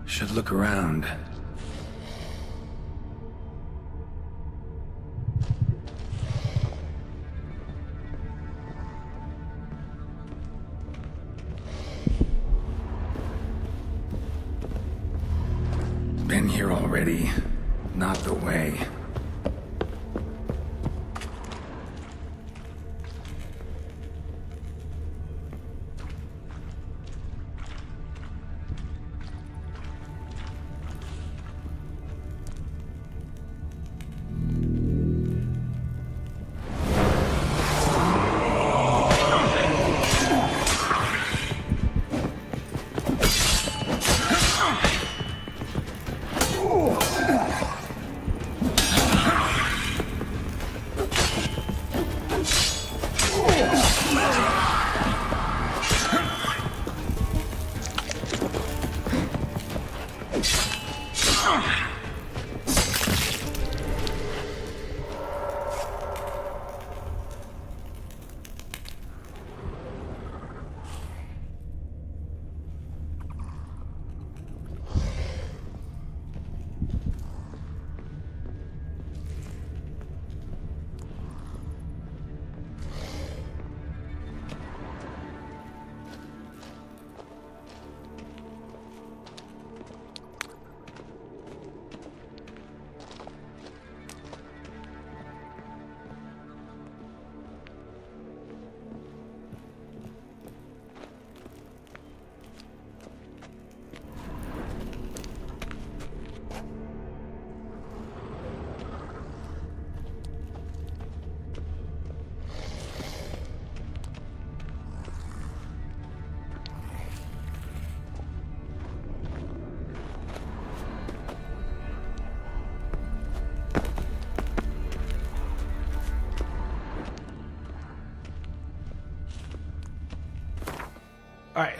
Should look around. Been here already. Not the way. Alright.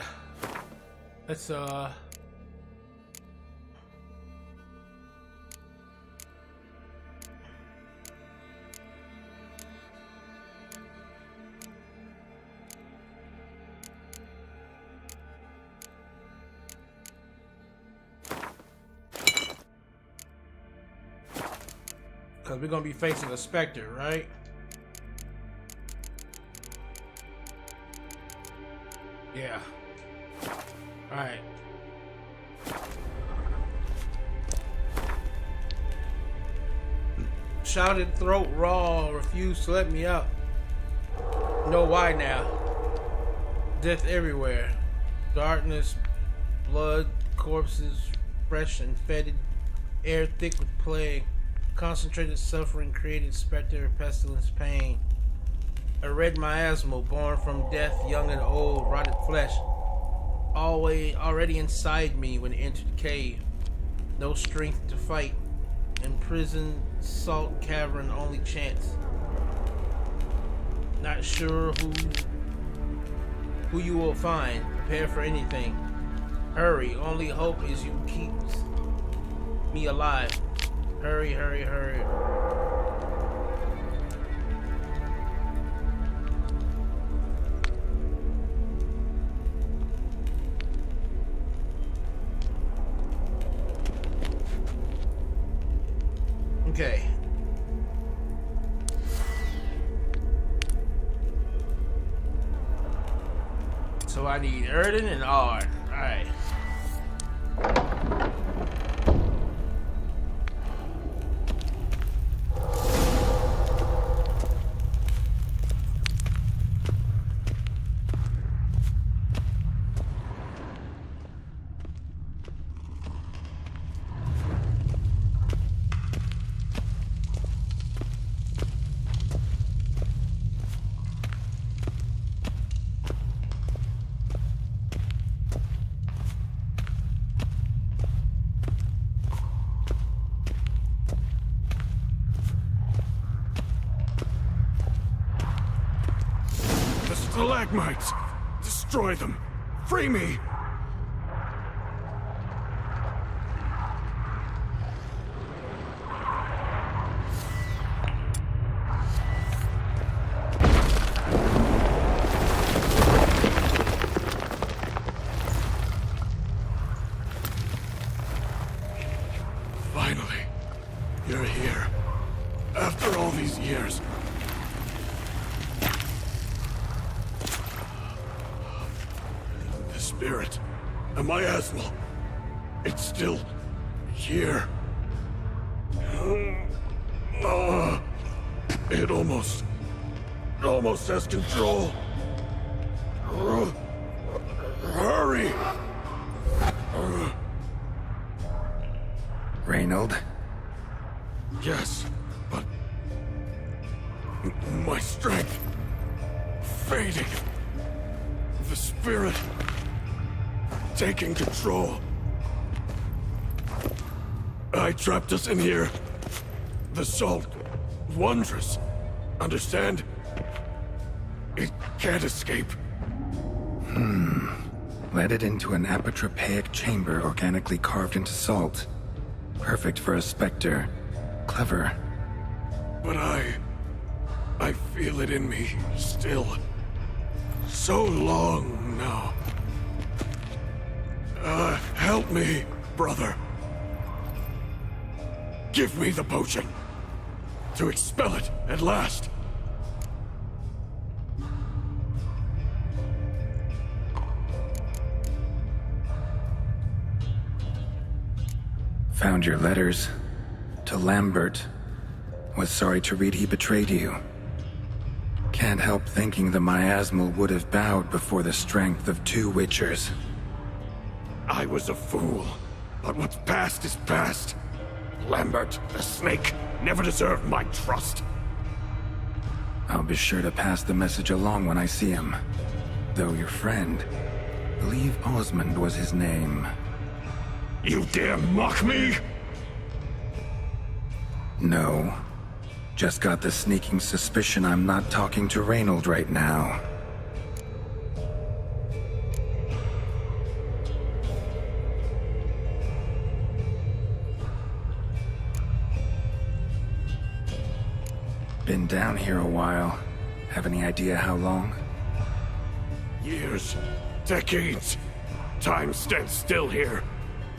Let's because we're gonna be facing a specter, right? Yeah. Alright. Shouted throat raw, refused to let me out. Know why now. Death everywhere. Darkness, blood, corpses, fresh and fetid. Air thick with plague. Concentrated suffering created specter, pestilence, pain. A red miasma born from death, young and old, rotted flesh. Already inside me when entered the cave. No strength to fight. Imprisoned, salt cavern, only chance. Not sure who you will find. Prepare for anything. Hurry. Only hope is you keep me alive. Hurry, hurry, hurry. Okay. So I need Erden and Ard. Alright. Stalagmites! Destroy them! Free me! Finally, you're here. After all these years. Spirit, a miasmal. It's still here. It almost has control. Hurry! Reynold? Yes, but my strength fading. The spirit taking control. I trapped us in here. The salt, wondrous. Understand? It can't escape. Led it into an apotropaic chamber organically carved into salt. Perfect for a specter. Clever. But I feel it in me still. So long now. Help me, brother. Give me the potion. To expel it at last. Found your letters. To Lambert. Was sorry to read he betrayed you. Can't help thinking the miasmal would have bowed before the strength of two witchers. I was a fool, but what's past is past. Lambert, the snake, never deserved my trust. I'll be sure to pass the message along when I see him. Though your friend, believe Osmond was his name. You dare mock me? No. Just got the sneaking suspicion I'm not talking to Reynold right now. Been down here a while. Have any idea how long? Years. Decades. Time stands still here.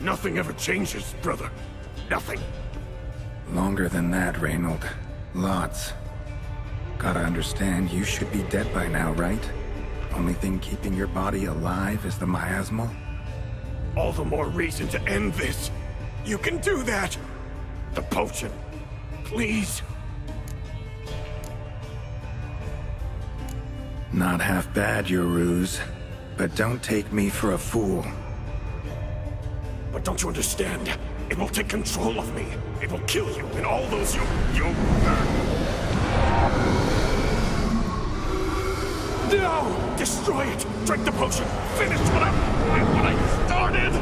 Nothing ever changes, brother. Nothing. Longer than that, Reynold. Lots. Gotta understand, you should be dead by now, right? Only thing keeping your body alive is the miasmal? All the more reason to end this. You can do that. The potion. Please. Not half bad, your ruse. But don't take me for a fool. But don't you understand? It will take control of me. It will kill you and all those you... No! Destroy it! Drink the potion! Finish what I started!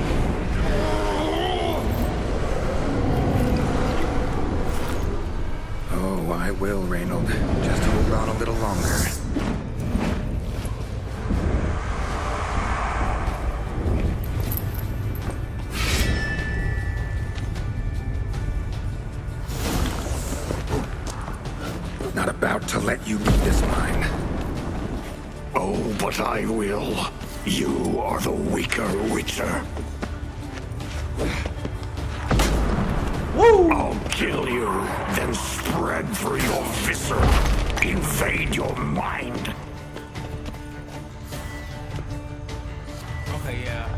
Oh, I will, Reynold. Just hold on a little longer. Not about to let you leave this mine. Oh, but I will. You are the weaker Witcher. Woo! I'll kill you, then spread through your viscera. Invade your mind. Okay, yeah.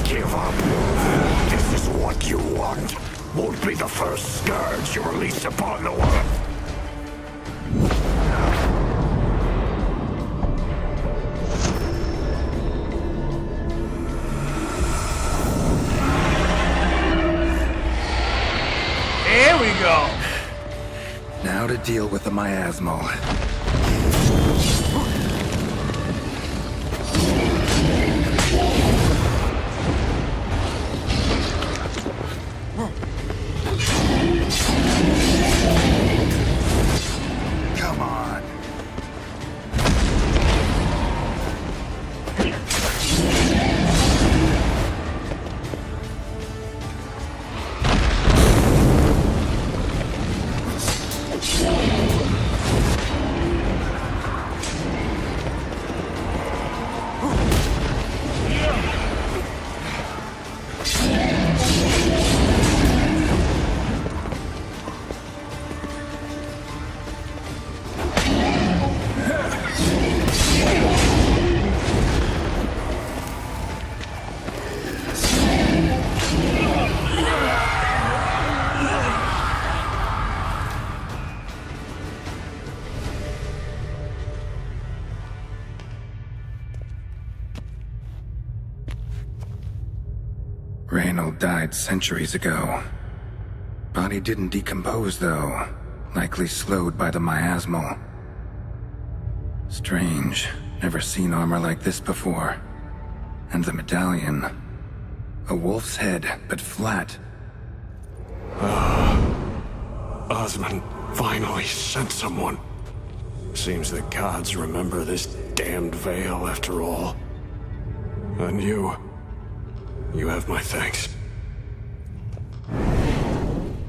Give up. This is what you want. Won't be the first scourge you release upon the world. There we go. Now to deal with the miasmal. Come on. Reynold died centuries ago. Body didn't decompose, though. Likely slowed by the miasmal. Strange. Never seen armor like this before. And the medallion. A wolf's head, but flat. Osmond finally sent someone. Seems the gods remember this damned veil after all. And you have my thanks.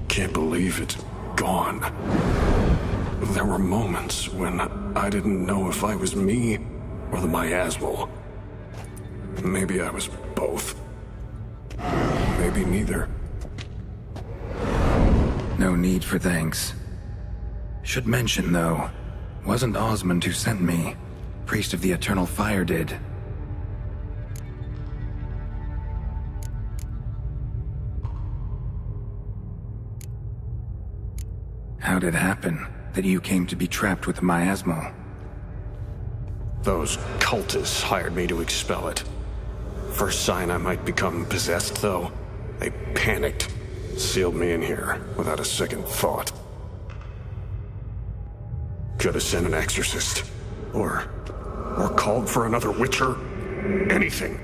Can't believe it's gone. There were moments when I didn't know if I was me or the miasmal. Maybe I was both. Maybe neither. No need for thanks. Should mention, though, wasn't Osmond who sent me. Priest of the Eternal Fire did. How'd it happen that you came to be trapped with the miasmal? Those cultists hired me to expel it. First sign I might become possessed, though, they panicked. Sealed me in here without a second thought. Could have sent an exorcist. Or called for another Witcher. Anything.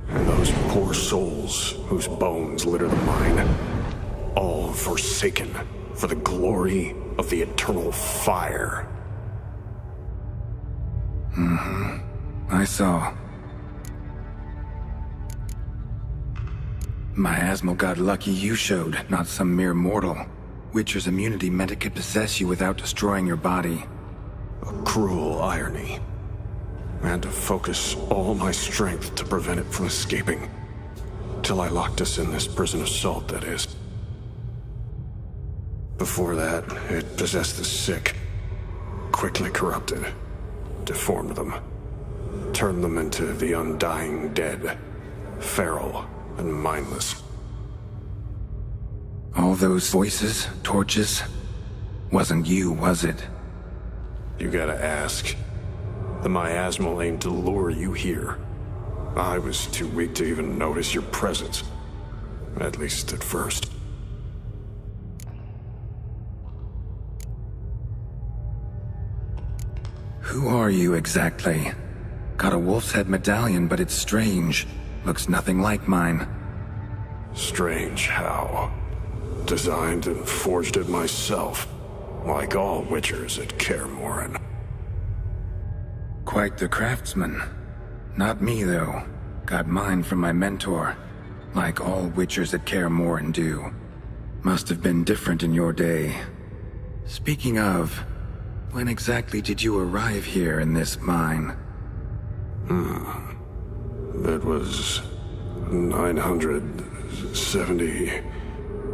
And those poor souls whose bones litter the mine. All forsaken for the glory of the Eternal Fire. Mm-hmm. I saw. Miasmal got lucky you showed, not some mere mortal. Witcher's immunity meant it could possess you without destroying your body. A cruel irony. I had to focus all my strength to prevent it from escaping. Till I locked us in this prison of salt, that is. Before that, it possessed the sick. Quickly corrupted. Deformed them. Turned them into the undying dead. Feral and mindless. All those voices, torches, wasn't you, was it? You gotta ask. The miasmal aimed to lure you here. I was too weak to even notice your presence. At least at first. Who are you exactly? Got a wolf's head medallion, but it's strange. Looks nothing like mine. Strange how? Designed and forged it myself. like all witchers at Kaer Morhen. Quite the craftsman. Not me, though. Got mine from my mentor, like all witchers at Kaer Morhen do. Must have been different in your day. Speaking of, when exactly did you arrive here in this mine? It was 970...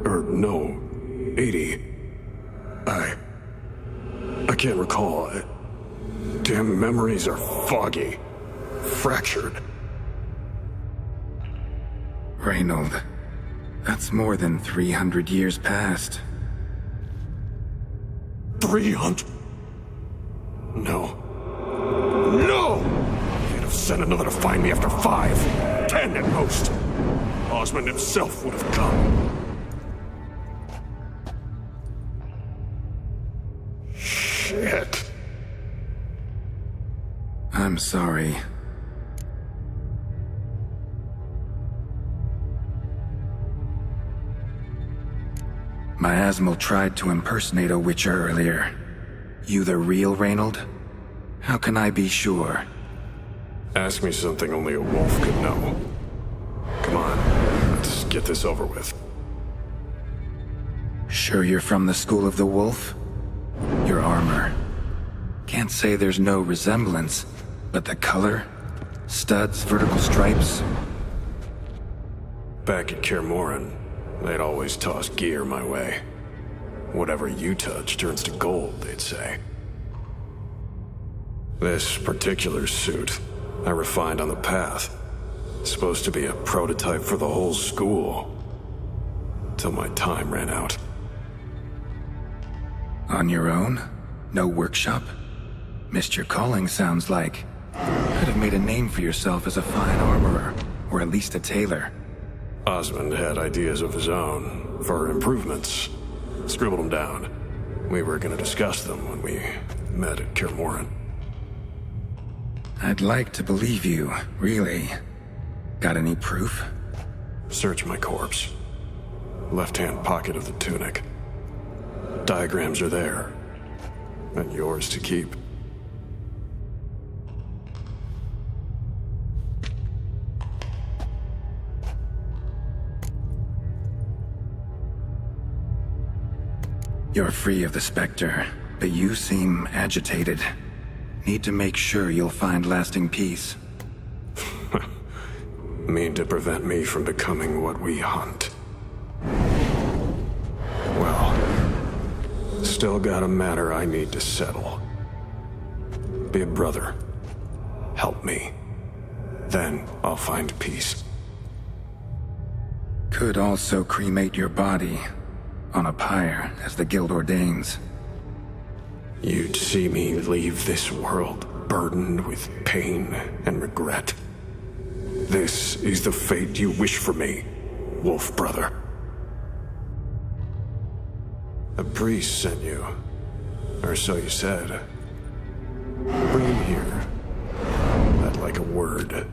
or no, 80. I can't recall. Damn memories are foggy. Fractured. Reynold, that's more than 300 years past. 300? No. No! They'd have sent another to find me after 5, 10 at most. Osmond himself would have come. Shit. I'm sorry. Miasmal tried to impersonate a witcher earlier. You the real Reynold? How can I be sure? Ask me something only a wolf could know. Come on, let's get this over with. Sure you're from the School of the Wolf? Your armor. Can't say there's no resemblance, but the color? Studs, vertical stripes? Back at Kaer Morhen, they'd always toss gear my way. Whatever you touch turns to gold, they'd say. This particular suit, I refined on the path. Supposed to be a prototype for the whole school. Till my time ran out. On your own? No workshop? Missed your calling, sounds like. Could have made a name for yourself as a fine armorer, or at least a tailor. Osmond had ideas of his own, for improvements. Scribbled them down. We were gonna discuss them when we met at Kaer Morhen. I'd like to believe you, really. Got any proof? Search my corpse. Left-hand pocket of the tunic. Diagrams are there. And yours to keep. You're free of the Spectre, but you seem agitated. Need to make sure you'll find lasting peace. Mean to prevent me from becoming what we hunt. Well, still got a matter I need to settle. Be a brother. Help me. Then I'll find peace. Could also cremate your body. On a pyre, as the guild ordains. You'd see me leave this world burdened with pain and regret. This is the fate you wish for me, Wolf Brother. A priest sent you, or so you said. Bring him here. I'd like a word.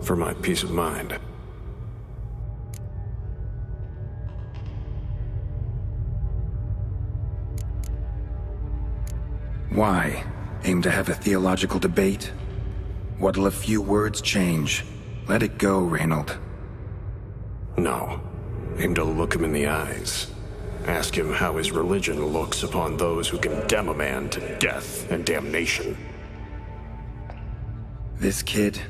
For my peace of mind. Why? Aim to have a theological debate? What'll a few words change? Let it go, Reynold. No. Aim to look him in the eyes. Ask him how his religion looks upon those who condemn a man to death and damnation. This kid,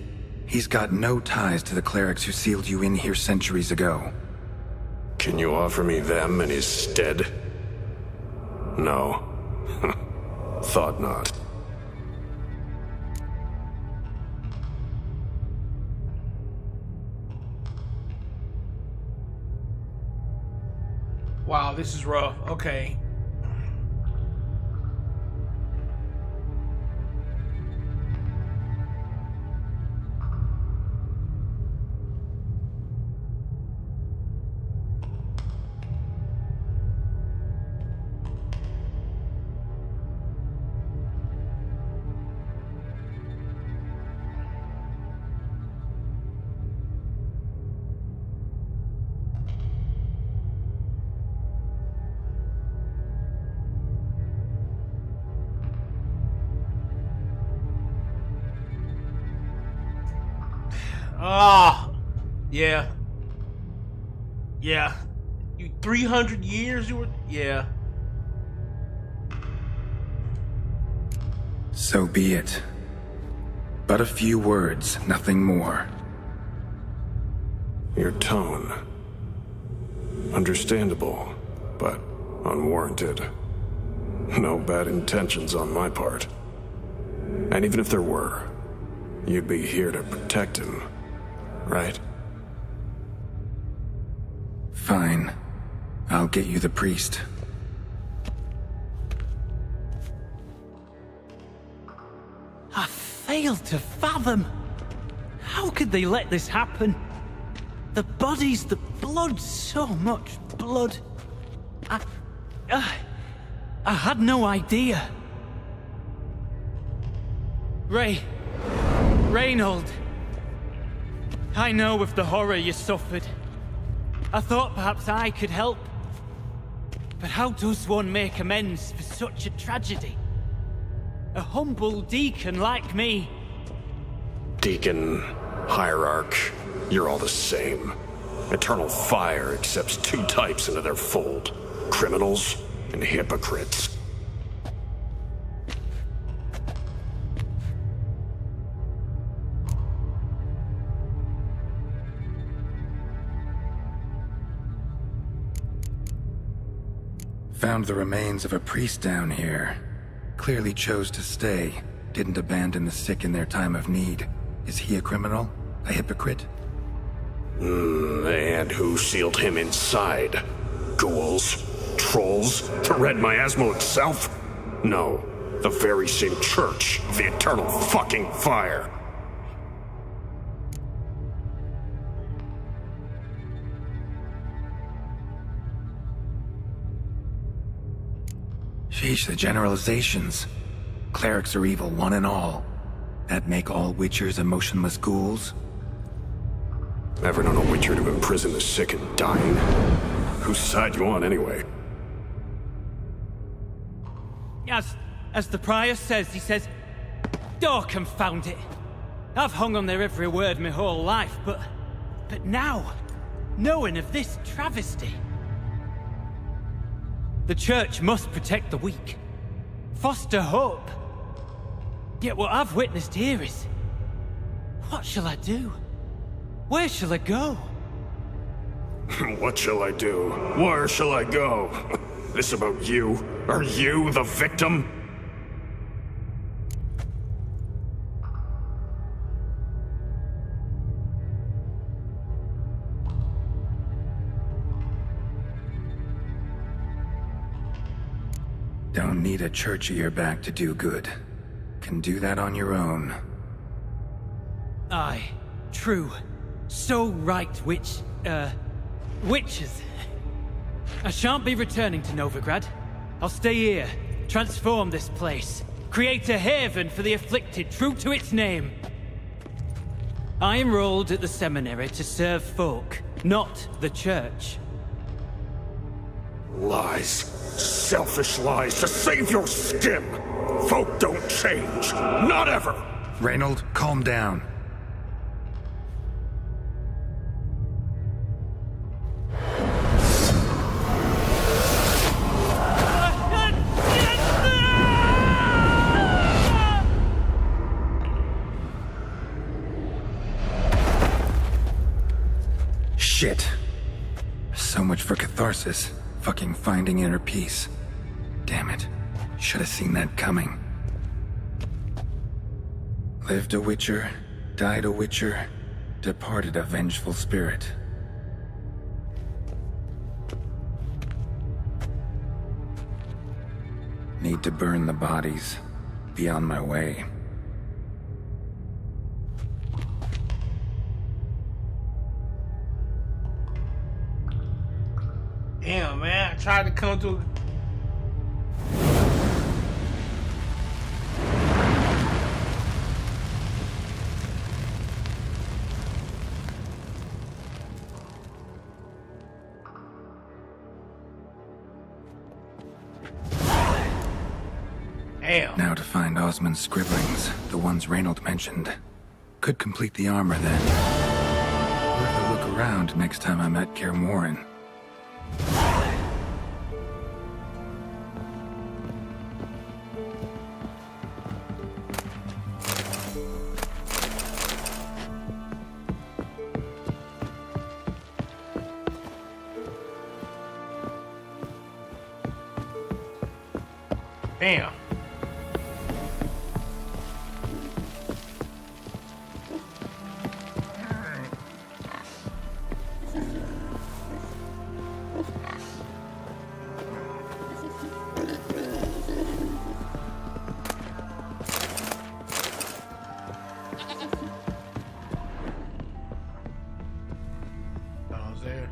he's got no ties to the clerics who sealed you in here centuries ago. Can you offer me them in his stead? No. Thought not. Wow, this is rough. Okay. Ah, yeah. Yeah. You 300 years you were, yeah. So be it. But a few words, nothing more. Your tone. Understandable, but unwarranted. No bad intentions on my part. And even if there were, you'd be here to protect him, right? Fine. I'll get you the priest. I failed to fathom. How could they let this happen? The bodies, the blood, so much blood. I had no idea. Reynold. I know of the horror you suffered. I thought perhaps I could help. But how does one make amends for such a tragedy? A humble deacon like me. Deacon, hierarch, you're all the same. Eternal Fire accepts two types into their fold. Criminals and hypocrites. Found the remains of a priest down here. Clearly chose to stay. Didn't abandon the sick in their time of need. Is he a criminal? A hypocrite? And who sealed him inside? Ghouls? Trolls? The Red Miasmal itself? No. The very same Church of the Eternal fucking Fire. Sheesh, the generalizations. Clerics are evil, one and all. That make all Witchers emotionless ghouls? Ever known a Witcher to imprison the sick and dying? Whose side you on, anyway? As the prior says, he says, "Oh, confound it. I've hung on their every word my whole life, but now, knowing of this travesty, the Church must protect the weak, foster hope. Yet what I've witnessed here is, what shall I do? Where shall I go?" What shall I do? Where shall I go? This about you? Are you the victim? Don't need a church at your back to do good. Can do that on your own. Aye, true. So right, witches. I shan't be returning to Novigrad. I'll stay here, transform this place, create a haven for the afflicted, true to its name. I enrolled at the seminary to serve folk, not the Church. Lies. Selfish lies to save your skin. Folk don't change. Not ever. Reynold, calm down. Shit. So much for catharsis. Fucking finding inner peace. Damn it. Should have seen that coming. Lived a Witcher, died a Witcher, departed a vengeful spirit. Need to burn the bodies. Be on my way. Damn, man. I tried to come to... Damn. Now to find Osmond's scribblings, the ones Reynold mentioned. Could complete the armor then. Worth a look around next time I'm at Kaer Morhen. Damn. I was there.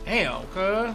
Damn, cuz.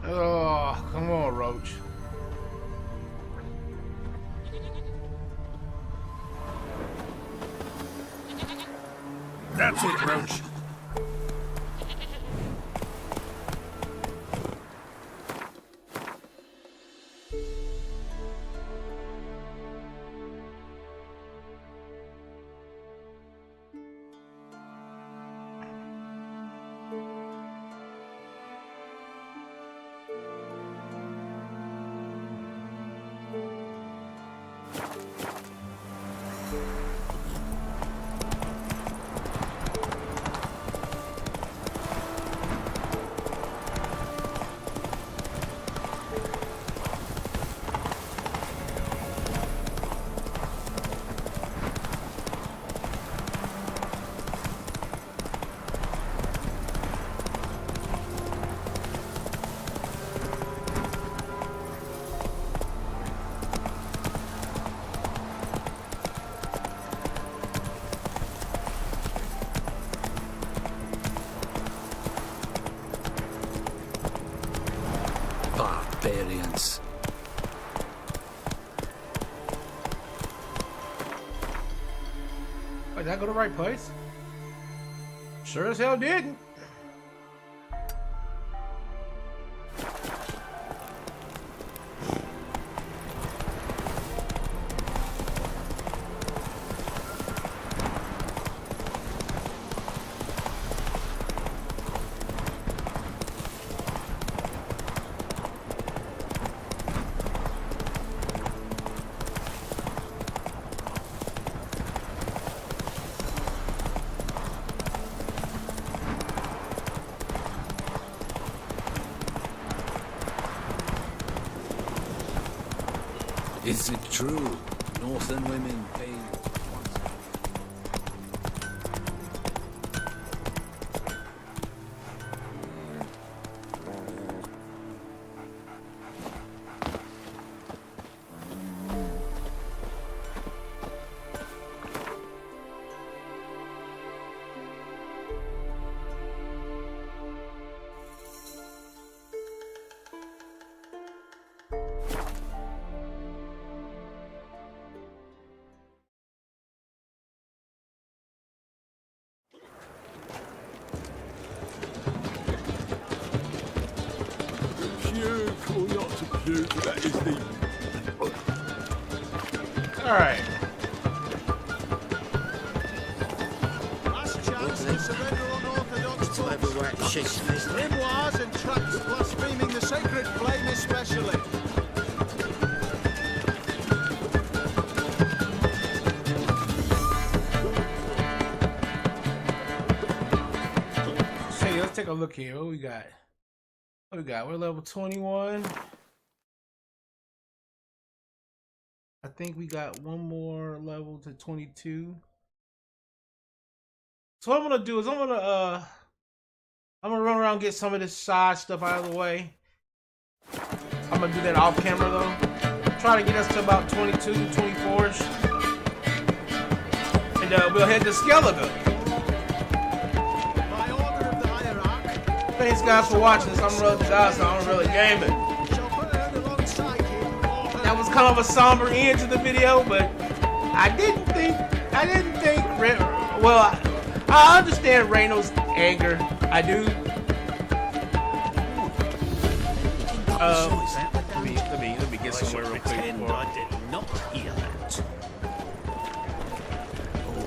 Oh, come on, Roach. That's it, Roach. Barbarians. Wait, did I go to the right place? Sure as hell didn't. Is it true? Northern women pay. Alright. Last chance to surrender unorthodox books. Grimoires and tracts blaspheming the sacred flame especially. Hey, let's take a look here. What we got? What we got? We're level 21. I think we got one more level to 22. So what I'm gonna do is I'm gonna run around and get some of this side stuff out of the way. I'm gonna do that off camera though. Try to get us to about 22, 24ish. And we'll head to Skellige. Thanks guys for watching this. I'm Really Guys, I'm Really Gaming. That was kind of a somber end to the video, but I didn't think, well, I understand Reynolds' anger. I do. Let me get somewhere real quick. I did not hear that.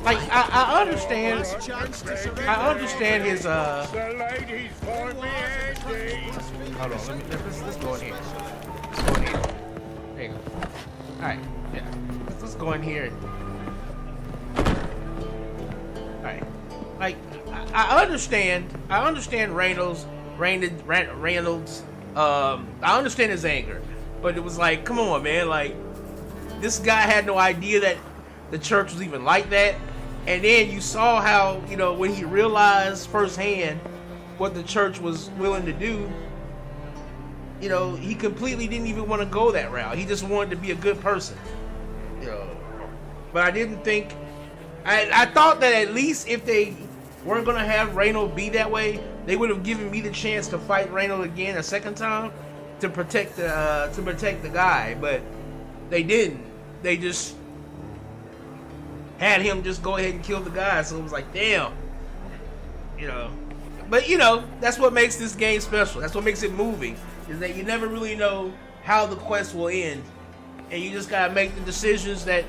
Like I understand his The ladies for me, Andy. hold on, let's go in here. Let's go in here. There you go. Alright, yeah. Let's go in here. Alright. Like I understand Reynolds. I understand his anger. But it was like, come on, man, like this guy had no idea that the church was even like that. And then you saw how, you know, when he realized firsthand what the church was willing to do, you know, he completely didn't even want to go that route. He just wanted to be a good person. You know. But I didn't think, I thought that at least if they weren't going to have Reynolds be that way, they would have given me the chance to fight Reynolds again a second time to protect the guy. But they didn't. They just had him just go ahead and kill the guy. So it was like, damn. You know. But, you know, that's what makes this game special. That's what makes it moving. Is that you never really know how the quest will end. And you just gotta make the decisions that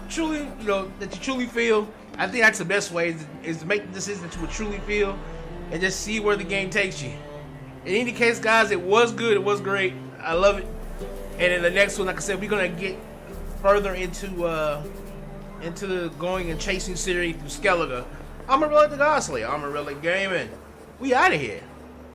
truly, you know, that you truly feel. I think that's the best way is to make the decision that you would truly feel and just see where the game takes you. In any case, guys, it was good. It was great. I love it. And in the next one, like I said, we're gonna get further into the going and chasing series through Skellige. I'm Amon-Rellik the Godslayer. I'm Really Gaming. We out of here.